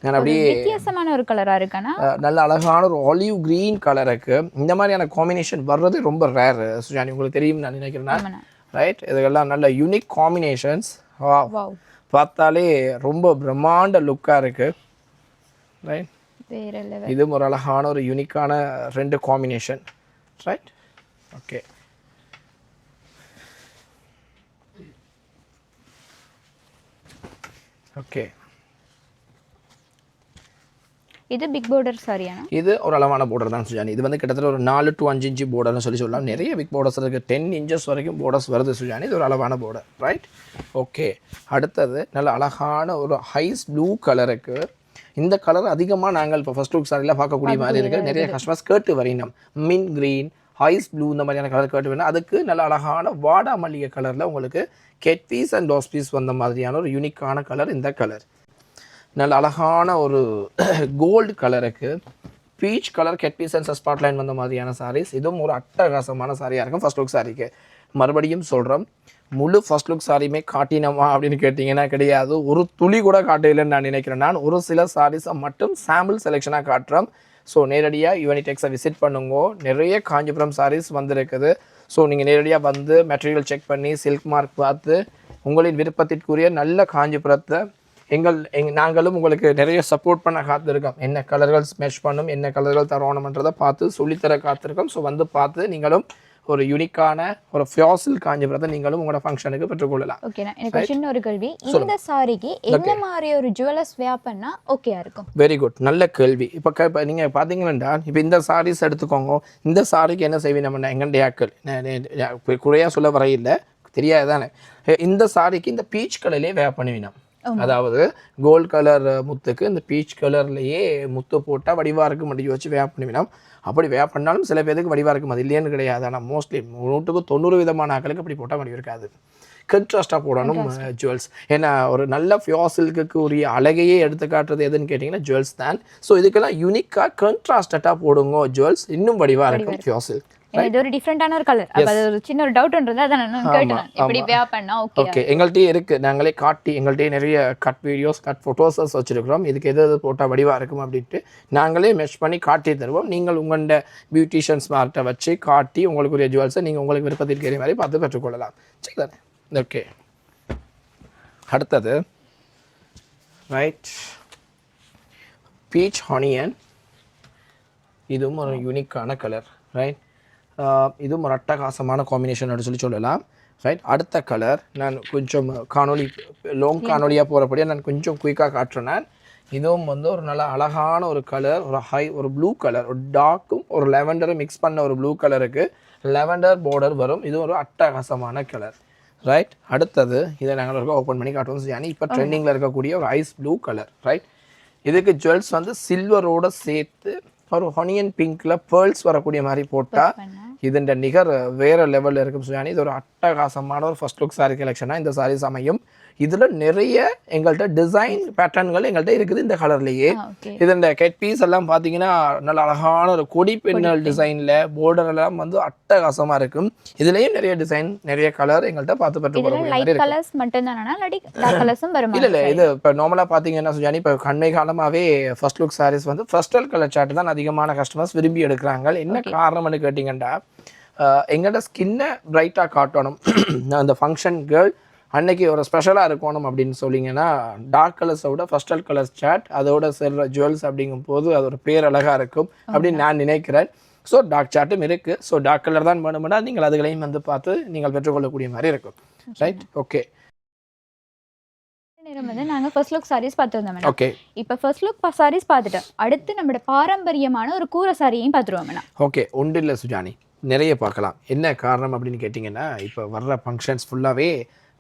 நான் அப்படியே வித்தியாசமான ஒரு கலராக இருக்கானா, நல்ல அழகான ஒரு ஆலிவ் கிரீன் கலருக்கு இந்த மாதிரியான காம்பினேஷன் வர்றது ரொம்ப ரேர் சுஜானி, உங்களுக்கு தெரியும் நான் நினைக்கிறேன், ரைட். இதுக்கெல்லாம் நல்ல யூனிக் காம்பினேஷன்ஸ், பார்த்தாலே ரொம்ப பிரம்மாண்ட லுக்காக இருக்குது, ரைட். இதுவும் ஒரு அழகான ஒரு யூனிக்கான ரெண்டு காம்பினேஷன், ரைட். Okay, okay. இது பிக் பார்டர் சாரியானா? இது ஒரு அளவான பார்டர் தான் சுஜானி. இது வந்து கிட்டத்தட்ட ஒரு 4 to 5 இன்ச்சு பார்டர்னு சொல்லலாம். நிறைய பிக் பார்டர்ஸ் இருக்குது, 10 inches வரைக்கும் பார்டர்ஸ் வருது சுஜானி. இது ஒரு அளவான பார்டர், ரைட். ஓகே, அடுத்தது நல்ல அழகான ஒரு ஹைஸ் ப்ளூ கலருக்கு. இந்த கலர் அதிகமாக நாங்கள் இப்போ ஃபர்ஸ்ட் லுக் சாரியில் பார்க்கக்கூடிய மாதிரி இருக்குது. நிறைய கஸ்டமர்ஸ் கேட்டு வரையினோம். மின் க்ரீன், ஐஸ் ப்ளூ இந்த மாதிரியான கலர் கேட்டு வேணும் அதுக்கு நல்ல அழகான வாடா மல்லிகை கலரில் உங்களுக்கு get piece and dots piece வந்த மாதிரியான ஒரு யூனிக்கான கலர் இந்த கலர். நல்ல அழகான ஒரு கோல்டு கலருக்கு peach colour get piece and spot line வந்த மாதிரியான சாரீஸ். இதுவும் ஒரு அட்டகாசமான சாரியாக இருக்கும் ஃபர்ஸ்ட் லுக் சாரிக்கு. மறுபடியும் சொல்கிறோம், முழு ஃபர்ஸ்ட் லுக் சாரியுமே காட்டினமா அப்படின்னு கேட்டிங்கன்னா கிடையாது. ஒரு துளி கூட காட்டலைன்னு நான் நினைக்கிறேன். நான் ஒரு சில சாரீஸை மட்டும் சாம்பிள் செலெக்ஷனாக காட்டுறேன். ஸோ நேரடியாக யுவனிடெக்ஸை விசிட் பண்ணுங்க. நிறைய காஞ்சிபுரம் சாரீஸ் வந்திருக்குது. ஸோ நீங்கள் நேரடியாக வந்து மெட்டீரியல் செக் பண்ணி சில்க் மார்க் பார்த்து உங்களின் விருப்பத்திற்குரிய நல்ல காஞ்சிபுரத்தை நாங்களும் உங்களுக்கு நிறைய சப்போர்ட் பண்ண காத்திருக்கோம். என்ன கலர்கள் மேட்ச் பண்ணும், என்ன கலர்கள் தரணுன்றதை பார்த்து சொல்லித்தர காத்திருக்கோம். ஸோ வந்து பார்த்து நீங்களும் ஒரு யூனிக்கான ஒரு ஃபியாசில் காஞ்சிபுரத்தை நீங்களும் உங்களோட ஃபங்க்ஷனுக்கு பெற்றுக்கொள்ளலாம். ஓகேண்ணா, எனக்கு சின்ன ஒரு கேள்வி. இந்த சாரிக்கு என்ன மாதிரி ஒரு ஜுவல்லர்ஸ் வேர் பண்ணா ஓகேயா இருக்கும்? வெரி குட், நல்ல கேள்வி. இப்போ நீங்கள் பார்த்தீங்கன்னா இப்போ இந்த சாரீஸ் எடுத்துக்கோங்க. இந்த சாரிக்கு என்ன செய்வீங்க நம்ம எங்கண்டைய ஆக்கள் குறையாக சொல்ல வரையில்லை, தெரியாது தானே. இந்த சாரிக்கு இந்த பீச் கலர்லேயே வேர் பண்ணுவீங்க. அதாவது கோல்ட் கலர் முத்துக்கு இந்த பீச் கலர்லேயே முத்து போட்டால் வடிவாக இருக்கும் அப்படி வச்சு வேர் பண்ணுவீங்க. அப்படி வேர் பண்ணாலும் சில பேருக்கு வடிவாக இருக்கும், அது இல்லைன்னு கிடையாது. ஆனால் மோஸ்ட்லி 190% ஆக்களுக்கு அப்படி போட்டால் வடிவு இருக்காது. கண்ட்ராஸ்டாக போடணும் ஜுவல்ஸ். ஏன்னா ஒரு நல்ல ஃபியாசில்க்கு உரிய அழகையே எடுத்து காட்டுறது எதுன்னு கேட்டிங்கன்னா ஜுவல்ஸ் தான். ஸோ இதுக்கெல்லாம் யூனிக்காக கண்ட்ராஸ்டாக போடுங்க ஜுவல்ஸ், இன்னும் வடிவாக இருக்கும் ஃபியாசில். இது ஒரு டிஃபரெண்டான ஒரு கலர். அப்ப அது ஒரு சின்ன ஒரு டவுட் இருந்தது, அத நான் கேட்டேன். இப்படி வேர் பண்ணா ஓகே. எங்கள்கிட்டயே இருக்கு, நாங்களே காட்டி எங்கள்கிட்டயே நிறைய கட் வீடியோஸ் கட் ஃபோட்டோஸஸ் வச்சிருக்கிறோம். இதுக்கு எது போட்டால் வடிவாக இருக்கும் அப்படின்ட்டு நாங்களே மெஷ் பண்ணி காட்டி தருவோம். நீங்கள் உங்களோட பியூட்டிஷியன்ஸ் மார்ட்டை வச்சு காட்டி உங்களுக்குரிய ஜுவல்ஸை நீங்கள் உங்களுக்கு விருப்பத்திற்கு ஏறிய மாதிரி பார்த்து பெற்றுக்கொள்ளலாம். சரி தானே? ஓகே, அடுத்தது ரைட் பீச் ஹனியன். இதுவும் ஒரு யூனிக்கான கலர். ரைட், இதுவும் ஒரு அட்டகாசமான காம்பினேஷன் சொல்லி சொல்லலாம். ரைட், அடுத்த கலர் நான் கொஞ்சம் காணொலி லாங் காணொலியாக போகிறபடியாக நான் கொஞ்சம் குயிக்காக காட்டுறேன். இதுவும் வந்து ஒரு நல்ல அழகான ஒரு கலர், ஒரு ப்ளூ கலர், ஒரு டார்க்கும் ஒரு லெவண்டரும் மிக்ஸ் பண்ண ஒரு ப்ளூ கலருக்கு லெவண்டர் பார்டர் வரும். இது ஒரு அட்டகாசமான கலர். ரைட், அடுத்தது இதை நாங்கள் ஓப்பன் பண்ணி காட்டுவோம். ஏன்னா இப்போ ட்ரெண்டிங்கில் இருக்கக்கூடிய ஒரு ஐஸ் ப்ளூ கலர். ரைட், இதுக்கு ஜுவல்ஸ் வந்து சில்வரோடு சேர்த்து ஒரு ஹனியன் பிங்க்கில் பேர்ல்ஸ் வரக்கூடிய மாதிரி போட்டால் இதன் நிகர் வேறு லெவலில் இருக்கும். சுயானி இது ஒரு அட்டகாசமான ஒரு ஃபர்ஸ்ட் லுக் சாரி கலெக்ஷனாக இந்த சாரீஸ் அமையும். இதில் நிறைய எங்கள்கிட்ட டிசைன் பேட்டர்ன்கள் எங்கள்கிட்ட இருக்குது இந்த கலர்லேயே. இதன் கெட் பீஸ் எல்லாம் பார்த்தீங்கன்னா நல்ல அழகான ஒரு கொடி பின்னல் டிசைனில் போர்டர் எல்லாம் வந்து அட்டகாசமாக இருக்கும். இதுலேயும் நிறைய டிசைன் நிறைய கலர் எங்கள்கிட்ட பார்த்து பெற்றுக்கொள்ளக்கூடிய இல்லை. இது இப்போ நார்மலாக பார்த்தீங்கன்னா சுஜானி இப்போ கண்மை காலமாகவே ஃபர்ஸ்ட் லுக் சாரீஸ் வந்து ஃபர்ஸ்டல் கலர் சார்ட் தான் அதிகமான கஸ்டமர்ஸ் விரும்பி எடுக்கிறாங்க. என்ன காரணம்னு கேட்டிங்கன்னா எங்கள்கிட்ட ஸ்கின்னை பிரைட்டாக காட்டணும், அந்த ஃபங்க்ஷன் கேர்ள் அன்னைக்கு ஒரு ஸ்பெஷலாக இருக்கணும் அப்படின்னு சொல்லிங்கன்னா டார்க் கலர்ஸை விட ஃபர்ஸ்டல் கலர்ஸ் சாட் அதோட செல்ற ஜுவல்ஸ் அப்படிங்கும் போது அது ஒரு பேர் அழகாக இருக்கும் அப்படின்னு நான் நினைக்கிறேன். ஸோ டார்க் சார்ட்டும் இருக்குது. ஸோ டார்க் கலர் தான் வேணும்னா நீங்கள் அதுகளையும் வந்து பார்த்து நீங்கள் பெற்றுக்கொள்ளக்கூடிய மாதிரி இருக்கும். Right, okay. நேரம் வந்து நாங்கள் ஃபர்ஸ்ட் லுக் சாரீஸ் பார்த்துருந்தோம். ஓகே, இப்போ ஃபர்ஸ்ட் லுக் சாரீஸ் பார்த்துட்டோம். அடுத்து நம்மளோட பாரம்பரியமான ஒரு கூரை சாரியையும் பார்த்துருவோம். ஓகே, ஒன்றும் இல்லை சுஜானி, நிறைய பார்க்கலாம். என்ன காரணம் அப்படின்னு கேட்டிங்கன்னா இப்போ வர்ற ஃபங்க்ஷன்ஸ் ஃபுல்லாகவே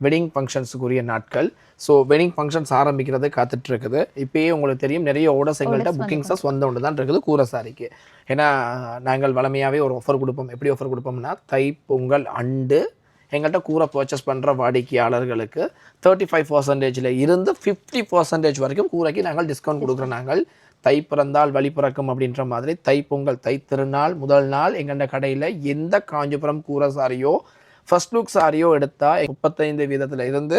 வெட்டிங் ஃபங்க்ஷன்ஸுக்குரிய நாட்கள். ஸோ வெட்டிங் ஃபங்க்ஷன்ஸ் ஆரம்பிக்கிறது காத்துட்ருக்குது. இப்போயே உங்களுக்கு தெரியும் நிறைய ஓடர்ஸ் எங்கள்கிட்ட புக்கிங்ஸஸ் வந்த ஒன்று தான் இருக்குது கூரை சாரிக்கு. ஏன்னா நாங்கள் வளமையாகவே ஒரு ஆஃபர் கொடுப்போம். எப்படி ஆஃபர் கொடுப்போம்னா தை பொங்கல் அண்டு எங்கள்கிட்ட கூரை பர்ச்சேஸ் பண்ணுற வாடிக்கையாளர்களுக்கு 35% இருந்து 50% வரைக்கும் கூரைக்கு நாங்கள் டிஸ்கவுண்ட் கொடுக்குறோம். நாங்கள் தை பிறந்தால் வழி பிறக்கும் அப்படின்ற மாதிரி தை பொங்கல் தை திருநாள் முதல் நாள் எங்கள்கிட்ட கடையில் எந்த காஞ்சிபுரம் கூரை சாரியோ ஃபர்ஸ்ட் லுக் சாரியோ எடுத்தால் 35% இருந்து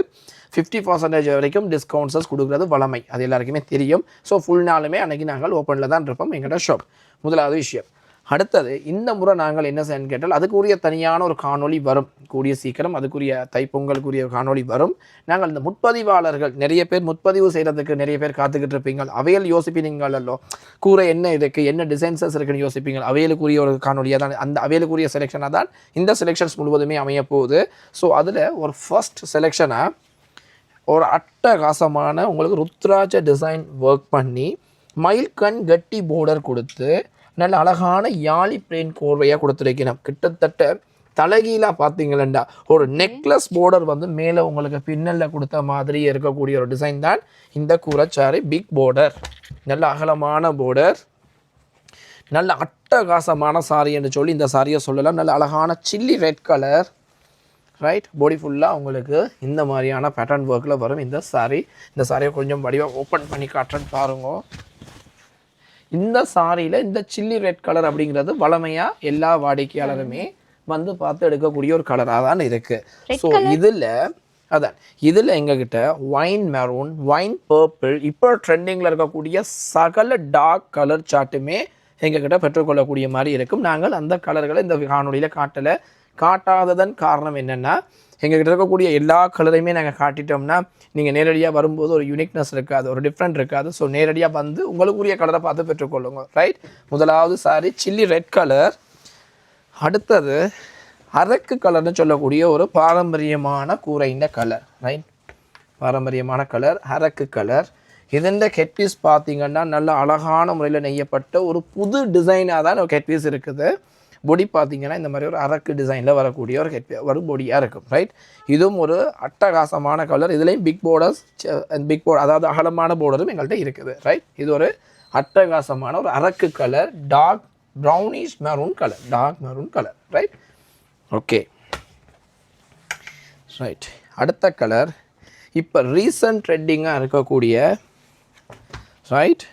50% வரைக்கும் டிஸ்கவுண்ட்ஸஸ் கொடுக்குறது வளமை, அது எல்லாருக்குமே தெரியும். ஸோ ஃபுல் நாளுமே அன்றைக்கி நாங்கள் ஓப்பனில் தான் இருப்போம் எங்கள்கிட்ட ஷாப். முதலாவது விஷயம். அடுத்தது இந்த முறை நாங்கள் என்ன செய்யணும்னு கேட்டால் அதுக்குரிய தனியான ஒரு காணொலி வரும் கூடிய சீக்கிரம். அதுக்குரிய தைப்பொங்கலுக்குரிய காணொலி வரும். நாங்கள் இந்த முற்பதிவாளர்கள் நிறைய பேர் முற்பதிவு செய்கிறதுக்கு நிறைய பேர் காத்துக்கிட்டு இருப்பீங்க. அவையில் யோசிப்பீங்களோ கூரை என்ன இருக்குது என்ன டிசைன்ஸஸ் இருக்குன்னு யோசிப்பீங்க. அவைகளுக்குரிய ஒரு காணொலியாக தான் அந்த அவைகளுக்குரிய செலெக்ஷனாக தான் இந்த செலெக்ஷன்ஸ் முழுவதுமே அமைய போகுது. ஸோ அதில் ஒரு ஃபர்ஸ்ட் செலெக்ஷனாக ஒரு அட்டகாசமான உங்களுக்கு ருத்ராட்ச டிசைன் ஒர்க் பண்ணி மயில்கண் கட்டி போர்டர் கொடுத்து நல்ல அழகான யாழி பிளேன் கோர்வையாக கொடுத்துருக்கணும். கிட்டத்தட்ட தலைகீழாக பார்த்தீங்களா ஒரு நெக்லஸ் போர்டர் வந்து மேலே உங்களுக்கு பின்னலில் கொடுத்த மாதிரி இருக்கக்கூடிய ஒரு டிசைன் தான் இந்த கூரைச்சாரி. பிக் போர்டர், நல்ல அகலமான போர்டர், நல்ல அட்டகாசமான சாரி என்று சொல்லி இந்த சாரியை சொல்லலாம். நல்ல அழகான சில்லி ரெட் கலர், ரைட். பாடி ஃபுல்லாக உங்களுக்கு இந்த மாதிரியான பேட்டர்ன் ஒர்க்கில் வரும் இந்த சாரி. இந்த சாரியை கொஞ்சம் வடிவாக ஓப்பன் பண்ணி காட்டுறேன்னு பாருங்க. இந்த சாரியில் இந்த சில்லி ரெட் கலர் அப்படிங்கிறது வளமையாக எல்லா வாடிக்கையாளருமே வந்து பார்த்து எடுக்கக்கூடிய ஒரு கலராக தான் இருக்குது. ஸோ இதில் எங்ககிட்ட ஒயின் மெரூன், ஒயின் பர்பிள், இப்போ ட்ரெண்டிங்கில் இருக்கக்கூடிய சகல டார்க் கலர் சார்ட்டுமே எங்ககிட்ட பெற்றுக்கொள்ளக்கூடிய மாதிரி இருக்கும். நாங்கள் அந்த கலர்களை இந்த காணொலியில் காட்டாததன் காரணம் என்னென்னா, எங்ககிட்ட இருக்கக்கூடிய எல்லா கலரையுமே நாங்கள் காட்டிட்டோம்னா நீங்கள் நேரடியாக வரும்போது ஒரு யூனிக்னஸ் இருக்காது, ஒரு டிஃப்ரெண்ட் இருக்காது. ஸோ நேரடியாக வந்து உங்களுக்குரிய கலரை பார்த்து பெற்றுக்கொள்ளுங்க, ரைட். முதலாவது சாரி சில்லி ரெட் கலர். அடுத்தது அரக்கு கலர்னு சொல்லக்கூடிய ஒரு பாரம்பரியமான கூரைந்த கலர், ரைட். பாரம்பரியமான கலர் அரக்கு கலர். இதெந்த ஹெட் பீஸ் பார்த்தீங்கன்னா நல்ல அழகான முறையில் நெய்யப்பட்ட ஒரு புது டிசைனாக தான் ஹெட் பீஸ் இருக்குது. பொடி பார்த்தீங்கன்னா இந்த மாதிரி ஒரு அரக்கு டிசைனில் வரக்கூடிய ஒரு பொடியாக இருக்கும், ரைட். இதுவும் ஒரு அட்டகாசமான கலர். இதுலேயும் பிக் போர்டர் அதாவது அகலமான போர்டரும் எங்கள்கிட்ட இருக்குது, ரைட். இது ஒரு அட்டகாசமான ஒரு அரக்கு colour, dark brownish maroon colour, dark maroon colour, right. Okay, right. அடுத்த கலர் இப்போ ரீசன்ட் ட்ரெண்டிங்காக இருக்கக்கூடிய, ரைட்,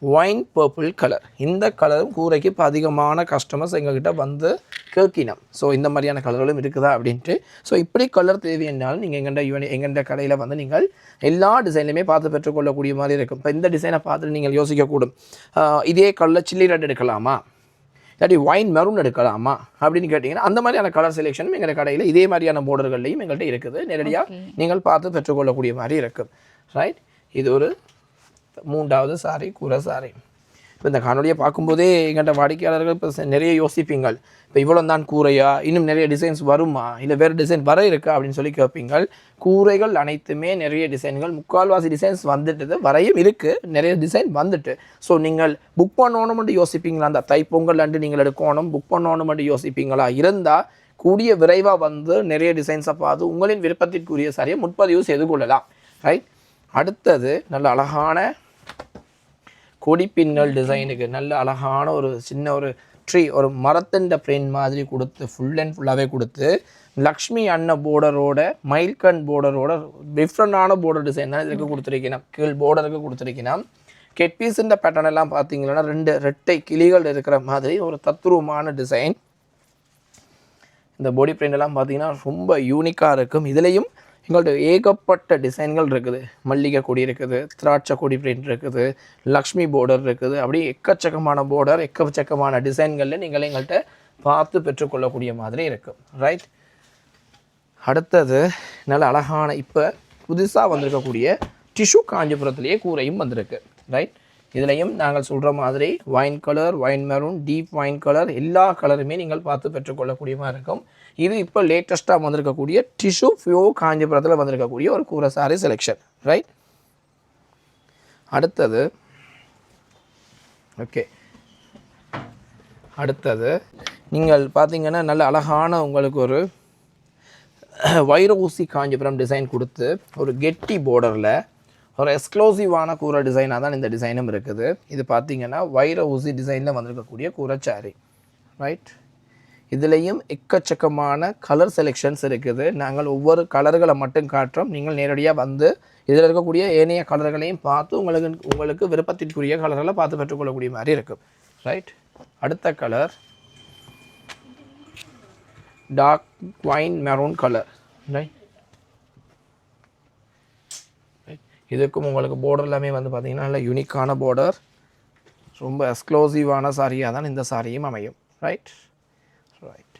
ஒயின் பர்பிள் கலர். இந்த கலரும் கூரைக்கு இப்போ அதிகமான கஸ்டமர்ஸ் எங்ககிட்ட வந்து கேட்கினோம். ஸோ இந்த மாதிரியான கலர்களும் இருக்குதா அப்படின்ட்டு. ஸோ இப்படி கலர் தேவைன்னாலும் நீங்கள் எங்கள்கிட்ட கடையில் வந்து நீங்கள் எல்லா டிசைன்லையுமே பார்த்து பெற்றுக்கொள்ளக்கூடிய மாதிரி இருக்கும். இப்போ இந்த டிசைனை பார்த்துட்டு நீங்கள் யோசிக்கக்கூடும், இதே கலரில் சில்லி ரெட் எடுக்கலாமா, இல்லாட்டி ஒயின் மெரூன் எடுக்கலாமா அப்படின்னு கேட்டிங்கன்னா அந்த மாதிரியான கலர் செலெக்ஷனும் எங்கள் கடையில் இதே மாதிரியான போர்டர்கள்லையும் எங்கள்கிட்ட இருக்குது. நேரடியாக நீங்கள் பார்த்து பெற்றுக்கொள்ளக்கூடிய மாதிரி இருக்கும், ரைட். இது ஒரு மூன்றாவது சாரி, கூரை சாரி. இப்போ இந்த காணொலியை பார்க்கும்போதே எங்கள்கிட்ட வாடிக்கையாளர்கள் இப்போ நிறைய யோசிப்பீங்கள், இப்போ இவ்வளோ தான் கூரையா, இன்னும் நிறைய டிசைன்ஸ் வருமா, இல்லை வேறு டிசைன் வர இருக்கா அப்படின்னு சொல்லி கேட்பீங்கள். கூரைகள் அனைத்துமே நிறைய டிசைன்கள், முக்கால்வாசி டிசைன்ஸ் வந்துட்டு வரையும் இருக்குது, நிறைய டிசைன் வந்துட்டு. ஸோ நீங்கள் புக் பண்ணணும்னு யோசிப்பீங்களா, அந்த தைப்பொங்கல் அண்டு நீங்கள் எடுக்கணும் புக் பண்ணணும்னு யோசிப்பீங்களா இருந்தால் கூடிய விரைவாக வந்து நிறைய டிசைன்ஸை பார்த்து உங்களின் விருப்பத்திற்குரிய சாரியை முன்பதிவு செய்து கொள்ளலாம், ரைட். அடுத்தது நல்ல அழகான கொடிப்பின்னல் டிசைனுக்கு நல்ல அழகான ஒரு சின்ன ஒரு ட்ரீ, ஒரு மரத்தின் பிரிண்ட் மாதிரி கொடுத்து ஃபுல் அண்ட் ஃபுல்லாகவே கொடுத்து லக்ஷ்மி அன்ன போர்டரோட மைல்கன் போர்டரோட டிஃப்ரெண்டான போர்டர் டிசைன் தான் இதுக்கு கொடுத்துருக்கணும். கீழ் போர்டருக்கு கொடுத்துருக்கணும். கெட்பீஸின் பேட்டர்ன் எல்லாம் பார்த்தீங்கன்னா 2 ரெட்டை கிளிகள் இருக்கிற மாதிரி ஒரு தத்ரூபமான டிசைன். இந்த பாடி பிரிண்ட் எல்லாம் பார்த்தீங்கன்னா ரொம்ப யூனிக்காக இருக்கும். இதுலேயும் எங்கள்கிட்ட ஏகப்பட்ட டிசைன்கள் இருக்குது. மல்லிகை கொடி இருக்குது, திராட்சை கொடி பிரிண்ட் இருக்குது, லக்ஷ்மி போர்டர் இருக்குது. அப்படி எக்கச்சக்கமான போர்டர், எக்கச்சக்கமான டிசைன்களில் நீங்கள் எங்கள்கிட்ட பார்த்து பெற்றுக்கொள்ளக்கூடிய மாதிரி இருக்கும், ரைட். அடுத்தது நல்ல அழகான இப்போ புதுசாக வந்திருக்கக்கூடிய டிஷ்யூ காஞ்சிபுரத்துலேயே கூரையும் வந்திருக்கு, ரைட். இதுலேயும் நாங்கள் சொல்கிற மாதிரி wine colour, wine maroon, deep wine colour எல்லா கலருமே நீங்கள் பார்த்து பெற்றுக்கொள்ளக்கூடிய மாதிரி இருக்கும். இது இப்போ லேட்டஸ்ட்டாக வந்திருக்கக்கூடிய டிஷ்யூ ஃபியூ காஞ்சிபுரத்தில் வந்திருக்கக்கூடிய ஒரு கூரை சாரி செலெக்ஷன், ரைட். அடுத்தது ஓகே, அடுத்தது நீங்கள் பார்த்தீங்கன்னா நல்ல அழகான உங்களுக்கு ஒரு வைர ஊசி காஞ்சிபுரம் டிசைன் கொடுத்து ஒரு கெட்டி போர்டரில் ஒரு எக்ஸ்க்ளூசிவான கூரை டிசைனாக தான் இந்த டிசைனும் இருக்குது. இது பார்த்தீங்கன்னா வைர ஊசி டிசைனில் வந்திருக்கக்கூடிய கூரை சாரி, ரைட். இதுலேயும் எக்கச்சக்கமான கலர் செலெக்ஷன்ஸ் இருக்குது. நாங்கள் ஒவ்வொரு கலர்களை மட்டும் காட்டுறோம். நீங்கள் நேரடியாக வந்து இதில் இருக்கக்கூடிய ஏனைய கலர்களையும் பார்த்து உங்களுக்கு விருப்பத்திற்குரிய கலர்களை பார்த்து பெற்றுக்கொள்ளக்கூடிய மாதிரி இருக்கும், ரைட். அடுத்த colour dark wine maroon colour, right. இதுக்கும் உங்களுக்கு போர்டர் எல்லாமே வந்து பார்த்திங்கன்னா நல்ல யூனிக்கான போர்டர், ரொம்ப எக்ஸ்க்ளூசிவான சாரியாக தான் இந்த சாரியும் அமையும், ரைட். ரைட்.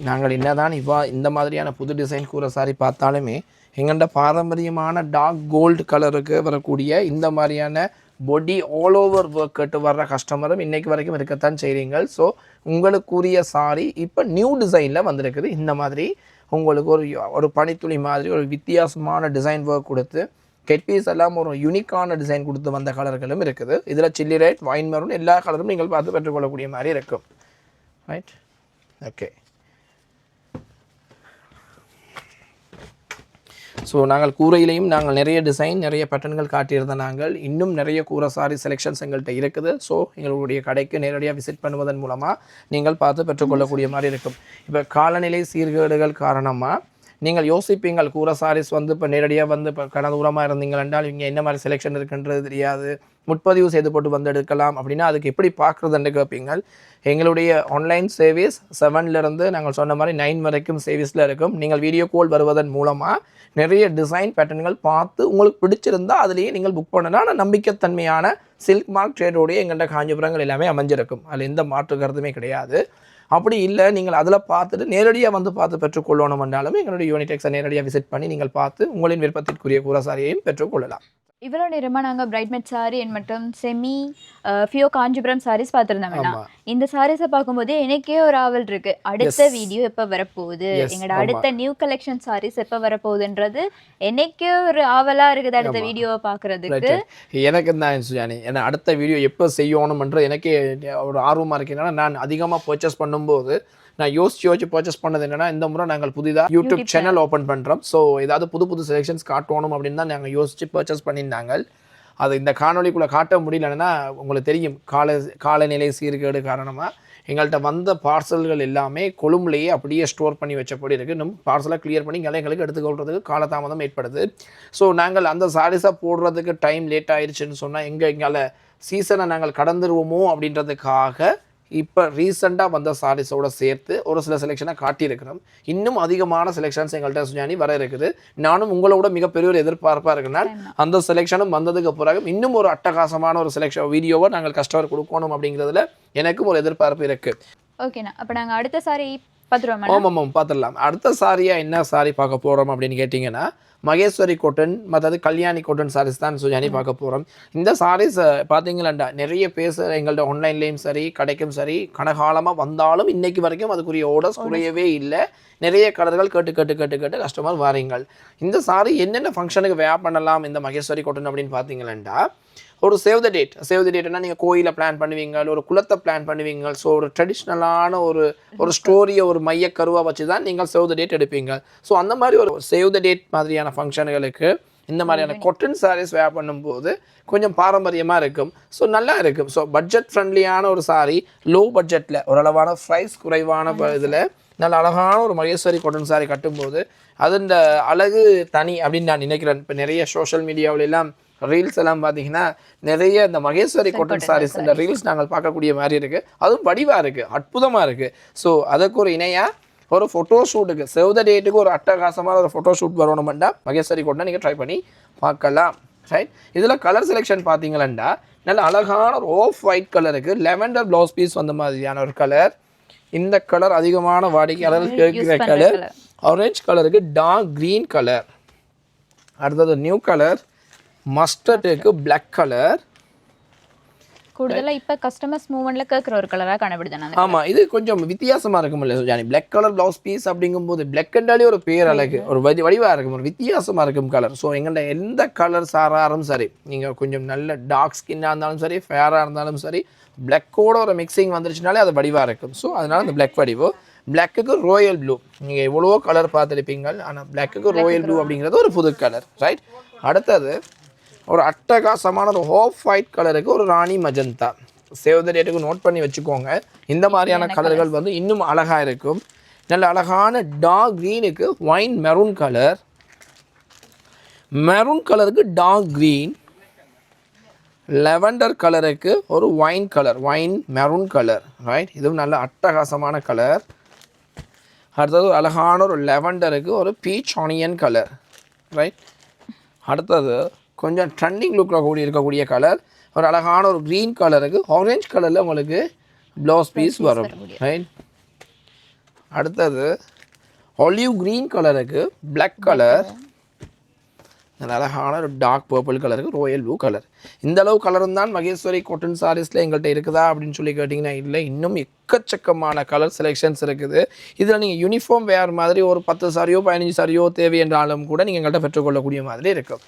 நாங்கள் என்னதான் இந்த மாதிரியான புது டிசைன் கூற சாரி பார்த்தாலுமே எங்கள்கிட்ட பாரம்பரியமான டார்க் கோல்டு கலருக்கு வரக்கூடிய இந்த மாதிரியான பொடி ஆல் ஓவர் ஒர்க் கட்டு வர்ற கஸ்டமரும் இன்றைக்கு வரைக்கும் இருக்கத்தான் செய்கிறீங்க. ஸோ உங்களுக்குரிய சாரி இப்போ நியூ டிசைனில் வந்திருக்குது. இந்த மாதிரி உங்களுக்கு ஒரு பனித்துளி மாதிரி ஒரு வித்தியாசமான டிசைன் ஒர்க் கொடுத்து கெட்பீஸ் எல்லாம் ஒரு யூனிக்கான டிசைன் கொடுத்து வந்த கலர்களும் இருக்குது. இதில் சில்லி ரெட், ஒயின் மெரூன் எல்லா கலரும் நீங்கள் பார்த்து பெற்றுக்கொள்ளக்கூடிய மாதிரி இருக்கும், ரைட். ஓகே, ஸோ நாங்கள் கூரையிலையும் நாங்கள் நிறைய டிசைன் நிறைய பேட்டர்ன்கள் காட்டியிருந்த நாங்கள் இன்னும் நிறைய கூரை சாரி செலெக்ஷன்ஸ் எங்கள்கிட்ட இருக்குது. ஸோ எங்களுடைய கடைக்கு நேரடியாக விசிட் பண்ணுவதன் மூலமாக நீங்கள் பார்த்து பெற்றுக்கொள்ளக்கூடிய மாதிரி இருக்கும். இப்போ காலநிலை சீர்கேடுகள் காரணமாக நீங்கள் யோசிப்பீங்கள் கூரை சாரீஸ் வந்து இப்போ நேரடியாக வந்து இப்போ கடந்த தூரமாக இருந்தீங்கள் என்றால் இங்கே என்ன மாதிரி செலெக்ஷன் இருக்குன்றது தெரியாது, முன்பதிவு செய்து போட்டு வந்து எடுக்கலாம் அப்படின்னா அதுக்கு எப்படி பார்க்குறதுன்னு கேட்பீங்கள். எங்களுடைய ஆன்லைன் சர்வீஸ் 7லேருந்து நாங்கள் சொன்ன மாதிரி 9 வரைக்கும் சர்வீஸில் இருக்கும். நீங்கள் வீடியோ கால் வருவதன் மூலமாக நிறைய டிசைன் பேட்டர்ன்கள் பார்த்து உங்களுக்கு பிடிச்சிருந்தால் அதுலேயே நீங்கள் புக் பண்ணலாம். ஆனால் நம்பிக்கைத்தன்மையான சில்க் மார்க் ட்ரேடோடைய எங்கள்கிட்ட காஞ்சிபுரங்கள் எல்லாமே அமைஞ்சிருக்கும். அதில் எந்த மாற்று கருத்துமே கிடையாது. அப்படி இல்லை நீங்கள் அதில் பார்த்துட்டு நேரடியாக வந்து பார்த்து பெற்றுக்கொள்ளணும் என்றாலும் எங்களுடைய யூனிடெக்ஸை நேரடியாக விசிட் பண்ணி நீங்கள் பார்த்து உங்களின் விருப்பத்திற்குரிய கூரை சாரியையும் பெற்றுக்கொள்ளலாம். இவ்வளோ நேரமாக நாங்கள் பிரைட்மெட் சாரி மற்றும் செமி ஃபியோ காஞ்சிபுரம் சாரீஸ் பார்த்துருந்தாங்கண்ணா. இந்த சாரீஸை பார்க்கும்போதே எனக்கே ஒரு ஆவல் இருக்கு, அடுத்த வீடியோ எப்போ வரப்போகுது, எங்களோட அடுத்த நியூ கலெக்ஷன் சாரீஸ் எப்போ வரப்போகுதுன்றது எனக்கே ஒரு ஆவலாக இருக்குது அடுத்த வீடியோவை பார்க்குறதுக்கு. எனக்கு தான் சுஜானி, ஏன்னா அடுத்த வீடியோ எப்போ செய்யணும்ன்ற எனக்கே ஒரு ஆர்வமாக இருக்குன்னா நான் அதிகமாக பர்ச்சேஸ் பண்ணும்போது நான் யோசிச்சு பர்ச்சேஸ் பண்ணது என்னன்னா இந்த முறை நாங்கள் புதிதாக யூடியூப் சேனல் ஓப்பன் பண்ணுறோம். ஸோ ஏதாவது புது செலெக்ஷன்ஸ் காட்டணும் அப்படின்னு தான் நாங்கள் யோசிச்சு பர்ச்சேஸ் பண்ணியிருந்தாங்க. அது இந்த காணொலிக்குள்ளே காட்ட முடியலன்னா உங்களுக்கு தெரியும் காலநிலை சீர்கேடு காரணமாக எங்கள்கிட்ட வந்த பார்சல்கள் எல்லாமே கொழும்புலேயே அப்படியே ஸ்டோர் பண்ணி வச்சபடி இருக்குது. இன்னும் பார்சலை கிளியர் பண்ணி எங்களுக்கு எடுத்துக்கொள்றதுக்கு காலதாமதம் ஏற்படுது. ஸோ நாங்கள் அந்த சாரீஸாக போடுறதுக்கு டைம் லேட் ஆயிடுச்சுன்னு சொன்னால் எங்களால் சீசனை நாங்கள் கடந்துருவோமோ அப்படின்றதுக்காக இப்போ ரீசெண்டாக வந்த சாரீஸோட சேர்த்து ஒரு சில செலெக்ஷனை காட்டியிருக்கிறோம். இன்னும் அதிகமான செலெக்ஷன்ஸ் எங்கள்கிட்ட சுஜானி வர இருக்குது. நானும் உங்களோட மிகப்பெரிய ஒரு எதிர்பார்ப்பாக இருக்குன்னா அந்த செலெக்ஷனும் வந்ததுக்கு பிறகு இன்னும் ஒரு அட்டகாசமான ஒரு செலெக்ஷன் வீடியோவை நாங்கள் கஸ்டமர் கொடுக்கணும் அப்படிங்கிறதுல எனக்கும் ஒரு எதிர்பார்ப்பு இருக்குது. ஓகேண்ணா, அப்போ நாங்கள் அடுத்த சாரி பார்த்துருவோம். ஆமாம் பார்த்துடலாம். அடுத்த சாரியாக என்ன சாரி பார்க்க போகிறோம் அப்படின்னு கேட்டிங்கன்னா மகேஸ்வரி காட்டன் மற்றது கல்யாணி காட்டன் சாரீஸ் தான் சுஜானி பார்க்க போகிறோம். இந்த சாரீஸ் பார்த்தீங்களாண்டா நிறைய எங்கள்கிட்ட ஆன்லைன்லேயும் சரி கடைக்கும் சரி கனகாலமாக வந்தாலும் இன்னைக்கு வரைக்கும் அதுக்குரிய ஆர்டர்ஸ் குறையவே இல்லை. நிறைய கலர்கள் கேட்டு கஸ்டமர் வாரீங்கள். இந்த சாரி என்னென்ன ஃபங்க்ஷனுக்கு வேர் பண்ணலாம் இந்த மகேஸ்வரி காட்டன் அப்படின்னு பார்த்தீங்களாண்டா ஒரு சேவ் த டேட்னா நீங்கள் கோயிலை பிளான் பண்ணுவீங்க, ஒரு குலத்தை பிளான் பண்ணுவீங்க. ஸோ ஒரு ட்ரெடிஷ்னலான ஒரு ஸ்டோரியை ஒரு மையக்கருவாக வச்சு தான் நீங்கள் சேவ் த டேட் எடுப்பீங்க. ஸோ அந்த மாதிரி ஒரு சேவ் த டேட் மாதிரியான ஃபங்க்ஷனுகளுக்கு இந்த மாதிரியான காட்டன் சாரீஸ் வேர் பண்ணும்போது கொஞ்சம் பாரம்பரியமாக இருக்கும். ஸோ நல்லா இருக்கும். ஸோ பட்ஜெட் ஃப்ரெண்ட்லியான ஒரு சாரி, லோ பட்ஜெட்டில் ஓரளவான ப்ரைஸ் குறைவான இதில் நல்ல அழகான ஒரு மகேஸ்வரி காட்டன் சாரி கட்டும்போது அதோட அழகு தனி அப்படின்னு நான் நினைக்கிறேன். இப்போ நிறைய சோஷியல் மீடியாவிலெல்லாம் ரீல்ஸ் எல்லாம் பார்த்தீங்கன்னா நிறைய இந்த மகேஸ்வரி காட்டன் சாரீஸ் இந்த ரீல்ஸ் நாங்கள் பார்க்கக்கூடிய மாதிரி இருக்குது. அதுவும் வடிவாக இருக்குது, அற்புதமாக இருக்குது. ஸோ அதுக்கு ஒரு இணையாக ஒரு ஃபோட்டோ ஷூட்டுக்கு சேவ் த டேட்டுக்கு ஒரு அட்டகாசமான ஒரு ஃபோட்டோ ஷூட் வரணுமெண்டா மகேஸ்வரி காட்டன் நீங்கள் ட்ரை பண்ணி பார்க்கலாம். ரைட், இதில் கலர் செலெக்ஷன் பார்த்தீங்களா நல்ல அழகான ஒரு ஆஃப் ஒயிட் கலருக்கு லெவெண்டர் ப்ளவுஸ் பீஸ் வந்த மாதிரியான ஒரு கலர். இந்த கலர் அதிகமான வாடிக்கையாளர்கள் கேட்குற கலர். ஆரஞ்சு கலருக்கு டார்க் க்ரீன் கலர். அடுத்தது நியூ கலர் மஸ்டர்டுக்கு பிளாக் கலர். கூடுதலாக இப்போ கஸ்டமர்ஸ் மூவ்மெண்ட்டில் கேட்குற ஒரு கலராக காணப்படுது. ஆமாம், இது கொஞ்சம் வித்தியாசமாக இருக்கும்ல Sujani. Black colour blouse piece அப்படிங்கும்போது பிளாக் அண்டாலே ஒரு பேர் அழகு, ஒரு வடிவாக இருக்கும், ஒரு வித்தியாசமாக இருக்கும் கலர். ஸோ எங்கள்கிட்ட எந்த கலர் சாராரும் சரி, நீங்கள் கொஞ்சம் நல்ல டார்க் ஸ்கின்னாக இருந்தாலும் சரி ஃபேராக இருந்தாலும் சரி பிளாக்கோட ஒரு மிக்சிங் வந்துருச்சுனாலே அது வடிவாக இருக்கும். ஸோ அதனால் அந்த பிளாக் வடிவோ. பிளாக்குக்கு ரோயல் ப்ளூ, நீங்கள் எவ்வளோ கலர் பார்த்துருப்பீங்க, ஆனால் பிளாக்குக்கு ரோயல் ப்ளூ அப்படிங்கிறது ஒரு புது கலர். ரைட், அடுத்தது ஒரு அட்டகாசமான ஒரு ஆஃப் ஒயிட் கலருக்கு ஒரு ராணி மஜந்தா. சேவ் த டேட்டுக்கு நோட் பண்ணி வச்சுக்கோங்க. இந்த மாதிரியான கலர்கள் வந்து இன்னும் அழகாக இருக்கும். நல்ல அழகான டார்க் க்ரீனுக்கு ஒயின் மெரூன் கலர், மெரூன் கலருக்கு டார்க் க்ரீன், லெவெண்டர் கலருக்கு ஒரு wine colour, wine maroon colour. Right, இதுவும் நல்ல அட்டகாசமான கலர். அடுத்தது அழகான ஒரு லெவெண்டருக்கு ஒரு பீச் ஆனியன் கலர். ரைட், அடுத்தது கொஞ்சம் ட்ரெண்டிங் லுக்கில் கூடி இருக்கக்கூடிய கலர் ஒரு அழகான ஒரு க்ரீன் கலருக்கு ஆரஞ்சு கலரில் உங்களுக்கு ப்ளவுஸ் பீஸ் வரும். ரைட், அடுத்தது ஒலிவ் க்ரீன் கலருக்கு பிளாக் கலர், நல்ல அழகான ஒரு டார்க் பர்பிள் கலருக்கு ராயல் ப்ளூ கலர். இந்த அளவு கலரும் தான் மகேஸ்வரி காட்டன் சாரீஸில் எங்கள்கிட்ட இருக்குதா அப்படின்னு சொல்லி கேட்டிங்கன்னா இல்லை, இன்னும் எக்கச்சக்கமான கலர் செலெக்ஷன்ஸ் இருக்குது. இதில் நீங்கள் யூனிஃபார்ம் வேறு மாதிரி ஒரு 10 சாரியோ 15 சாரியோ தேவை என்றாலும் கூட நீங்கள் எங்கள்கிட்ட பெற்றுக்கொள்ளக்கூடிய மாதிரி இருக்கும்.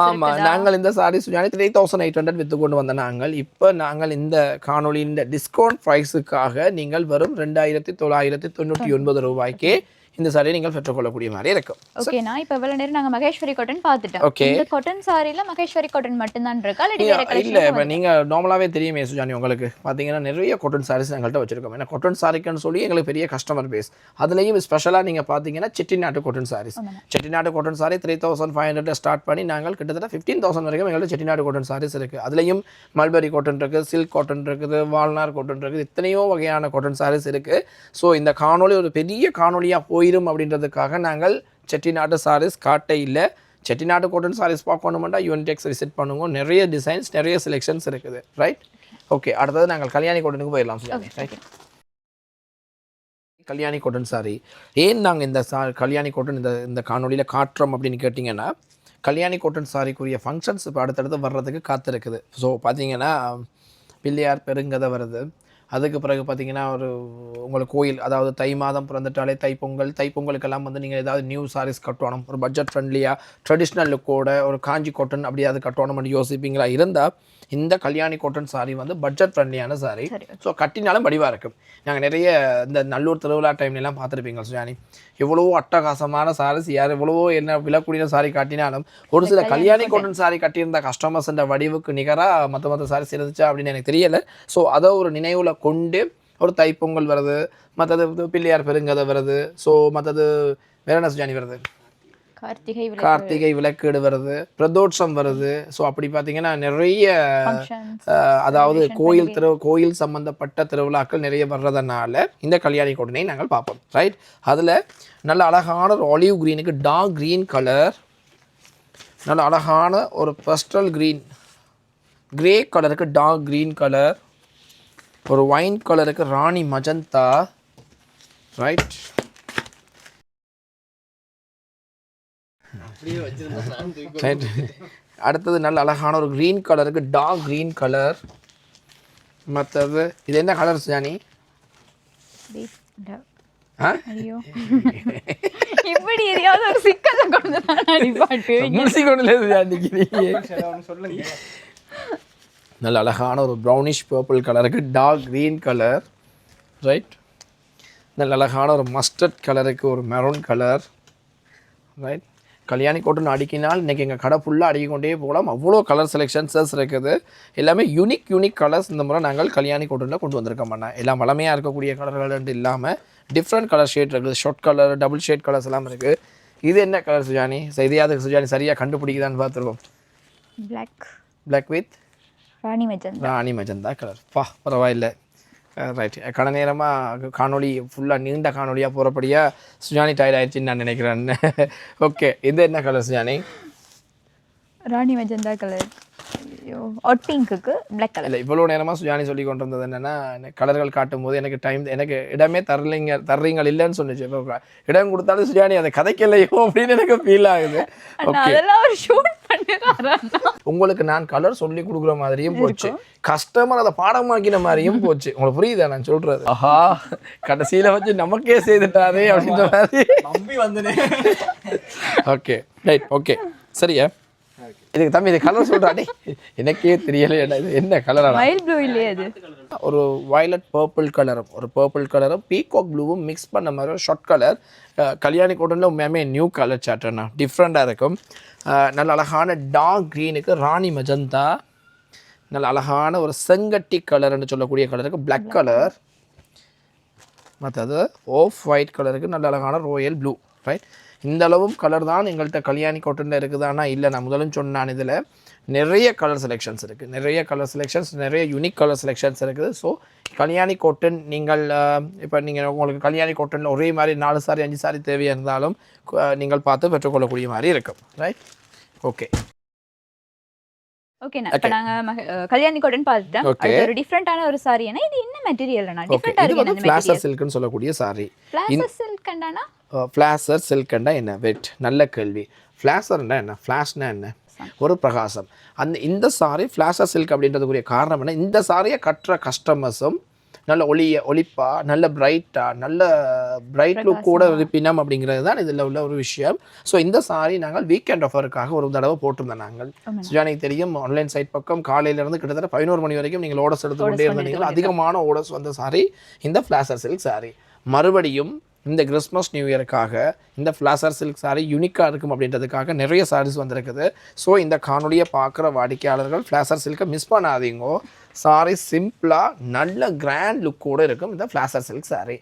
ஆமாம், நாங்கள் இந்த சாரீ சுஜானி 3800 விற்று கொண்டு வந்த நாங்கள் இப்போ நாங்கள் இந்த காணொலியின் டிஸ்கவுண்ட் ப்ரைஸுக்காக நீங்கள் வரும் 2999 ரூபாய்க்கே இந்த சாரியை நீங்கள் பெற்றுக்கொள்ளக்கூடிய மாதிரி இருக்கும். ஓகே, நான் இப்போ இவ்வளவு நேரம் நாங்க மகேஸ்வரி காட்டன் பார்த்துட்டோம். Okay. இந்த காட்டன் சாரில மகேஸ்வரி காட்டன் மட்டும் தான் இருக்கா இல்ல வேற இல்லை கலெக்ஷன்? இப்போ நீங்கள் நார்மலாகவே தெரியுமே சுஜானி, உங்களுக்கு பார்த்தீங்கன்னா நிறைய காட்டன் சாரீஸ் எங்கள்கிட்ட வச்சிருக்கோம். ஏன்னா காட்டன் சாரிக்குன்னு சொல்லி எங்களுக்கு பெரிய கஸ்டமர் பேஸ். அதுலேயும் ஸ்பெஷலாக நீங்கள் பார்த்தீங்கன்னா Chettinad cotton saris. Chettinad cotton sari 3500 start பண்ணி நாங்கள் கிட்டத்தட்ட 15,000 வரைக்கும் எங்கள்கிட்ட செட்டிநாடு காட்டன் சாரீஸ் இருக்குது. அதுலேயும் மல்பரி காட்டன் இருக்குது, சில்க் காட்டன் இருக்குது, வால்நார் காட்டன் இருக்குது, இத்தனையோ வகையான காட்டன் சாரீஸ் இருக்குது. ஸோ இந்த காணொலி ஒரு பெரிய காணொலியாக போயிடும் அப்படின்றதுக்காக நாங்கள் செட்டிநாட்டு சாரீஸ் காட்ட இல்லை. செட்டிநாட்டு காட்டன் சாரீஸ் பார்க்கணுமெண்டா யூனிடெக்ஸ் விசிட் பண்ணுங்க. நிறைய டிசைன்ஸ், நிறைய செலெக்ஷன்ஸ் இருக்குது. Right, okay. அடுத்தது நாங்கள் கல்யாணி காட்டனுக்கு போயிடலாம் Sujani. Right, Kalyani cotton sorry ஏன் நாங்கள் இந்த கல்யாணி காட்டன் இந்த காணொலியில் காட்டுறோம் அப்படின்னு கேட்டிங்கன்னா, கல்யாணி காட்டன் சாரிக்குரிய ஃபங்க்ஷன்ஸ் இப்போ அடுத்தடுத்து வர்றதுக்கு காத்திருக்குது. ஸோ பார்த்தீங்கன்னா பிள்ளையார் பெருங்கதை வருது. அதுக்கு பிறகு பார்த்தீங்கன்னா ஒரு உங்களுக்கு கோயில், அதாவது தை மாதம் பிறந்துட்டாலே தைப்பொங்கலுக்கெல்லாம் வந்து நீங்கள் ஏதாவது நியூ சாரீஸ் கட்டணும், ஒரு பட்ஜெட் ஃப்ரெண்ட்லியாக ட்ரெடிஷ்னல் லுக்கோட ஒரு காஞ்சி காட்டன் அப்படி அது கட்டணும்னு யோசிப்பீங்களா இருந்தால் இந்த கல்யாணி காட்டன் சாரி வந்து பட்ஜெட் ஃப்ரெண்ட்லியான சாரி. ஸோ கட்டினாலும் வடிவாக இருக்கும். நாங்கள் நிறைய இந்த நல்லூர் திருவிழா டைம்லாம் பார்த்துருப்பீங்க சுஜானி, எவ்வளவோ அட்டகாசமான சாரீஸ், யார் எவ்வளவோ என்ன விலக்கூடிய சாரி காட்டினாலும் ஒரு சில கல்யாணி காட்டன் சாரி கட்டியிருந்த கஸ்டமர்ஸ் வடிவுக்கு நிகராக மற்ற சாரீஸ் இருந்துச்சா அப்படின்னு எனக்கு தெரியலை. ஸோ அதை ஒரு நினைவில் கொண்டு ஒரு தைப்பொங்கல் வருது, மற்றது பிள்ளையார் பெருங்கதை வருது, ஸோ மற்றது வேற என்ன சுஜானி வருது, கார்த்திகை விளக்கீடு வருது, பிரதோட்சம் வருது. ஸோ அப்படி பார்த்தீங்கன்னா நிறைய அதாவது கோயில் சம்பந்தப்பட்ட திருவிழாக்கள் நிறைய வர்றதுனால இந்த கல்யாணி காட்டனை நாங்கள் பார்ப்போம். ரைட், அதில் நல்ல அழகான ஒரு ஆலிவ் க்ரீனுக்கு டார்க் க்ரீன் கலர், நல்ல அழகான ஒரு பஸ்டல் க்ரீன், கிரே கலருக்கு டார்க் க்ரீன் கலர், ஒரு ஒயின் கலருக்கு ராணி மஜந்தா. ரைட், அடுத்தது நல்ல அழகான ஒரு க்ரீன் கலருக்கு டார்க் க்ரீன் கலர். மற்றது இது என்ன கலர் சுஜானி? இப்படி எதையாவது ஒரு சிக்கல்ல கொண்டு நல்ல அழகான ஒரு ப்ரௌனிஷ் பர்பிள் கலருக்கு டார்க் க்ரீன் கலர். ரைட், நல்ல அழகான ஒரு மஸ்டர்ட் கலருக்கு ஒரு maroon colour. Right, Kalyani cotton அடிக்கினால் இன்றைக்கி எங்கள் கடை ஃபுல்லாக அடிக்கிக்கொண்டே போகலாம். அவ்வளோ கலர் செலெக்ஷன்ஸஸ் இருக்குது. எல்லாமே யூனிக் கலர்ஸ் இந்த முறை நாங்கள் கல்யாணி காட்டனில் கொண்டு வந்திருக்க மாட்டோம். எல்லாம் வளமையாக இருக்கக்கூடிய கலர்கள் இல்லாமல் டிஃப்ரெண்ட் கலர் ஷேட் இருக்குது. Short colour, double shade colours எல்லாம் இருக்குது. இது என்ன கலர் சுஜானி? இதையாவது சுஜானி சரியாக கண்டுபிடிக்குதான்னு பார்த்துருவோம். Black with rani magenta colour. பரவாயில்லை. ரைட், கடை நேரமாக காணொலி ஃபுல்லாக நீண்ட காணொலியாக போகிறபடியாக சுஜானி டயர்ட் ஆயிடுச்சுன்னு நான் நினைக்கிறேன். ஓகே, இது என்ன colour Sujani? Rani magenta colour. Hot பிங்க்குக்கு பிளாக் கலர். இல்லை, இவ்வளோ நேரமாக சுஜானி சொல்லி கொண்டு வந்தது என்னென்னா, கலர்கள் காட்டும் போது எனக்கு இடமே தர்றீங்க இல்லைன்னு சொன்னிச்சு. இப்போ இடம் கொடுத்தாலும் சுஜானி அதை கதைக்கலையோ அப்படின்னு எனக்கு ஃபீல் ஆகுது. உங்களுக்கு நான் கலர் சொல்லி கொடுக்குற மாதிரியும் போச்சு, கஸ்டமர் அதை பாடமாக்கின மாதிரியும் போச்சு. உங்களுக்கு புரியுதா நான் சொல்றது? ஆஹா, கடைசியில வச்சு நமக்கே செய்துட்டாரே அப்படின்ற மாதிரி நம்பி வந்தேன். ஓகே, ரைட், ஓகே, சரியா? இதுக்கு தம்பி இது கலர் சொல்றாடே, எனக்கே தெரியல இது என்ன கலரா? வைல்ட் ப்ளூ இல்லையே, அது ஒரு வயலட் பர்பிள் கலரும் பீகாக் ப்ளூவும் மிக்ஸ் பண்ண மாதிரி ஒரு ஷார்ட் கலர். கல்யாணி காட்டனில் உண்மையாமே நியூ கலர் சாட்டர்னா டிஃப்ரெண்ட்டாக இருக்கும். நல்ல அழகான டார்க் க்ரீனுக்கு ராணி மஜந்தா, நல்ல அழகான ஒரு செங்கட்டி கலர்னு சொல்லக்கூடிய கலருக்கு பிளாக் கலர், மற்றது ஆஃப் ஒயிட் கலருக்கு நல்ல அழகான ராயல் ப்ளூ. ரைட், இந்த அளவும் கலர் தான் எங்கள்கிட்ட கல்யாணி காட்டனில் இருக்குது. ஆனால் இல்லை, நான் முதலும் சொன்னான், இதில் நிறைய கலர் செலெக்ஷன்ஸ் இருக்குது, நிறைய யூனிக் கலர் செலெக்ஷன்ஸ் இருக்குது. ஸோ கல்யாணி காட்டன் நீங்கள் இப்போ நீங்கள் உங்களுக்கு கல்யாணி காட்டனில் ஒரே மாதிரி 4 சாரி 5 சாரி தேவையாக இருந்தாலும் நீங்கள் பார்த்து பெற்றுக்கொள்ளக்கூடிய மாதிரி இருக்கும். Right, okay. ஓகே, இப்போ நாங்கள் கல்யாணி காட்டன் பார்த்துட்டோம். அது ஒரு டிஃப்ரெண்டான ஒரு சாரி. ஏன்னா இது என்ன மெட்டீரியல்னா டிஃப்ரெண்டாக இருக்கு. இது ஃப்ளாஷர் சில்க்னு சொல்லக்கூடிய சாரி. ஃப்ளாஷர் சில்க்னா ஃப்ளாஷர் சில்க்னா என்ன? வெட், நல்ல கேள்வி. ஃப்ளாஷர்னா என்ன? ஃப்ளாஷ்னா என்ன? ஒரு பிரகாசம். இந்த சாரி ஃப்ளாஷர் சில்க் அப்படின்றதுக்குரிய காரணம் என்ன? இந்த சாரியை கட்டுற கஸ்டமர்ஸும் நல்ல ஒளிப்பா, நல்ல பிரைட் லுக்கோட இருப்பினம் அப்படிங்கிறது தான் இதில் உள்ள ஒரு விஷயம். ஸோ இந்த சாரி நாங்கள் வீக்கெண்ட் ஆஃபருக்காக ஒரு தடவை போட்டிருந்தோம். நாங்கள் சுஜானிக்கு தெரியும், ஆன்லைன் சைட் பக்கம் காலையிலேருந்து கிட்டத்தட்ட 11 மணி வரைக்கும் நீங்கள் ஓடர்ஸ் எடுத்துக்கொண்டே இருந்தீங்க. அதிகமான ஓடர்ஸ் வந்த சாரி இந்த ஃப்ளாஷர் சில்க் சாரி. மறுபடியும் இந்த கிறிஸ்மஸ் நியூ இயருக்காக இந்த ஃப்ளாசர் சில்க் சாரி யூனிக்காக இருக்கும் அப்படின்றதுக்காக நிறைய சாரீஸ் வந்திருக்குது. ஸோ இந்த காணொலியை பார்க்குற வாடிக்கையாளர்கள் ஃப்ளாசர் சில்கை மிஸ் பண்ணாதீங்க. சாரி சிம்பிளாக நல்ல கிராண்ட் லுக்கோடு இருக்கும் இந்த ஃப்ளாசர் சில்க் சாரி.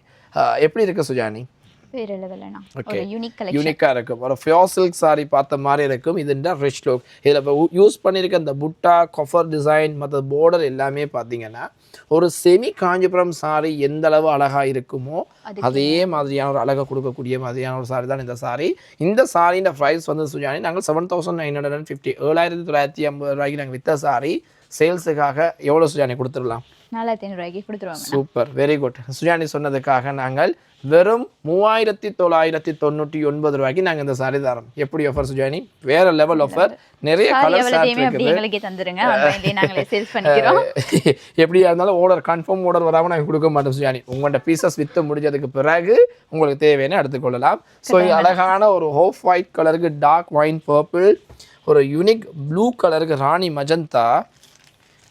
எப்படி இருக்குது சுஜானி? யூனிக்காக இருக்கும். ஒரு ஃபியோர் சில்க் சாரி பார்த்த மாதிரி இருக்கும். இதுன்ற ரிச் லுக். இதில் யூஸ் பண்ணியிருக்க இந்த புட்டா கஃபர் டிசைன் மற்ற பார்டர் எல்லாமே பார்த்தீங்கன்னா ஒரு செமி காஞ்சிபுரம் சாரி எந்த அளவு அழகாக இருக்குமோ அதே மாதிரியான ஒரு அழகை கொடுக்கக்கூடிய மாதிரியான ஒரு சாரி தான் இந்த சாரி. இந்த சாரியின் ப்ரைஸ் வந்து சுஜானி நாங்கள் 7,950 7,950 ரூபாய்க்கு நாங்கள் விற்ற சாரி சேல்ஸுக்காக எவ்வளோ சுஜானி கொடுத்துடலாம்? 4,500 கொடுத்துருவாங்க. Super, very good. சுஜானி சொன்னதுக்காக நாங்கள் வெறும் 3,999 ரூபாய்க்கு நாங்கள் இந்த சாரி தரோம். எப்படி ஆஃபர் சுஜானி? வேற லெவல் ஆஃபர். நிறைய கலர்ஸ் எப்படியா இருந்தாலும் ஆர்டர் கன்ஃபார்ம் ஆர்டர் வராமல் நாங்கள் கொடுக்க மாட்டோம் சுஜானி. உங்களோட பீசஸ் விற்று முடிஞ்சதுக்கு பிறகு உங்களுக்கு தேவையான எடுத்துக்கொள்ளலாம். ஸோ அழகான ஒரு ஆஃப் ஒயிட் கலருக்கு டார்க் ஒயின் பர்பிள், ஒரு யூனிக் ப்ளூ கலருக்கு ராணி மஜந்தா,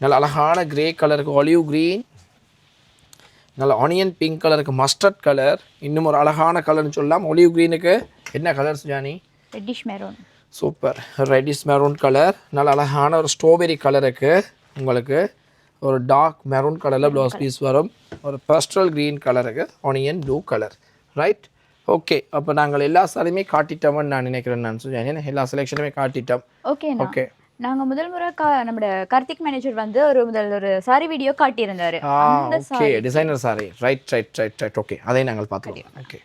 நல்ல அழகான கிரே கலருக்கு ஒலிவ் க்ரீன், நல்ல ஆனியன் பிங்க் கலருக்கு மஸ்டர்ட் கலர், இன்னும் ஒரு அழகான கலர்னு சொல்லலாம். ஒலிவ் க்ரீனுக்கு என்ன colour Sujani? Reddish maroon. Super, reddish maroon colour. நல்ல அழகான ஒரு ஸ்ட்ராபெரி கலருக்கு உங்களுக்கு ஒரு டார்க் மெரூன் கலரில் ப்ளவுஸ் பீஸ் வரும். ஒரு பஸ்டல் க்ரீன் கலருக்கு onion blue colour. Right, okay. அப்போ நாங்கள் எல்லா சாரியுமே காட்டிட்டோம்னு நான் நினைக்கிறேன். நான் சுஜானி எல்லா செலெக்ஷனுமே காட்டிட்டோம். ஓகே. நாங்கள் முதல் முறை நம்ம கார்த்திக் மேனேஜர் வந்து ஒரு சாரி வீடியோ காட்டியிருந்தாரு. Okay, designer sari. Right. Okay, அதை நாங்கள் பார்த்துக்கலாம். ஓகே,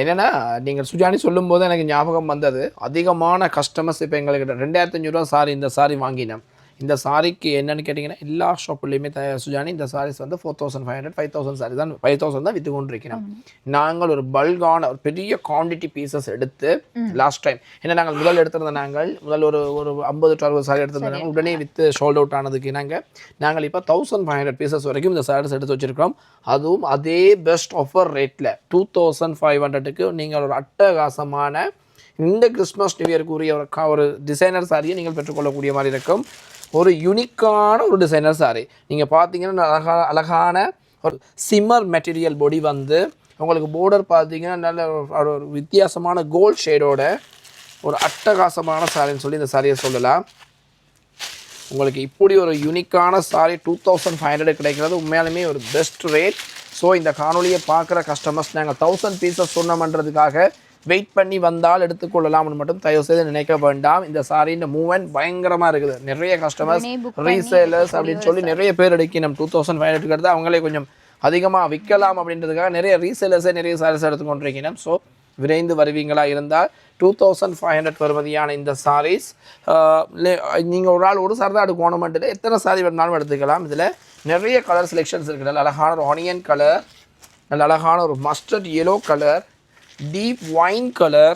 என்னென்னா நீங்கள் சுஜானி சொல்லும்போது எனக்கு ஞாபகம் வந்தது, அதிகமான கஸ்டமர்ஸ் இப்போ எங்களுக்கு 2,500 ரூபா சாரி இந்த சாரி வாங்கினோம். இந்த சாரிக்கு என்னென்னு கேட்டிங்கன்னா எல்லா ஷாப்புலையுமே சுஜானி இந்த சாரீஸ் வந்து 4,500 5,000 சாரி தான் 5,000 தான் விற்று கொண்டு இருக்கிறோம். நாங்கள் ஒரு பல்கான ஒரு பெரிய குவான்டிட்டி பீசஸ் எடுத்து லாஸ்ட் டைம் என்ன நாங்கள் முதல் எடுத்திருந்த முதல் ஒரு 50 to 60 சாரி எடுத்திருந்தாங்க. உடனே விற்று ஷோல்ட் அவுட் ஆனதுக்கு நாங்கள் இப்போ 1,500 பீசஸ் வரைக்கும் இந்த சாரீஸ் எடுத்து வச்சுருக்கோம். அதுவும் அதே பெஸ்ட் ஆஃபர் ரேட்டில் 2,500க்கு நீங்கள் ஒரு அட்டகாசமான இந்த கிறிஸ்மஸ் நியூ இயர்க்குரிய ஒரு டிசைனர் சாரியை நீங்கள் பெற்றுக்கொள்ளக்கூடிய மாதிரி இருக்கும். ஒரு யூனிக்கான ஒரு டிசைனர் சாரி. நீங்கள் பார்த்தீங்கன்னா அழகான ஒரு சிம்மர் மெட்டீரியல் பொடி வந்து உங்களுக்கு பார்டர் பார்த்தீங்கன்னா நல்ல ஒரு வித்தியாசமான கோல்ட் ஷேடோட ஒரு அட்டகாசமான சாரின்னு சொல்லி இந்த சாரியை சொல்லலாம். உங்களுக்கு இப்படி ஒரு யூனிக்கான சாரி 2,500 கிடைக்கிறது உண்மையாலுமே ஒரு பெஸ்ட் ரேட். ஸோ இந்த காணொலியை பார்க்குற கஸ்டமர்ஸ் நாங்கள் 1000 பீசஸ் சொன்னோம்ன்றதுக்காக வெயிட் பண்ணி வந்தால் எடுத்துக்கொள்ளலாம்னு மட்டும் தயவு செய்து நினைக்க வேண்டாம். இந்த சாரியின் மூவ்மெண்ட் பயங்கரமாக இருக்குது. நிறைய கஸ்டமர்ஸ் ரீசேலர்ஸ் அப்படின்னு சொல்லி நிறைய பேர் எடுக்கி நம்ம 2,500 எடுத்து அவங்களே கொஞ்சம் அதிகமாக விற்கலாம் அப்படின்றதுக்காக நிறைய ரீசேலர்ஸே நிறைய சாரீஸ் எடுத்துக்கொண்டிருக்கணும். ஸோ விரைந்து வருவீங்களா இருந்தால் 2,500 பெறுமதியான இந்த சாரீஸ் நீங்கள் ஒரு ஆள் ஒரு சாரி தான் எடுக்கணும் மட்டும் எத்தனை சாரி வேணாலும் எடுத்துக்கலாம். இதில் நிறைய கலர் செலெக்ஷன்ஸ் இருக்குது. நல்ல அழகான ஒரு ஆனியன் கலர், நல்ல அழகான ஒரு mustard yellow colour, deep wine color,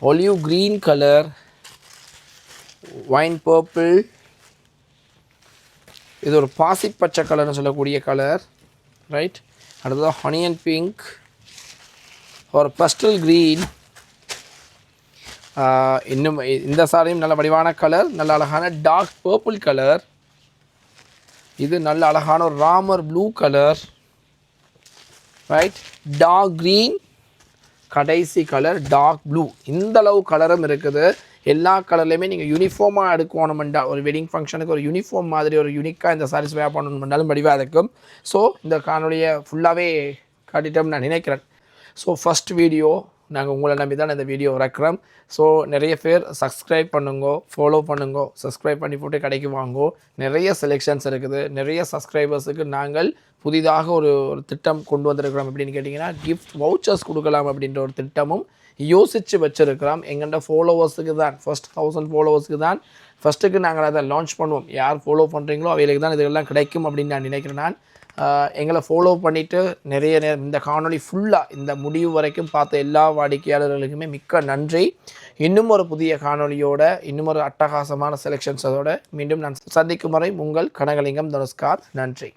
olive green color, wine purple, இது ஒரு பாசி பச்சை கலர்னு சொல்லக்கூடிய கலர். ரைட், அடுத்தது ஹனியன் பிங்க், ஒரு பஸ்டல் க்ரீன். இன்னும் இந்த சாரியும் நல்ல வடிவான கலர், நல்ல அழகான டார்க் பர்பிள் கலர். இது நல்ல அழகான ஒரு Ramar blue colour. Right, dark green, கடைசி கலர் டார்க் ப்ளூ. இந்த அளவு கலரும் இருக்குது. எல்லா கலர்லையுமே நீங்கள் யூனிஃபார்மாக எடுக்கணுமெண்டா ஒரு வெட்டிங் ஃபங்க்ஷனுக்கு ஒரு யூனிஃபார்ம் மாதிரி ஒரு யூனிக்காக இந்த சாரீஸ் வேர் பண்ணணுமெண்டாலும் வடிவாக இருக்கும். ஸோ இந்த காணொலியை ஃபுல்லாகவே காட்டிட்டோம் நான் நினைக்கிறேன். ஸோ ஃபஸ்ட் வீடியோ நாங்கள் உங்களை நம்பி தான் இந்த வீடியோ இறக்குறோம். ஸோ நிறைய பேர் சப்ஸ்கிரைப் பண்ணுங்கோ, ஃபாலோ பண்ணுங்கோ, சப்ஸ்கிரைப் பண்ணி போட்டு கடைக்கு வாங்கோ. நிறைய செலெக்ஷன்ஸ் இருக்குது. நிறைய சப்ஸ்கிரைபர்ஸுக்கு நாங்கள் புதிதாக ஒரு திட்டம் கொண்டு வந்திருக்கிறோம். எப்படின்னு கேட்டிங்கன்னா கிஃப்ட் வவுச்சர்ஸ் கொடுக்கலாம் அப்படின்ற ஒரு திட்டமும் யோசித்து வச்சுருக்கிறோம். எங்கள்கிட்ட ஃபாலோவர்ஸுக்கு தான் ஃபஸ்ட் 1000 ஃபாலோவர்ஸுக்கு தான் ஃபஸ்ட்டுக்கு நாங்கள் அதை லான்ச் பண்ணுவோம். யார் ஃபாலோ பண்ணுறீங்களோ அவைகளுக்கு தான் இதெல்லாம் கிடைக்கும் அப்படின்னு நான் நினைக்கிறேன். நான் எங்களை ஃபாலோ பண்ணிவிட்டு நிறைய நேரம் இந்த காணொலி ஃபுல்லாக இந்த முடிவு வரைக்கும் பார்த்த எல்லா வாடிக்கையாளர்களுக்குமே மிக்க நன்றி. இன்னும் ஒரு புதிய காணொலியோட இன்னும் ஒரு அட்டகாசமான செலெக்ஷன்ஸோட மீண்டும் நான் சந்திக்கும் வரை உங்கள் கனகலிங்கம் தனுஷ்கார். நன்றி.